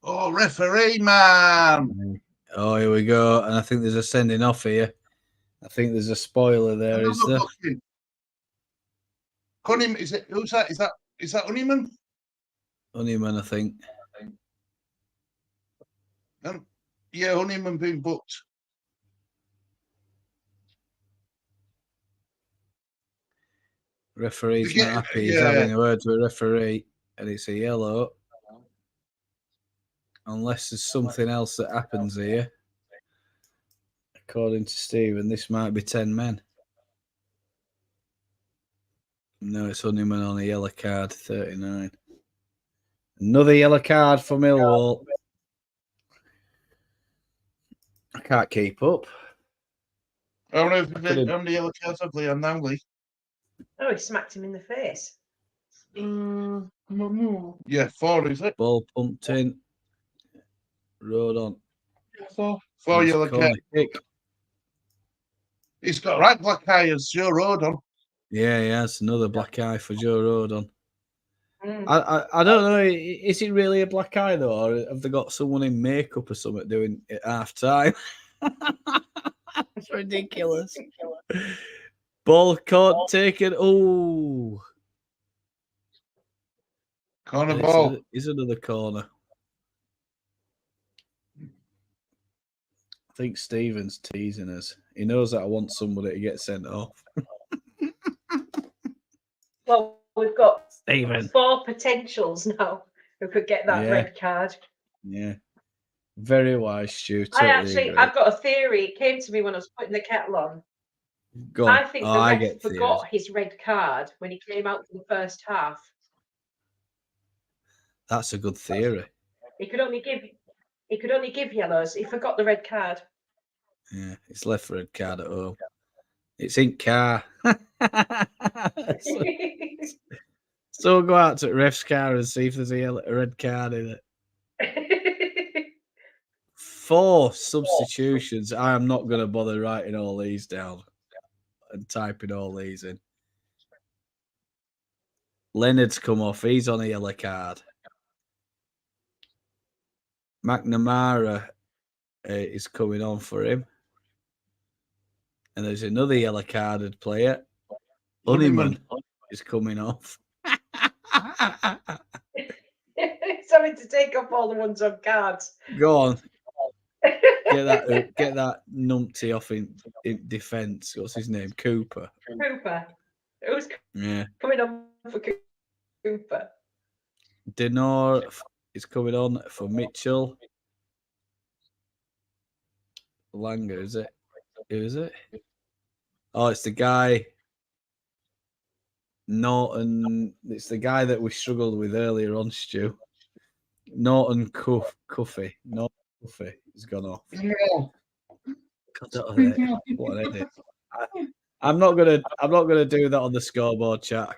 Oh, referee, man. Oh, here we go. And I think there's a sending off here. I think there's a spoiler there, is there? Honeyman, who's that? Is that Honeyman? Honeyman, I think. Honeyman being booked. Referee's not happy. He's having a word with a referee, and it's a yellow. Unless there's something else that happens here. According to Stephen, this might be 10 men. No, it's Honeyman on a yellow card, 39. Another yellow card for Millwall. I can't keep up. How many yellow cards have they had now, Lee? Oh, he smacked him in the face. 4, is it? Ball pumped in. Road on. 4 yellow cards. He's got right black eye as Joe Rodon. Yeah, he has another black eye for Joe Rodon. I don't know. Is it really a black eye though, or have they got someone in makeup or something doing it half time? That's ridiculous. Ball caught, taken. Oh, corner ball. Is another corner. I think Stephen's teasing us. He knows that I want somebody to get sent off. Well, we've got Stephen. 4 potentials now who could get that red card. Yeah. Very wise, Stu. I've got a theory. It came to me when I was putting the kettle on. Go on. I think the ref forgot his red card when he came out for the first half. That's a good theory. He could only give yellows. He forgot the red card. Yeah, he's left for a red card at home. It's in car. So go out to ref's car and see if there's a red card in it. 4 substitutions. I am not going to bother writing all these down and typing all these in. Leonard's come off. He's on a yellow card. McNamara is coming on for him. And there's another yellow carded player. Honeyman is coming off. He's having to take off all the ones on cards. Go on. Get that numpty off in defence. What's his name? Cooper. Who's coming on for Cooper? Denor is coming on for Mitchell. Langer, is it? Who is it? Oh, it's the guy. Norton. It's the guy that we struggled with earlier on, Stu. Norton Cuffy. Norton Cuffy has gone off. What an edit. I'm not gonna do that on the scoreboard chat.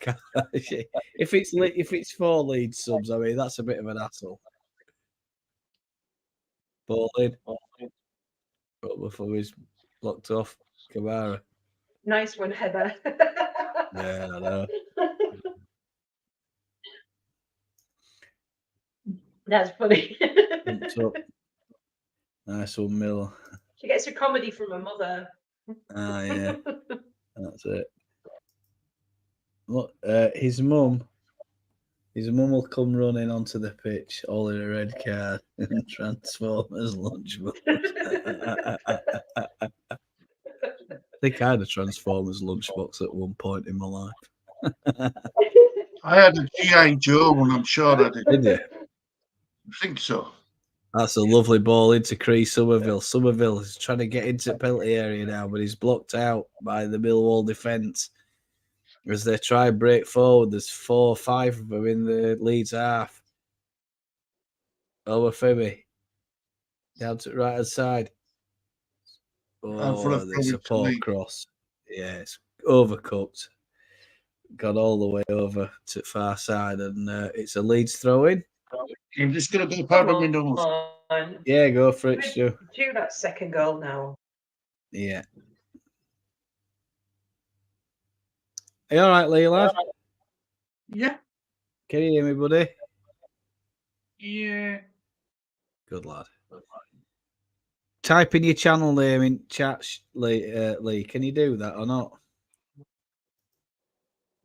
If it's 4 Leeds subs, I mean that's a bit of an hassle. Bowling. But before he's blocked off, Kamara. Nice one, Heather. Yeah, I know. That's funny. Nice one, Mill. She gets her comedy from her mother. Ah, yeah. That's it. Look, his mum will come running onto the pitch, all in a red card, and Transformers lunchbox. I think I had a Transformers lunchbox at one point in my life. I had a G.I. Joe one, I'm sure I did. Did you? I think so. That's a lovely ball into Chris Somerville. Somerville is trying to get into the penalty area now, but he's blocked out by the Millwall defence. As they try break forward, there's 4 or 5 of them in the Leeds half. Over Femi. Down to the right hand side. Oh, there's a poor cross. Yeah, it's overcooked. Got all the way over to the far side, and it's a Leeds throw in. I'm just going to go powder my nose. Yeah, go for it, Stu. Do that second goal now. Yeah. Are you all right, Lee, lad? Yeah. Can you hear me, buddy? Yeah. Good lad. Type in your channel name in chat, Lee. Can you do that or not?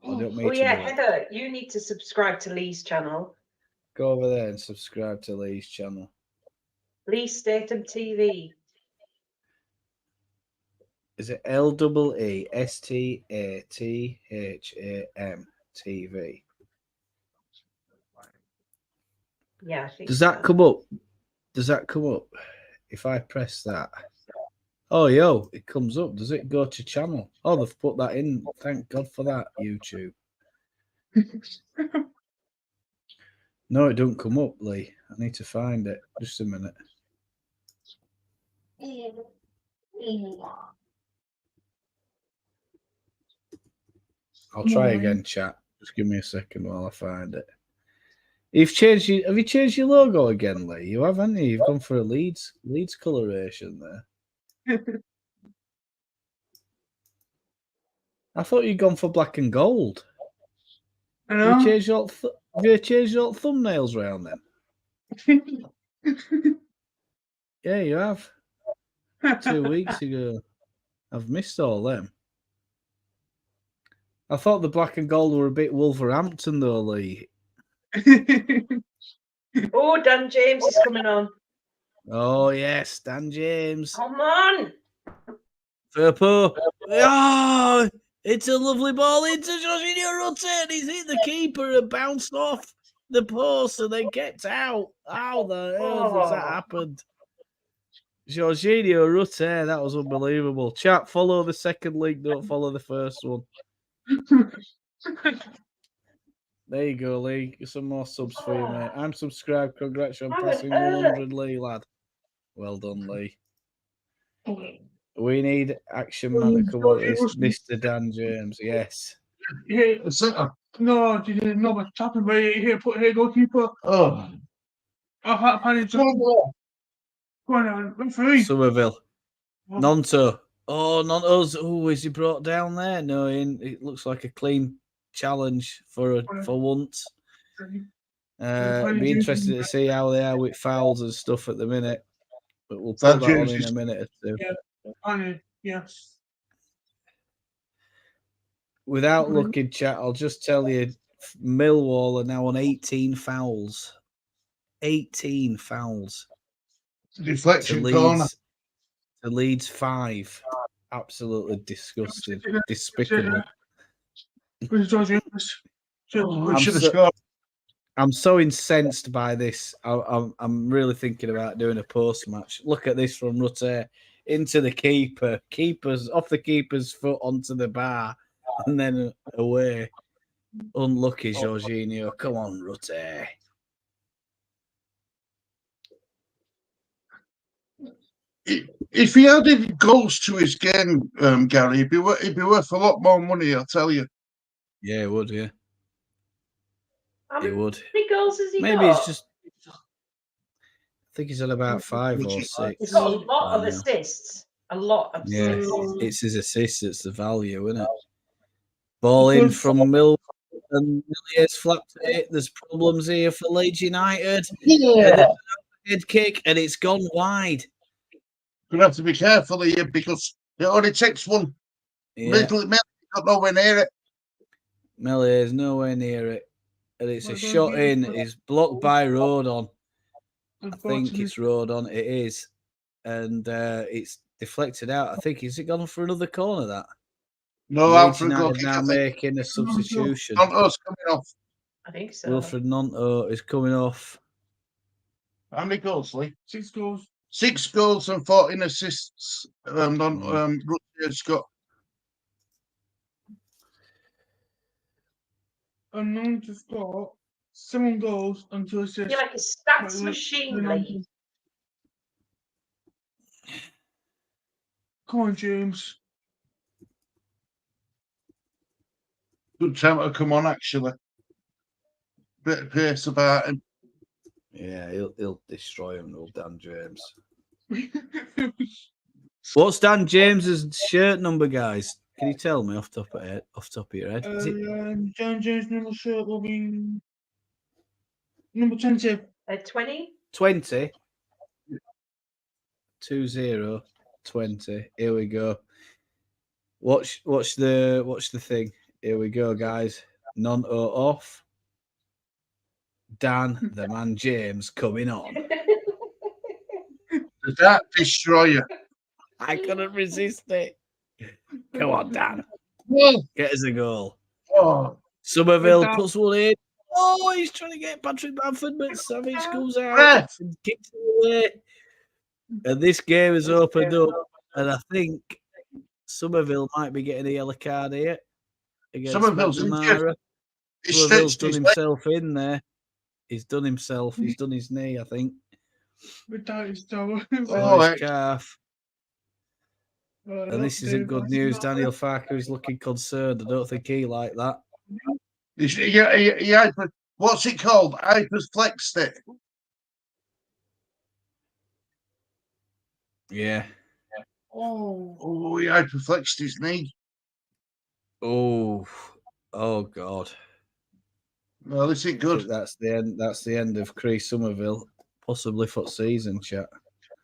Oh yeah, Heather, you need to subscribe to Lee's channel. Go over there and subscribe to Lee's channel. Lee Statham TV. Is it LEESTATHAM TV? Yeah, I think Does that come up? Does that come up? If I press that. Oh, yo, it comes up. Does it go to channel? Oh, they've put that in. Thank God for that, YouTube. No, it don't come up, Lee. I need to find it. Just a minute. I'll try again, chat. Just give me a second while I find it. Have you changed your logo again, Lee? You have, haven't you? You've gone for a Leeds coloration there. I thought you'd gone for black and gold. I know. Have you changed your thumbnails round then? Yeah, you have. 2 weeks ago. I've missed all them. I thought the black and gold were a bit Wolverhampton though, Lee. Oh, Dan James is coming on. Oh yes, Dan James. Come on. Firpo. Oh, it's a lovely ball into Jorginho Rutte, and he's hit the keeper and bounced off the post and then gets out. How the hell has that happened? Jorginho Rutte, that was unbelievable. Chat, follow the second link, don't follow the first one. There you go, Lee. Some more subs for you, mate. I'm subscribed. Congrats on passing 100, Lee, lad. Well done, Lee. We need action man to come on this, Mr. Dan James. Yes. Here, The centre. no, didn't know what's happened, but here, put here, goalkeeper. Oh. I've had a panic. Come on, Go on, referee. Somerville. Nonto. Oh, Nonto's. Oh, is he brought down there? No, it looks like a clean challenge for once. Be interested to see how they are with fouls and stuff at the minute. But we'll put that on in a minute or two. Yeah, yes. Without looking, chat, I'll just tell you, Millwall are now on 18 fouls. 18 fouls. deflection corner. To Leeds 5. Absolutely disgusting. Despicable. We should have scored. I'm so incensed by this. I'm really thinking about doing a post match. Look at this from Rutte into the keeper. Keeper's off the keeper's foot onto the bar and then away. Unlucky, Jorginho. Come on, Rutte. If he added goals to his game, Gary, he'd be worth a lot more money, I'll tell you. Yeah, it would, yeah. How He would. many goals has he got? Maybe it's just. I think he's had about 5 or 6. He's got a lot of assists. A lot of assists. It's his assists that's the value, isn't it? Ball in from Millwall and Millier's flapped it. There's problems here for Leeds United. Yeah. Head kick and it's gone wide. Gonna have to be careful here because it only takes one. Yeah. Got nowhere near it. Millier's nowhere near it. And it's a shot in. It's blocked by Rodon. I think it's Rodon. It is. And it's deflected out. I think, is it gone for another corner, that? No, Alfred now making a substitution. Nonto's coming off. I think so. Wilfred Nonto is coming off. How many goals, Lee? 6 goals. 6 goals and 14 assists. Rutgers got. And Nonto's got 7 goals and 2 assists. You're like a stats machine, Lee. Come on, James. Good time to come on, actually. Bit of pace about him. Yeah, he'll destroy him, though, Dan James. What's Dan James's shirt number, guys? Can you tell me off top of your head? Is it... Dan James' number shirt will be number 20. 20? 20? 20. Here we go. Watch the thing. Here we go, guys. Nonto off. Dan, the man James, coming on. Does that destroy you? I couldn't resist it. Come on, Dan. Get us a goal. Oh. Somerville puts one in. Oh, he's trying to get Patrick Bamford, but Savage comes out and kicks it away. And this game has opened up, and I think Somerville might be getting a yellow card here. Somerville's Somerville's done himself in there. He's done himself. He's done his knee, I think. Without his toe. His calf. And this isn't good news. Daniel Farker is looking concerned. I don't think he liked that. What's it called? Hyperflexed it. Yeah. Oh, he hyperflexed his knee. Oh God. Well, this ain't good. That's the end. That's the end of Chris Somerville, possibly for season, chat.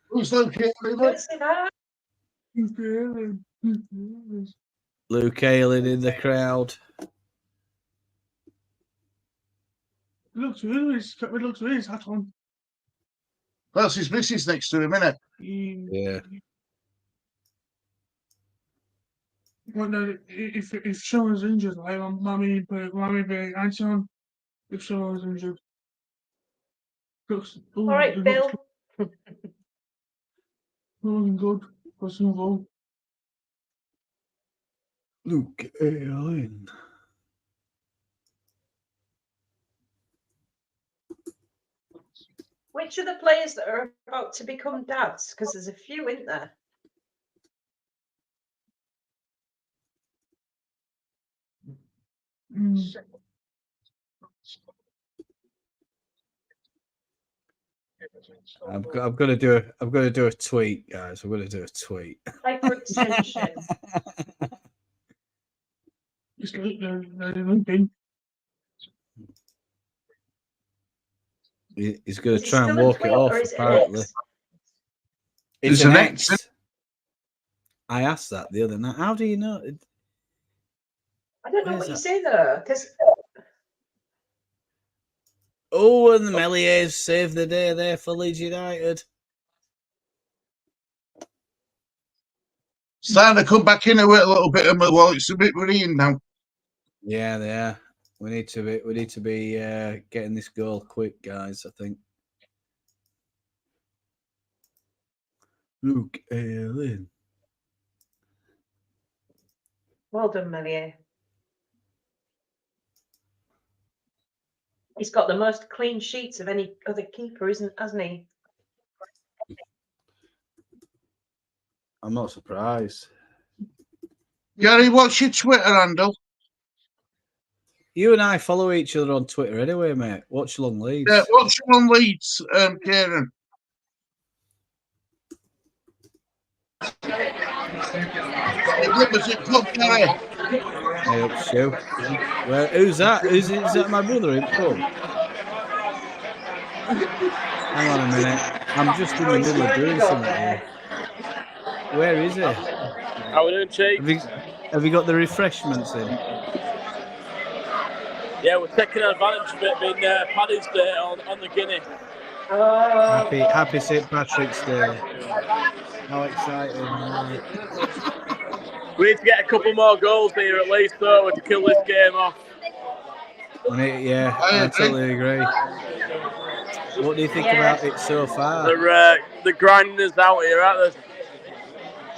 Who's okay? Luke Ayling in the crowd. Looks really hat on. That's his missus next to him, isn't it? Yeah. Well, no, if Sean's injured, like Mammy be Anton. If Sean's injured, all right, Bill. Looking good for some goal. Luke Ayling. Which are the players that are about to become dads? Because there's a few in there. I'm going to do a tweet, guys. I'm going to do a tweet. Hyperextension. Just looking. He's going Is to it try and still a walk it tweet off. or is it an Apparently, X? it's It's an an X. X. I asked that the other night. How do you know? I don't know Where's what you that? say though, because Oh, and the Meliers saved the day there for Leeds United. Starting to come back into it a little bit, well, it's a bit green now. Yeah, they are. We need to be getting this goal quick, guys. I think. Luke Ayling. well done, Melier. He's got the most clean sheets of any other keeper, hasn't he? I'm not surprised. Gary, what's your Twitter handle? You and I follow each other on Twitter anyway, mate. Watch Long Leeds. Yeah, what's your on Leeds, Kieran? Was it Club Gary? Hey up, Stu. Well, who's that? Is that my brother in pub? Hang on a minute. I'm just in the middle of doing something here. Where is he? How we doing, Chief? Have you got the refreshments in? Yeah, we're taking advantage of it being Paddy's Day on the Guinea. Happy St. Patrick's Day. How exciting. Right. We need to get a couple more goals here at least, though, to kill this game off. Yeah, I totally agree. What do you think about it so far? They're grinding us out here, aren't they?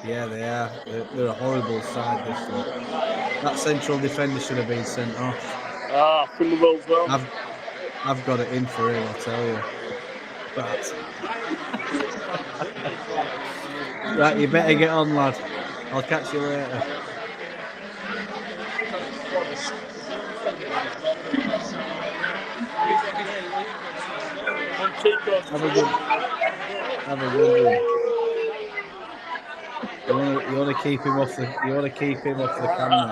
Yeah, they are. They're a horrible side, this lot. That central defender should have been sent off. Somerville's well. I've got it in for him, I'll tell you. But right, you better get on, lad. I'll catch you later. Have a good one. You want to keep him off the camera.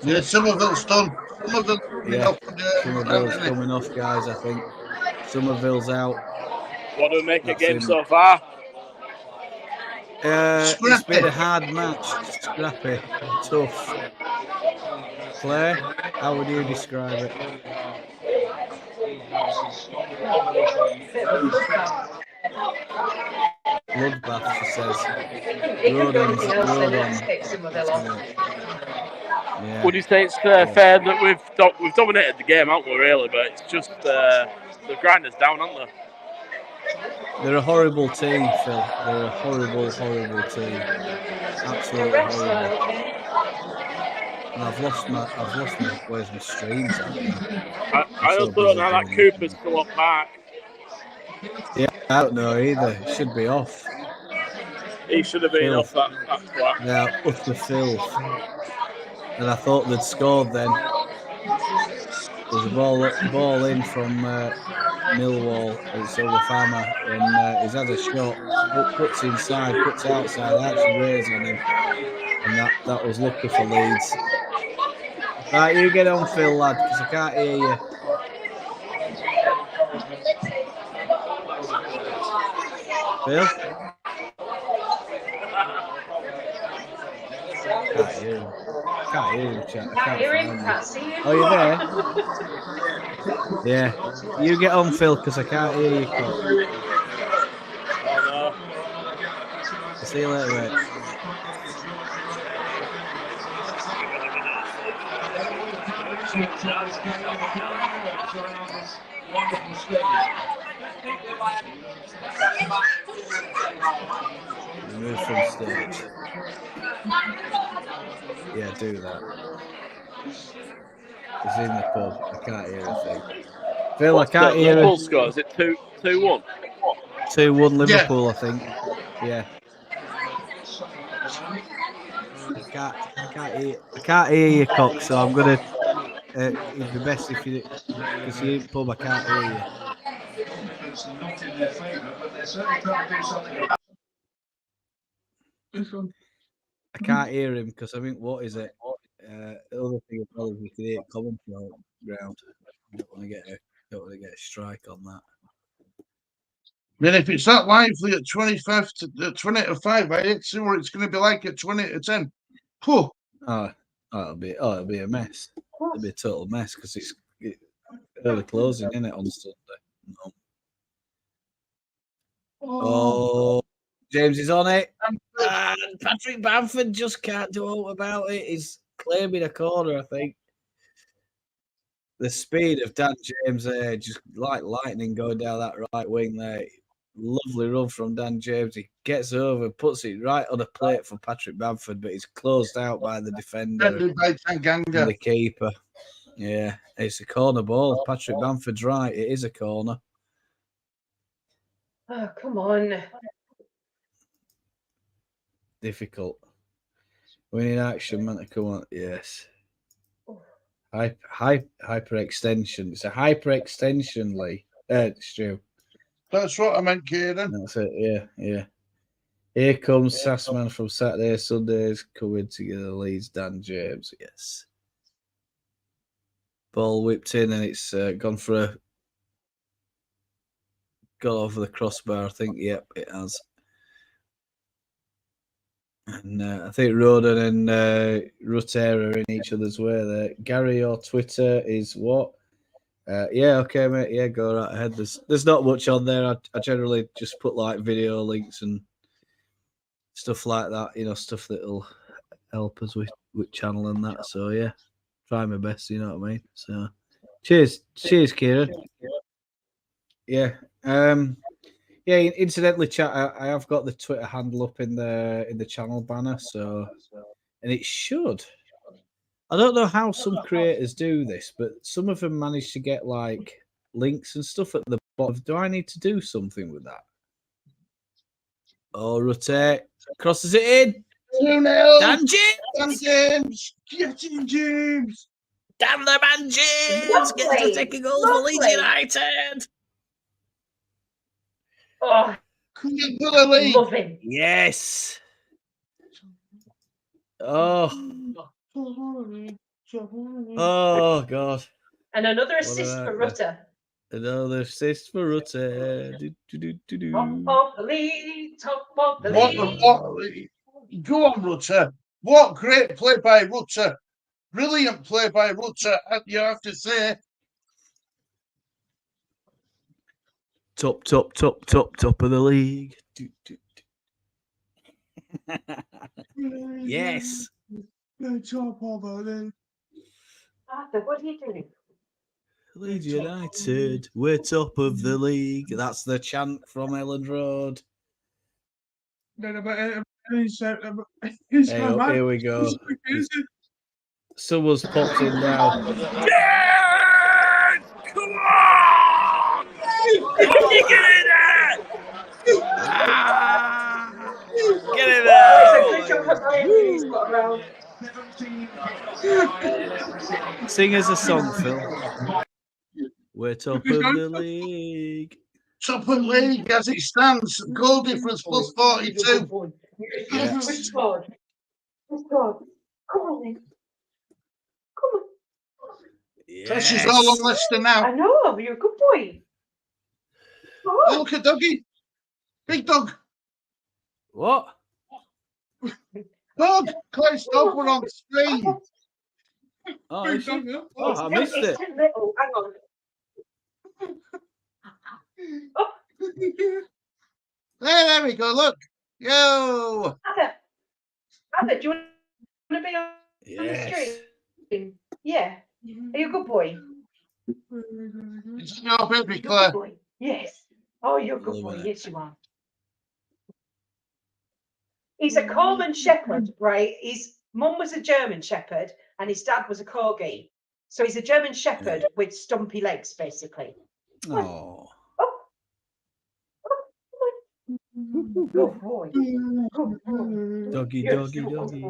Yeah, Somerville's done. Somerville's coming off, guys. I think Somerville's out. What do we make a game so far? It's been a hard match, scrappy, tough. Claire, how would you describe it? Bloodbath, she says. Road on. Yeah. Would you say it's fair that we've dominated the game, haven't we, really? But it's just the grinders down, aren't they? They're a horrible team, Phil. They're a horrible team. Absolutely horrible. And I've lost my where's my streams at now? I also don't know that Cooper's still up back. Yeah, I don't know either. It should be off. He should have been off that twat. Yeah, utter filth. And I thought they'd scored then. There's a ball in from Millwall. It's over Farmer, and he's had a shot. Puts inside, puts outside. Actually raised on him, and that was lucky for Leeds. Right, you get on, Phil, lad, because I can't hear you. Phil? Can't hear him. Can't hear him, chat. I can't see him. Oh, you there? Yeah. You get on, Phil, because I can't hear you. Oh, no. I'll see you later, mate. Remove from stage. Yeah, do that. He's in the pub. I can't hear a thing. Phil, I can't hear it. Liverpool score, is it 2-1? 2-1 Liverpool, yeah. I think. Yeah. I can't hear you, Cock. So I'm gonna. It'd be best if you, because you didn't pub. I can't hear you. It's not in their favour, but they're certainly trying to do something about this one. I can't hear him because I think what is it? The other thing as well is we can hear it coming from the ground. I don't want to get a strike on that. I mean, if it's that lively at 25 to 20 to 5, I hate to see what it's going to be like at 20 to 10. Phew. It'll be a mess. It'll be a total mess because it's early closing, isn't it, on Sunday? No. Oh, James is on it. And Patrick Bamford just can't do all about it. He's claiming a corner, I think. The speed of Dan James there, just like lightning going down that right wing there. Lovely run from Dan James. He gets over, puts it right on a plate for Patrick Bamford, but he's closed out by the defender and the keeper. Yeah, it's a corner ball. Patrick Bamford's right. It is a corner. Oh, come on. Difficult. We need action, man, to come on. Yes. Hyperextension. It's a hyperextension, Lee. Stu. That's what I meant, Kieran. That's it. Yeah. Here comes Sassman from Saturday, Sundays coming together. Leeds, Dan James. Yes. Ball whipped in and it's gone over the crossbar. I think. Yep, it has. And I think Roden and Rutter are in each other's way there. Gary, your Twitter is what? Yeah, okay, mate. Yeah, go right ahead. There's not much on there. I generally just put like video links and stuff like that, stuff that'll help us with channel and that. So yeah, try my best, you know what I mean? So cheers, Kieran. Yeah. Yeah, incidentally, chat, I have got the Twitter handle up in the channel banner, so and it should. I don't know how some creators do this, but some of them manage to get like links and stuff at the bottom. Do I need to do something with that? Oh, Rutte crosses it in. 2-0. Dan James. Dan James. Get in, James. Damn the man, James. Gets to take a goal for Leeds United. Oh, love him. Yes. Oh. Oh, God. And another assist for Rutter. Another assist for Rutter. Top of the league. Top of the league. Go on, Rutter. What great play by Rutter. Brilliant play by Rutter, you have to say. Top of the league. Yes. Top of the league. Arthur, what are you doing? Leeds United, we're top of the league. That's the chant from Elland Road. Here we go. Someone's popped in now. Yes! Come on! Get in there! Get in there! It's a good job for Brian he's got around. Sing us a song, Phil. We're top of the league. Top of the league as it stands. Goal difference plus 42. Yes. We've scored. We've scored. Come on, then. Come on. Yes. Pressure's all on Leicester now. I know, you're a good boy. Oh, look at Dougie. Big dog. What? Dog. Clay Stop, we're on screen. Oh, I missed it. Little. Hang on. Oh. There we go. Look. Yo. Ada, do you want to be on the stream? Yeah. Are you a good boy? It's your baby, Claire. Yes. Oh, you're a good boy. Yes, you are. He's a Coleman Shepherd, right? His mum was a German Shepherd and his dad was a Corgi. So he's a German Shepherd with stumpy legs, basically. Oh. Good boy. Good boy. Doggy, Yes, doggy, you are. doggy.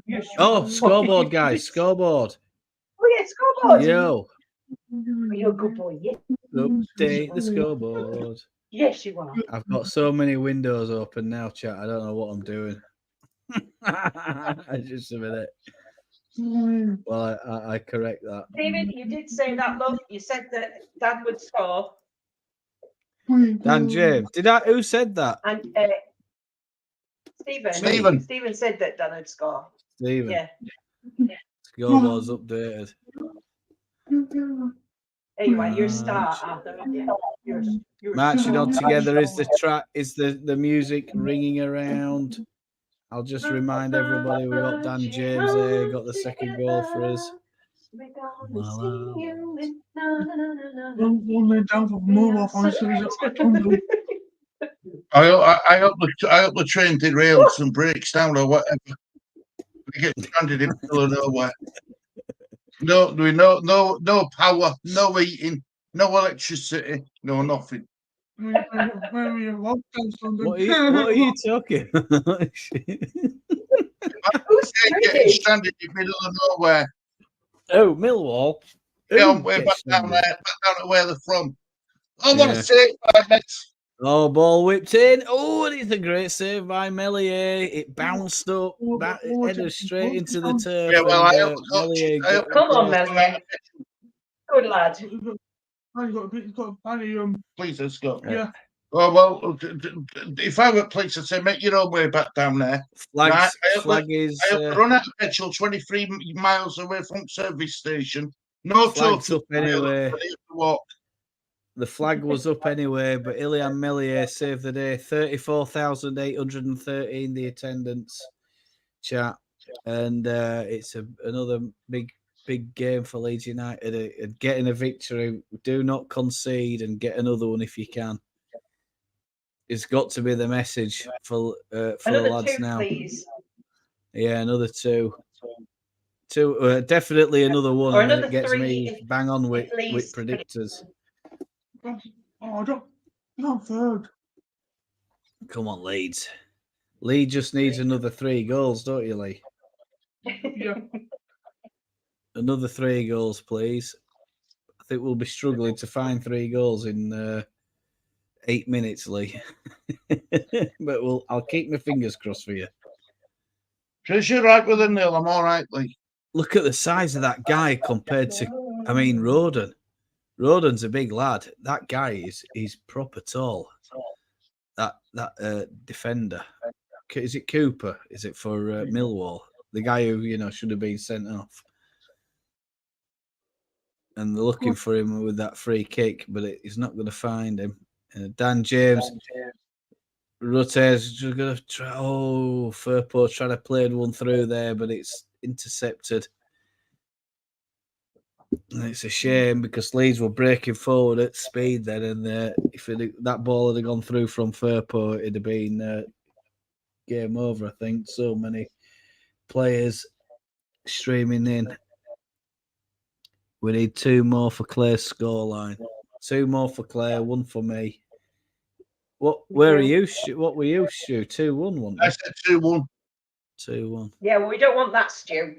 Yes, you Oh, are. scoreboard, guys. Scoreboard. Oh, yeah, scoreboard. Yo. You're a good boy. Yes, Update the scoreboard. yes, you are. I've got so many windows open now, chat. I don't know what I'm doing. Just a minute. Well, I correct that. David, you did say that, love. You said that Dad would score. Dan James. Who said that? And Stephen. Stephen said that Dad would score. Stephen. Yeah. Scoreboard's updated. Anyway, you're a star, Arthur. Yeah. You're a Marching star. on together is the track, is the music ringing around. I'll just remind everybody we got Dan James there, got the second goal for us. One man down for Millwall fans. I hope the train derails and breaks down or whatever. We get stranded in the middle of nowhere. No power, no heating, no electricity, no nothing. What are you talking about? Who's Getting stranded in the middle of nowhere. Oh, Millwall. Yeah, I'm way back down there, back down to where they're from. I want to Yeah. say it, mates. Oh, ball whipped in. Oh, and it's a great save by Melier. It bounced up, headed straight into the turf. Yeah, well, I and, Melier Come on, Melier. Good lad. Please, let's go. Yeah. Oh, well, if I were at place, I'd say, make your own way back down there. Flag I have to run out of petrol 23 miles away from service station. No flag's total. up anyway. Walk. The flag was up anyway, but Ilian Melier saved the day. 34,813 the attendance, chat, and it's another big game for Leeds United. Getting a victory, do not concede, and get another one if you can. It's got to be the message for the lads two, now. Please. Yeah, another two. Definitely another one, Or and then another it gets three me bang on with Leeds predictors. Oh, not third. Come on, Leeds. Leeds just needs another 3 goals, don't you, Lee? Yeah. Another 3 goals, please. I think we'll be struggling to find 3 goals in 8 minutes, Lee. But I'll keep my fingers crossed for you. Chris, you're right with a nil. I'm all right, Lee. Look at the size of that guy compared to, Roden. Roden's a big lad. That guy he's proper tall. That defender. Is it Cooper? Is it for Millwall? The guy who should have been sent off. And they're looking for him with that free kick, but he's not going to find him. Dan James. Rutter's just going to try. Oh, Firpo trying to play one through there, but it's intercepted. And it's a shame because Leeds were breaking forward at speed then, and if that ball had gone through from Firpo, it'd have been game over. I think so many players streaming in. We need 2 more for Claire's scoreline. 2 more for Claire, 1 for me. Where are you? What were you, Stu? 2-1, wasn't I it? said 2-1. 2-1. Yeah, well, we don't want that, Stu.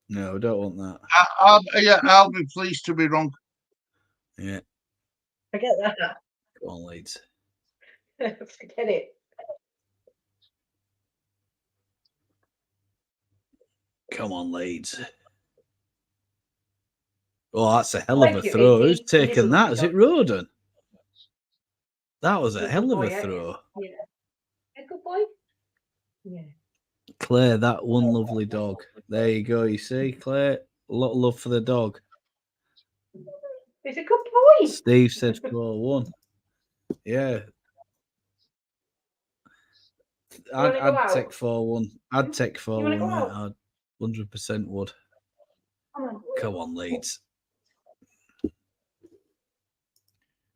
No, I don't want that. I'll be pleased to be wrong. Yeah. Forget that. Come on, Leeds. Forget it. Come on, Leeds. Oh, that's a hell of a throw. Who's taken that? Is it Roden? That was a hell of a throw. Yeah. A good boy? Yeah. Claire, that one lovely dog. There you go. You see, Claire, a lot of love for the dog. He's a good boy. Steve said 4-1. Yeah. I'd take 4-1. I'd take 4-1. I 100% would. Come on, Leeds.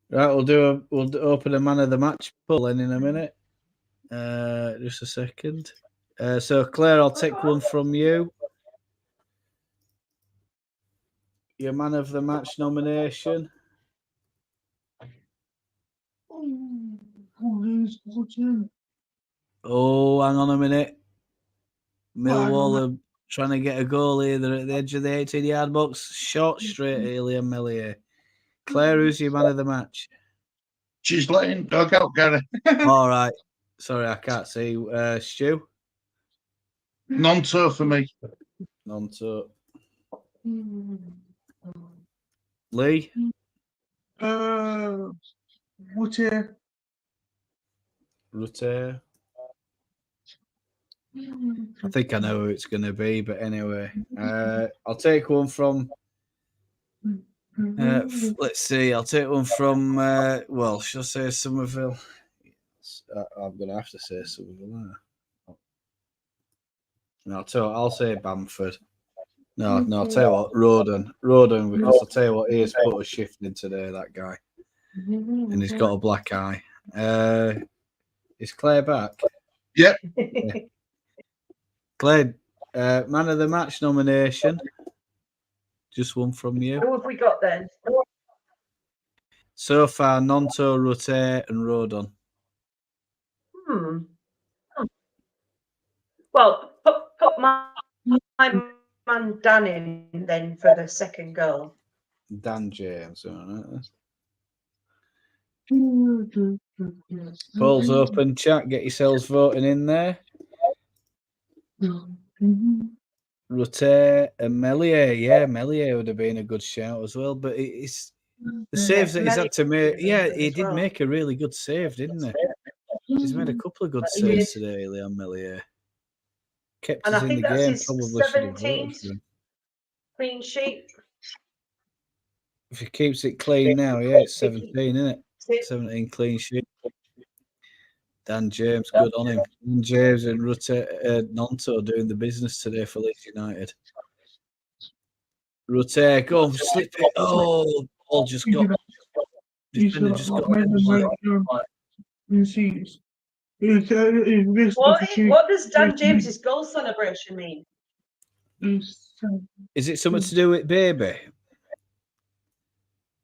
Right, we'll open a man of the match poll in a minute. Just a second. So Claire, I'll take one from you. Your man of the match nomination. Oh, Oh, hang on a minute. Well, Millwall are trying to get a goal here. They're at the edge of the 18-yard box. Short straight, Elland Road. Claire, who's your man of the match? She's letting dog out, Gary. All right. Sorry, I can't see. Stu? Non-tour for me. Non-to. Lee? What's here? Rutte? I think I know who it's going to be, but anyway. I'll take one from... let's see. I'll take one from... well, should I say Somerville? I'm going to have to say Somerville. No, I'll say Bamford. No, I'll tell you what, Roden, because I'll tell you what, he has put a shift in today, that guy. And he's got a black eye. Is Claire back? Yep. Yeah. Claire, man of the match nomination. Just one from you. Who have we got then? So far, Nonto, Rutte, and Rodon. Well, put my man Dan in then for the second goal. Dan James. Polls open, chat. Get yourselves voting in there. Rutte and Melier. Yeah, Melier would have been a good shout as well. But it's the saves that he's had to make. Yeah, he did make a really good save, didn't he? He's made a couple of good saves today, Leon Melier. Kept us in the game. Probably should have voted for him. Clean sheet. If he keeps it clean now, yeah, it's 17, isn't it? 17 clean sheet. Dan James, good on him. Dan James and Rutte Nonto doing the business today for Leeds United. Rutte, go on, slip it. Oh, ball just got. What does Dan James's goal celebration mean? Is it something to do with baby?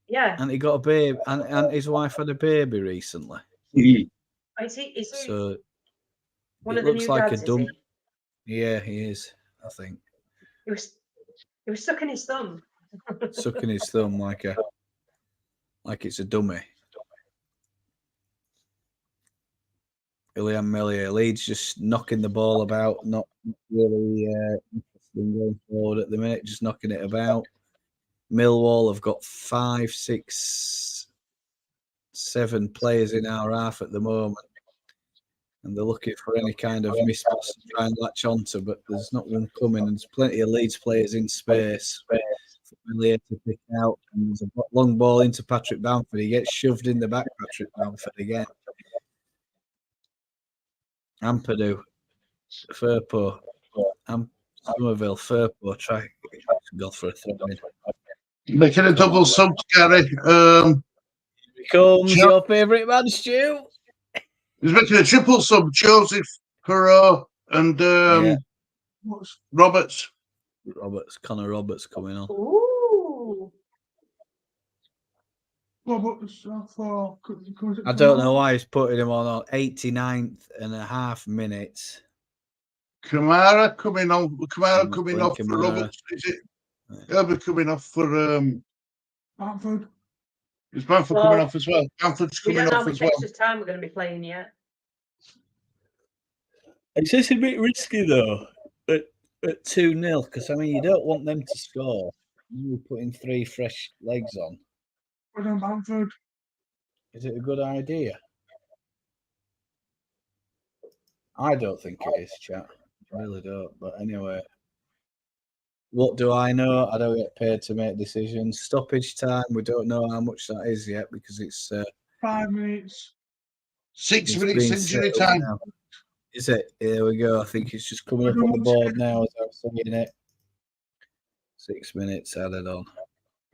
Yeah. And he got a baby, and his wife had a baby recently. Is he So one it of the looks new like dads, a dumb. is Yeah, he is. I think he was sucking his thumb. sucking his thumb like it's a dummy. Ilyan Melier, Leeds just knocking the ball about, not really interested in going forward at the minute, just knocking it about. Millwall have got 5, 6, 7 players in our half at the moment, and they're looking for any kind of mispass to try and latch onto, but there's not one coming. There's plenty of Leeds players in space for Melier to pick out, and there's a long ball into Patrick Bamford. He gets shoved in the back, Patrick Bamford again. Ampadu, Firpo, Somerville, Firpo, try to go for a throw-in. Making a double sub, Gary. Comes your favourite man, Stu. He's making a triple sub, Joseph, Perot, and Roberts. Connor Roberts coming on. Ooh. I don't know why he's putting him on 89th and a half minutes. Kamara coming on. Kamara coming off for Kamara. Roberts. Is it? He'll be coming off for Bamford. Is Bamford coming off as well? Bamford's We coming don't know off how as much well. extra time we're going to be playing yet. It's just a bit risky though, at 2-0, because I mean you don't want them to score. You're putting 3 fresh legs on. Bamford. Is it a good idea? I don't think it is, chat. I really don't. But anyway, what do I know? I don't get paid to make decisions. Stoppage time, we don't know how much that is yet because it's 5 minutes. 6 minutes injury time. Now. Is it? Here we go. I think it's just coming up on the board now as I'm saying it. 6 minutes added on.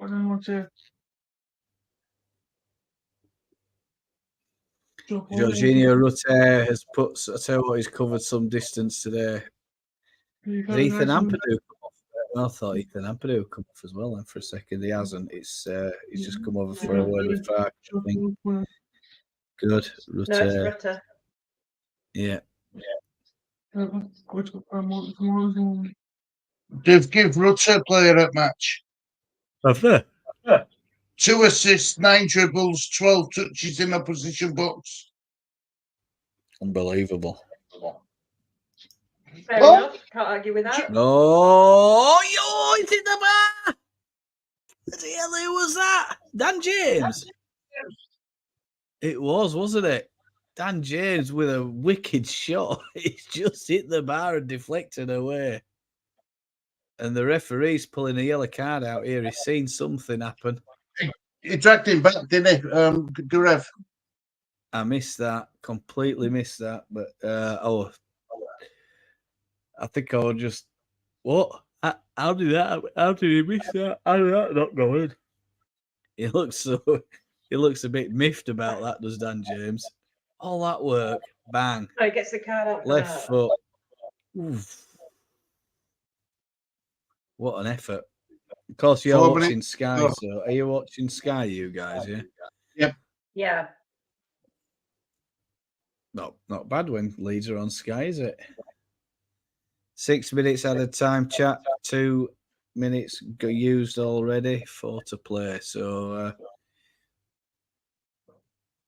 I don't want to. Jorginho Rutte has put. I tell you what, he's covered some distance today. Has Ethan Ampadu come off? I thought Ethan Ampadu would come off as well. And for a second, he hasn't. It's he's just come over for a word with Frank. Good. No, it's Rutter. Rutter. Yeah. Give Rutter player at match. Have they? 2 assists, 9 dribbles, 12 touches in opposition box. Unbelievable. Fair Oh! enough. Can't argue with that. Oh, yo, it's in the bar. What the hell was that? Dan James. It was, wasn't it? Dan James with a wicked shot. He's just hit the bar and deflected away. And the referee's pulling a yellow card out here. He's seen something happen. He dragged him back, didn't he, Gurev? I missed that. Completely missed that. But, I think I was just, what? How did he miss that? How did that not go in? He looks a bit miffed about that, does Dan James? All that work, bang. Oh, he gets the card out. for Left that. foot. Oof. What an effort. Of course, you're 4 watching minutes. Sky, Oh. so are you watching Sky, you guys, yeah? Yeah. Not bad when Leeds are on Sky, is it? 6 minutes at a time, chat. 2 minutes used already, 4 to play. So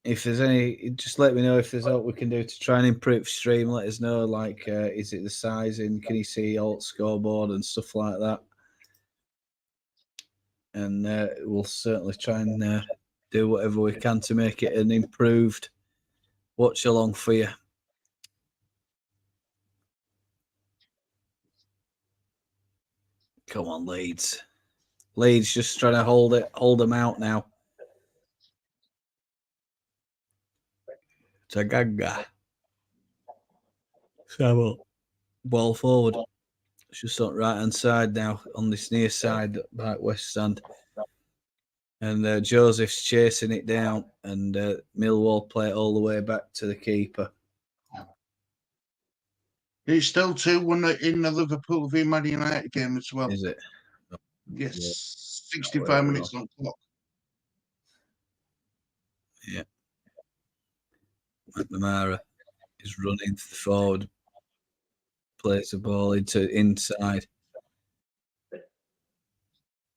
if there's any, just let me know if there's what we can do to try and improve stream. Let us know, like, is it the sizing? Can you see alt scoreboard and stuff like that? And we'll certainly try and do whatever we can to make it an improved watch along for you. Come on, Leeds. Leeds just trying to hold them out now. Tagaga. So, ball forward. It's just on the right hand side now, on this near side, back west stand. And Joseph's chasing it down, and Millwall play it all the way back to the keeper. It's still 2-1 in the Liverpool v Man United game as well. Is it? Yes, 65 minutes on clock. Yeah. McNamara is running forward, plays the ball inside.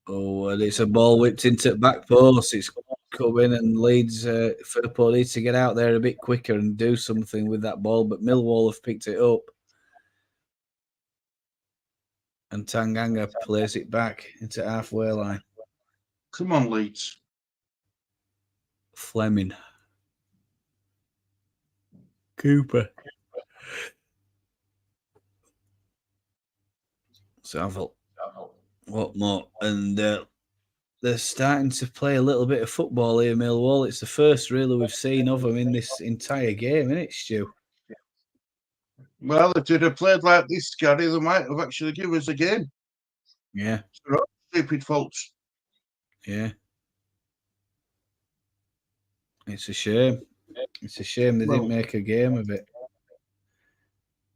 Oh, and it's a ball whipped into the back post. It's coming, and Leeds, Liverpool needs to get out there a bit quicker and do something with that ball. But Millwall have picked it up, and Tanganga plays it back into halfway line. Come on, Leeds. Fleming. Cooper. Saville. What more? And they're starting to play a little bit of football here, Millwall. It's the first really we've seen of them in this entire game, isn't it, Stu? Well, if they'd have played like this, Gary, they might have actually given us a game. Yeah. Stupid faults. Yeah. It's a shame. It's a shame they didn't make a game of it.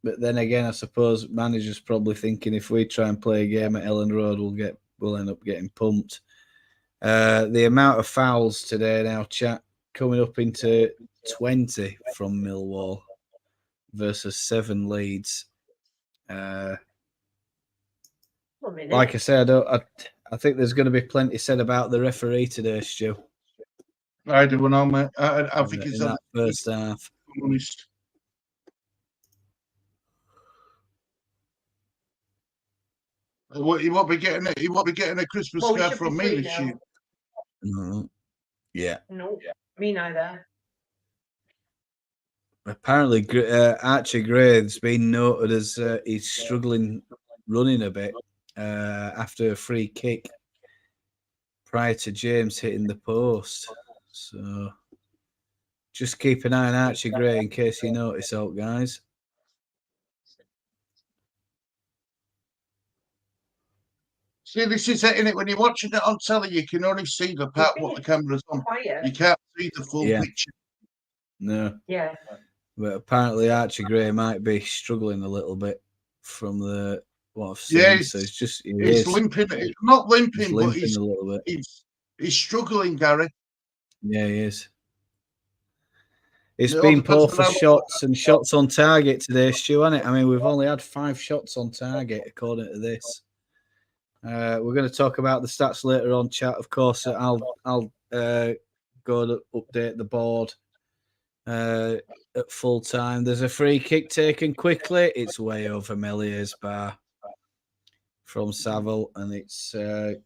But then again, I suppose manager's probably thinking if we try and play a game at Elland Road, we'll end up getting pumped. The amount of fouls today now, chat, coming up into 20 from Millwall versus 7 Leeds. Like I said, I think there's going to be plenty said about the referee today, Stu. I don't know, mate. I think it's in that first half. Honest. He won't be getting it. He won't be getting a Christmas card from me this year. Mm-hmm. Yeah. No, me neither. Apparently, Archie Gray's been noted as he's struggling running a bit after a free kick prior to James hitting the post. So just keep an eye on Archie Gray in case you notice out, guys. See, this is it, innit? When you're watching it on telly, you can only see the part what the camera's on. You can't see the full picture. No. Yeah. But apparently Archie Gray might be struggling a little bit from what I've seen. Yeah, so it's just he's limping. He's not limping, but he's a little bit. He's struggling, Gary. Yeah, he is. It's It all been depends poor on for how- shots and shots on target today, Stu, hasn't it? I mean, we've only had 5 shots on target according to this. We're going to talk about the stats later on, chat. Of course, I'll go to update the board at full time. There's a free kick taken quickly. It's way over Mellier's bar from Saville, and it's a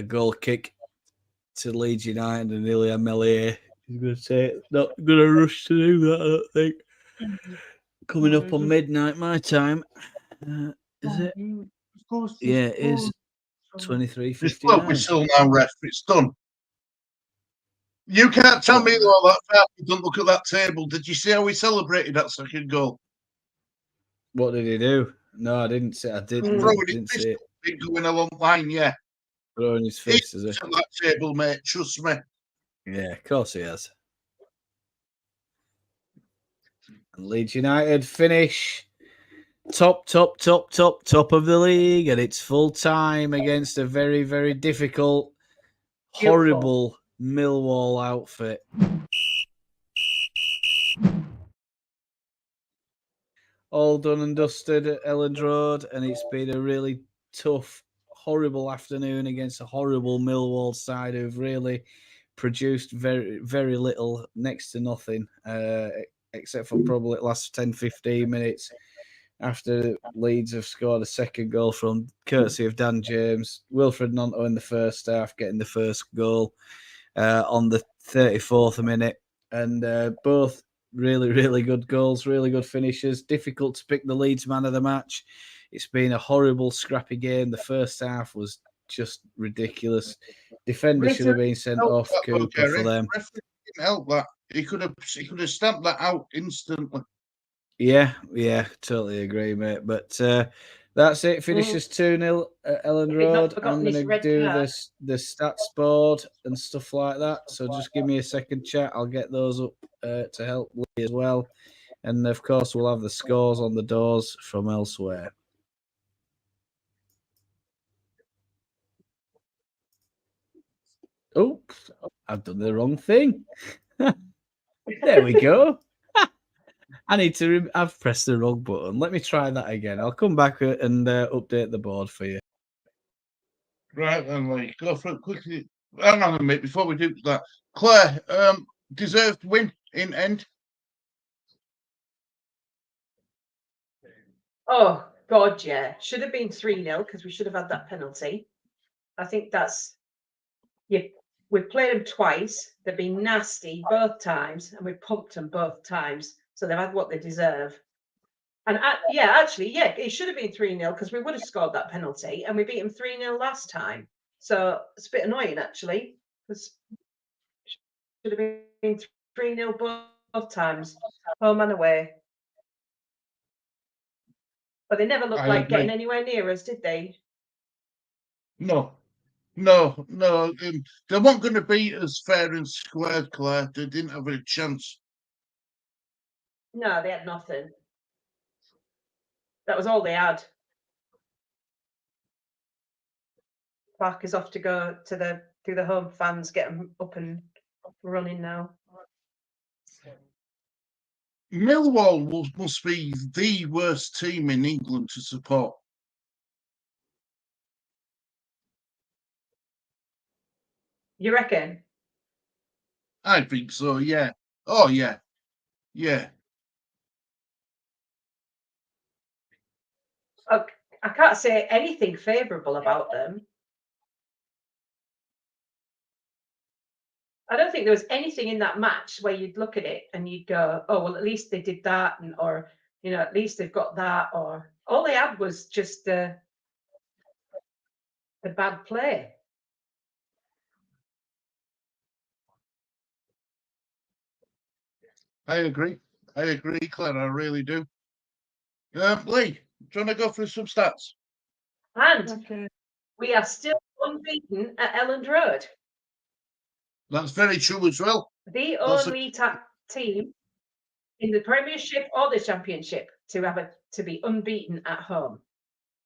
goal kick to Leeds United, and Ilya Mellier is going to say not going to rush to do that, I don't think. Coming up on midnight my time. Is it? Yeah, it is. It's 23:59. whistle now, ref. It's done. You can't tell me all that far. You don't look at that table. Did you see how he celebrated that second goal? What did he do? No, I didn't see. I didn't see it. Been going a long line, yeah. Throwing his fist, is He's it? at that table, mate. Trust me. Yeah, of course he has. And Leeds United finish top of the league, and it's full time against a very, very difficult, horrible Millwall outfit. All done and dusted at Elland Road, and it's been a really tough, horrible afternoon against a horrible Millwall side who've really produced very, very little, next to nothing, except for probably the last 10, 15 minutes after Leeds have scored a second goal from courtesy of Dan James. Wilfred Nonto in the first half getting the first goal on the 34th minute, and both really, really good goals, really good finishes. Difficult to pick the Leeds man of the match. It's been a horrible, scrappy game. The first half was just ridiculous. Defender should have been sent off, Cooper, for them. Referee didn't help that. He could have stamped that out instantly. Yeah, totally agree, mate. But that's it. Finishes 2-0 at Elland Road. I'm going to do the stats board and stuff like that. So just give me a second, chat. I'll get those up to help Lee as well. And of course, we'll have the scores on the doors from elsewhere. Oops, I've done the wrong thing. There we go. I need to. I've pressed the wrong button. Let me try that again. I'll come back and update the board for you. Right then, Lee. Go for it quickly. Hang on a minute before we do that. Claire, deserved win in end. Oh, God, yeah. Should have been 3-0 because we should have had that penalty. I think that's... Yeah, we've played them twice. They've been nasty both times, and we've pumped them both times. So they've had what they deserve. And it should have been 3-0 because we would have scored that penalty, and we beat them 3-0 last time. So it's a bit annoying, actually, because should have been 3-0 both times, home and away. But they never looked like getting anywhere near us, did they? No. They weren't going to beat us fair and square, Claire. They didn't have a chance. No, they had nothing. That was all they had. Clark is off to go to the home fans, get them up and running now. Millwall must be the worst team in England to support. You reckon? I think so, yeah. Oh, yeah. Yeah. I can't say anything favourable about them. I don't think there was anything in that match where you'd look at it and you'd go, oh, well, at least they did that, or, at least they've got that, or all they had was just the bad play. I agree, Claire. I really do. Lee, do you want to go through some stats? And we are still unbeaten at Elland Road. That's very true as well. The only team in the Premiership or the Championship to be unbeaten at home,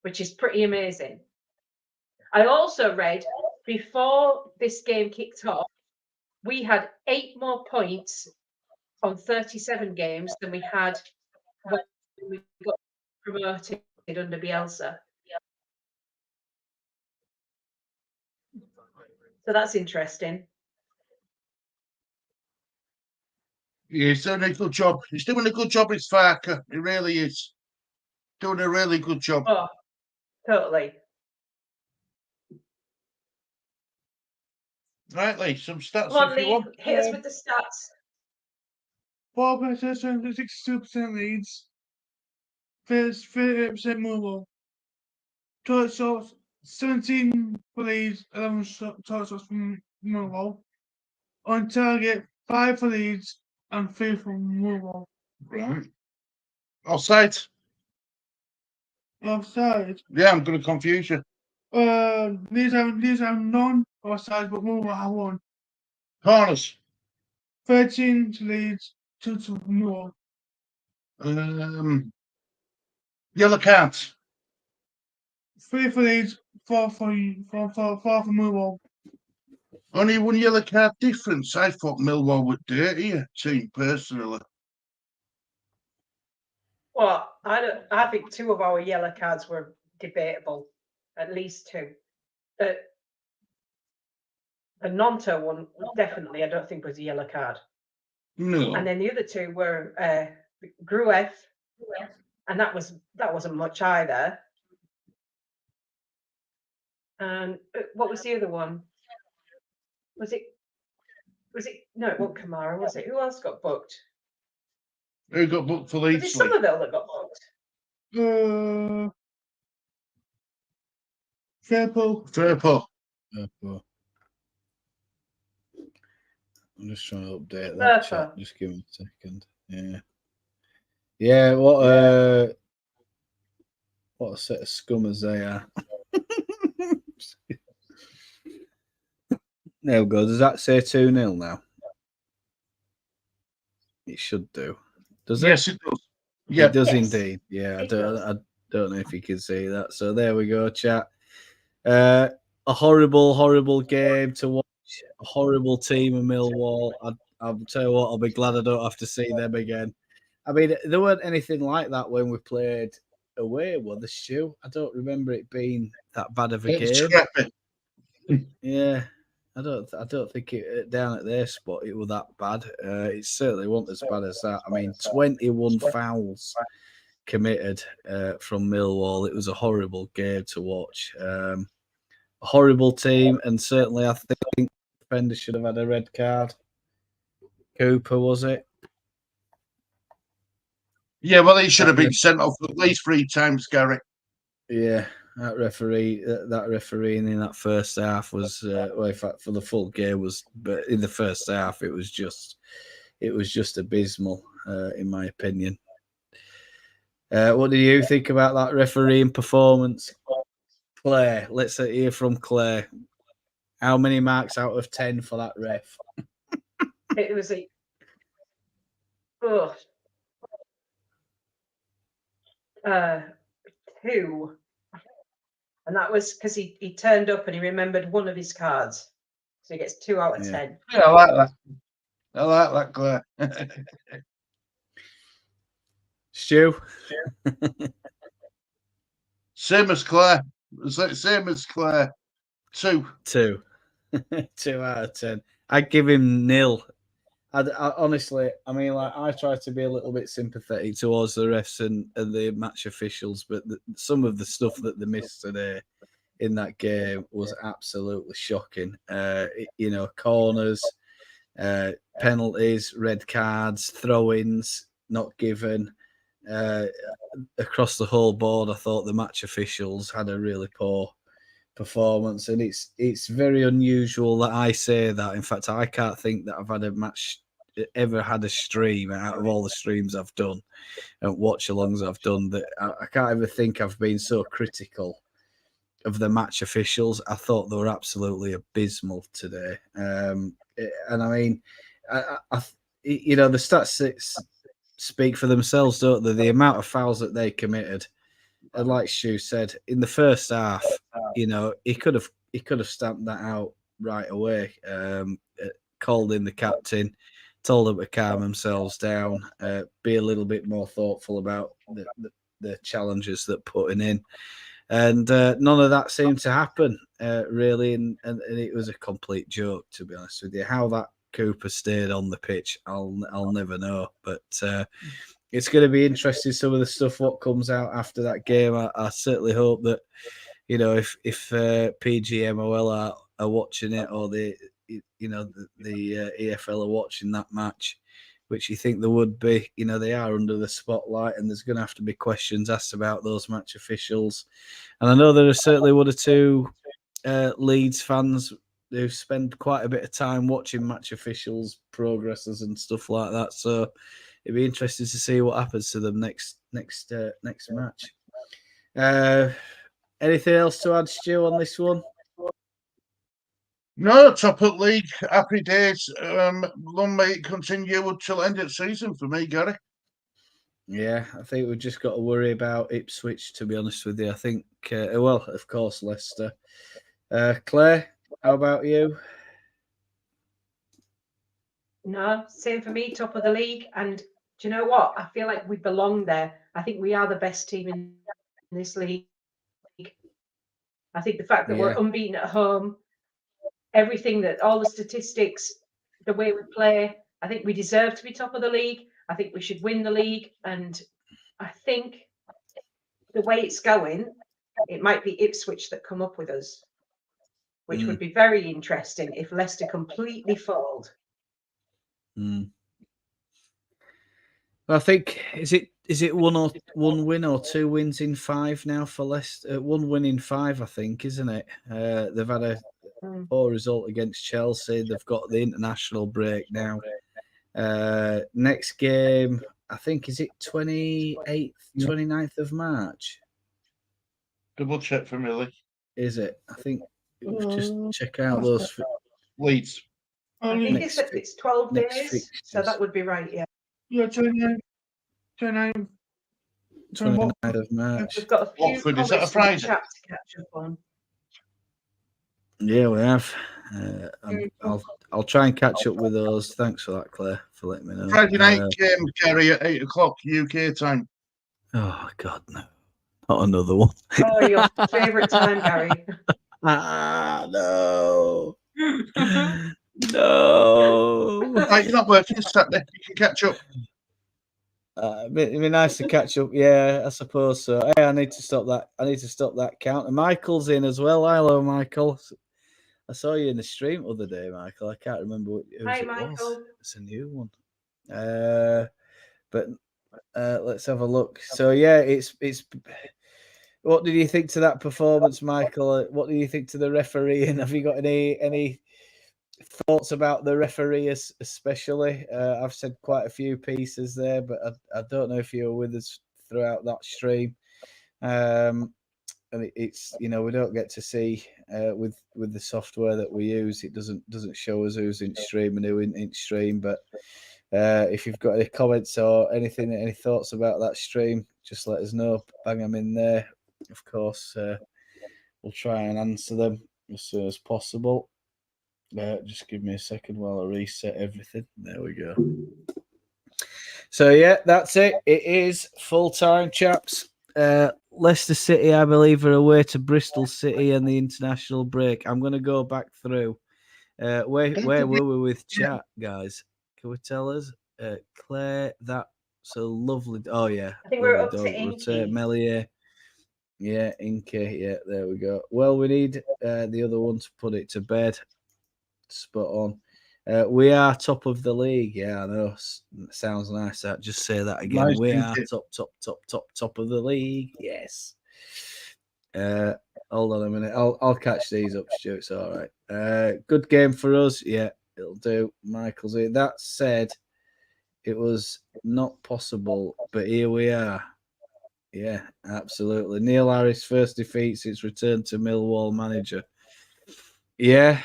which is pretty amazing. I also read before this game kicked off we had 8 more points on 37 games than we had when we got promoted under Bielsa. So that's interesting. Yeah, he's doing a good job. He's doing a good job, it's Farker. He really is. Doing a really good job. Oh, totally. Right, Lee, some stats Come on, if you Lee, want. hit us with the stats. Ball possession, 62% Leeds. 38% Millwall. Total shots, 17 for Leeds, 11 total shots from Millwall. On target, 5 for Leeds and 3 from Millwall. Right. Offside. Offside. Yeah, I'm going to confuse you. These have none offside, but Millwall have one. Corners. 13 to Leeds, 2 to Millwall. Yellow cards. 3 for Leeds, 4 for Millwall. Only one yellow card difference. I thought Millwall were dirtier team personally. Well, I think 2 of our yellow cards were debatable, at least 2. The Nonto one definitely, I don't think was a yellow card. No. And then the other 2 were Grueff, and that wasn't much either. And what was the other one? Was it? No, it wasn't Kamara, was it? Who else got booked? Who got booked for Was it Leeds? Somerville that got booked? Fairpool. I'm just trying to update that Murphy. chat. Just give me a second. Yeah. What a set of scummers they are. There we go. Does that say 2-0 now? It should do. Does it? Yes, it does. Yeah, it does Yes, indeed. Yeah, I it don't does. know if you can see that. So there we go, chat. A horrible game to watch. A horrible team of Millwall. I'll tell you what, I'll be glad I don't have to see them again. I mean, there weren't anything like that when we played away, were there, Stu? I don't remember it being that bad of a it's game. scrappy. Yeah, I don't think it down at their spot it was that bad. It certainly wasn't as bad as that. I mean, 21 fouls committed from Millwall. It was a horrible game to watch. A horrible team, and certainly I think the defender should have had a red card. Cooper, was it? Yeah, well, he should have been sent off at least 3 times, Gary. Yeah, that referee in that first half was, well, in fact, for the full game was, but in the first half it was just abysmal, in my opinion. What do you think about that refereeing performance, Claire? Let's hear from Claire. How many marks out of 10 for that ref? It was a 2, and that was because he turned up and he remembered one of his cards, so he gets 2 out of 10. Yeah, I like that. I like that, Claire. Stu? Same as Claire. Same as Claire. 2. 2. 2 out of 10. I'd give him 0. I honestly, I mean, like, I try to be a little bit sympathetic towards the refs and the match officials, but some of the stuff that they missed today in that game was absolutely shocking. Corners, penalties, red cards, throw-ins not given. Across the whole board, I thought the match officials had a really poor performance, and it's very unusual that I say that. In fact, I can't think that I've had a stream out of all the streams I've done and watch-alongs I've done that I can't ever think I've been so critical of the match officials. I thought they were absolutely abysmal today, and I mean, the stats speak for themselves, don't they? The amount of fouls that they committed. And like Stu said, in the first half, he could have stamped that out right away. called in the captain, told them to calm themselves down, be a little bit more thoughtful about the challenges that putting in. And none of that seemed to happen, really. And it was a complete joke, to be honest with you. How that Cooper stayed on the pitch, I'll never know. But it's going to be interesting, some of the stuff what comes out after that game. I certainly hope that, if PGMOL are watching it, or the EFL are watching that match, which you think there would be, they are under the spotlight, and there's going to have to be questions asked about those match officials. And I know there are certainly one or two Leeds fans who spend quite a bit of time watching match officials, progresses, and stuff like that. So it'd be interesting to see what happens to them next match. Anything else to add, Stu, on this one? No, top of the league, happy days. Long may it continue until end of season for me, Gary. Yeah, I think we've just got to worry about Ipswich, to be honest with you. I think, well, of course, Leicester. Claire, how about you? No, same for me, top of the league. And do you know what? I feel like we belong there. I think we are the best team in this league. I think the fact that we're unbeaten at home, everything that, all the statistics, the way we play, I think we deserve to be top of the league. I think we should win the league. And I think the way it's going, it might be Ipswich that come up with us, which would be very interesting if Leicester completely fold. I think is it one win or 2 wins in 5 now for Leicester? 1 win in 5, I think, isn't it? They've had a poor result against Chelsea. They've got the international break now. Next game, I think, is it 28th, 29th of March? Double check for Millie. Is it? I think just check out those Leeds. I think it's 12 days, fixtures. so that would be right, yeah. Yeah, 29th 29th of March. We've got a few Watford, is that a comments from the Friday? chat to catch up on. Yeah, we have. I'll try and catch up with those. Thanks for that, Claire, for letting me know. Friday night game, Gary, at 8 o'clock UK time. Oh God, no! Not another one. Oh, your favourite time, Gary. No. No. Right, you're not working Saturday. You can catch up. It'd be nice to catch up. Yeah, I suppose so. Hey, I need to stop that count. And Michael's in as well. Hello, Michael. I saw you in the stream the other day, Michael. I can't remember who Hi, it Michael. was. It's a new one. But let's have a look. So yeah, it's. What did you think to that performance, Michael? What do you think to the referee? And have you got any thoughts about the referee, especially? I've said quite a few pieces there, but I don't know if you were with us throughout that stream. And it's we don't get to see with the software that we use. It doesn't show us who's in stream and who in stream. But if you've got any comments or anything, any thoughts about that stream, just let us know. Bang them in there. Of course, we'll try and answer them as soon as possible. Just give me a second while I reset everything. There we go. So yeah, that's it. It is full time, chaps. Leicester City, I believe, are away to Bristol City and the international break. I'm going to go back through. Where were we with chat, guys? Can we tell us? Claire, that's a lovely. Oh yeah, I think we're up to Inky. Melier. Yeah, Inky. Yeah, there we go. Well, we need the other one to put it to bed. Spot on. We are top of the league. Yeah, I know. Sounds nice. Just say that again. Nice, we are top of the league. Yes. Hold on a minute. I'll catch these up, Stu. It's all right. Good game for us. Yeah, it'll do. Michael's here. That said, it was not possible, but here we are. Yeah, absolutely. Neil Harris first defeat since return to Millwall manager. Yeah,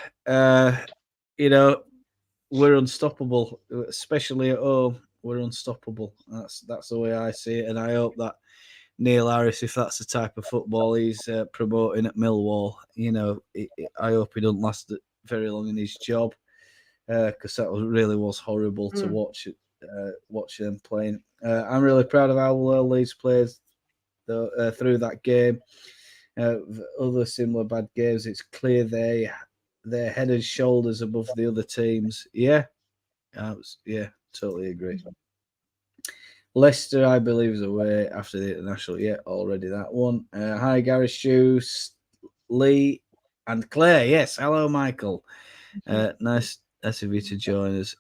we're unstoppable, especially at home. We're unstoppable. That's the way I see it, and I hope that Neil Harris, if that's the type of football he's promoting at Millwall, I hope he doesn't last very long in his job. because that really was horrible to watch them playing. I'm really proud of how well Leeds played through that game. Other similar bad games, it's clear they're head and shoulders above the other teams. Yeah, totally agree. Leicester, I believe, is away after the international. Yeah, already that one. Hi, Gary Shue, Lee, and Claire. Yes, hello, Michael. Nice of you to join us.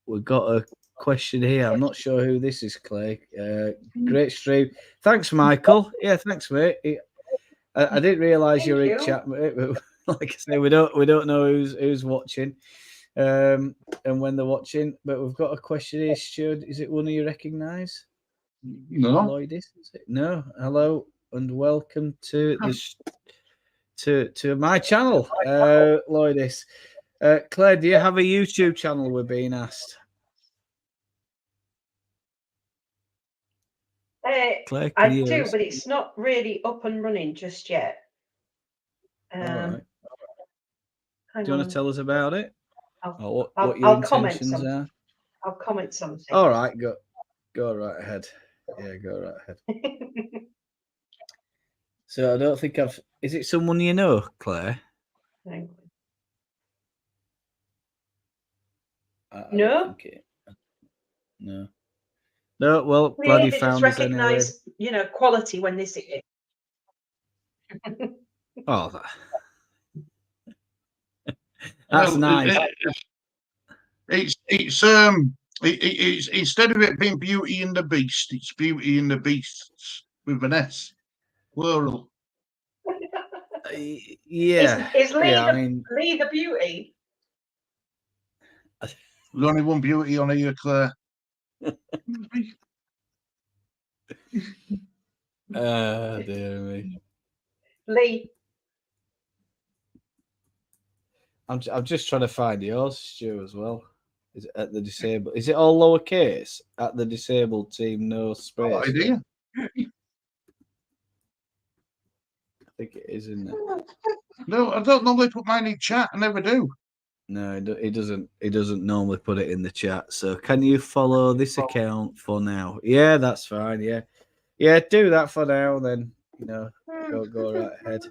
We've got a question here. I'm not sure who this is, Clay. Great stream. Thanks, Michael. Yeah, thanks, mate. I didn't realise you're in chat, mate. But like I say, we don't know who's watching, and when they're watching. But we've got a question here, Stuart. Is it one you recognise? No. Lloydis, is it? No. Hello and welcome to to my channel, Lloydis. Claire, do you have a YouTube channel? We're being asked. Claire, I do, but it's not really up and running just yet. All right. Do you want to tell us about it? What your intentions are? I'll comment something. All right, go right ahead. Yeah, go right ahead. So I don't think I've. Is it someone you know, Claire? No. No. No. Well, glad you found us anyway. Quality when they see it. Oh, that's nice. It's instead of it being Beauty and the Beast, it's Beauty and the Beasts with an S, plural. Yeah. Is Lee Lee the beauty? There's only one beauty on here, Claire. Dear me. Lee. I'm just trying to find yours, Stu, as well. Is it at the disabled? Is it all lowercase? At the disabled team, no space. Oh, idea. I think it is, isn't it? No, I don't normally put mine in chat. I never do. No, he doesn't. He doesn't normally put it in the chat. So, can you follow this account for now? Yeah, that's fine. Yeah, do that for now. Then go right ahead.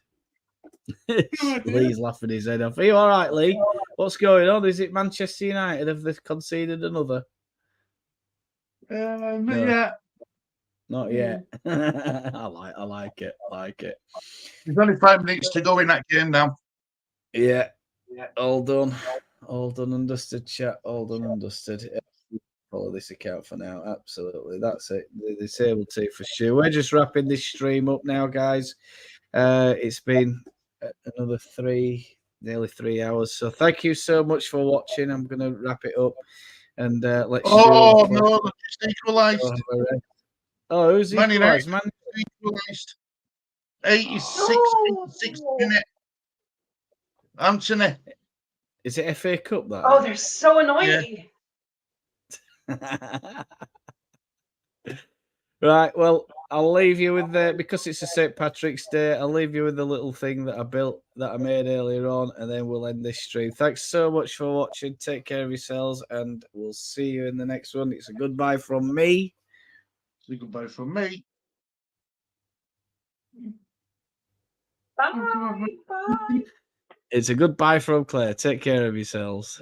Lee's laughing his head off. Are you all right, Lee? What's going on? Is it Manchester United? Have they conceded another? Not yet. Not yet. I like it. There's only 5 minutes to go in that game now. Yeah. All done. Understood, chat. All done, understood. Follow this account for now. Absolutely. That's it. The disabled team for sure. We're just wrapping this stream up now, guys. It's been another nearly 3 hours. So thank you so much for watching. I'm going to wrap it up and let's. Oh no, it's equalised. Oh, who's equalised? Man, equalised. 86 minute. Anthony. Is it FA Cup that? Oh, they're so annoying. Yeah. Right, well, I'll leave you with because it's a St. Patrick's Day, I'll leave you with the little thing that I made earlier on, and then we'll end this stream. Thanks so much for watching. Take care of yourselves, and we'll see you in the next one. It's a goodbye from me. It's a goodbye from me. Bye. It's a goodbye from Claire. Take care of yourselves.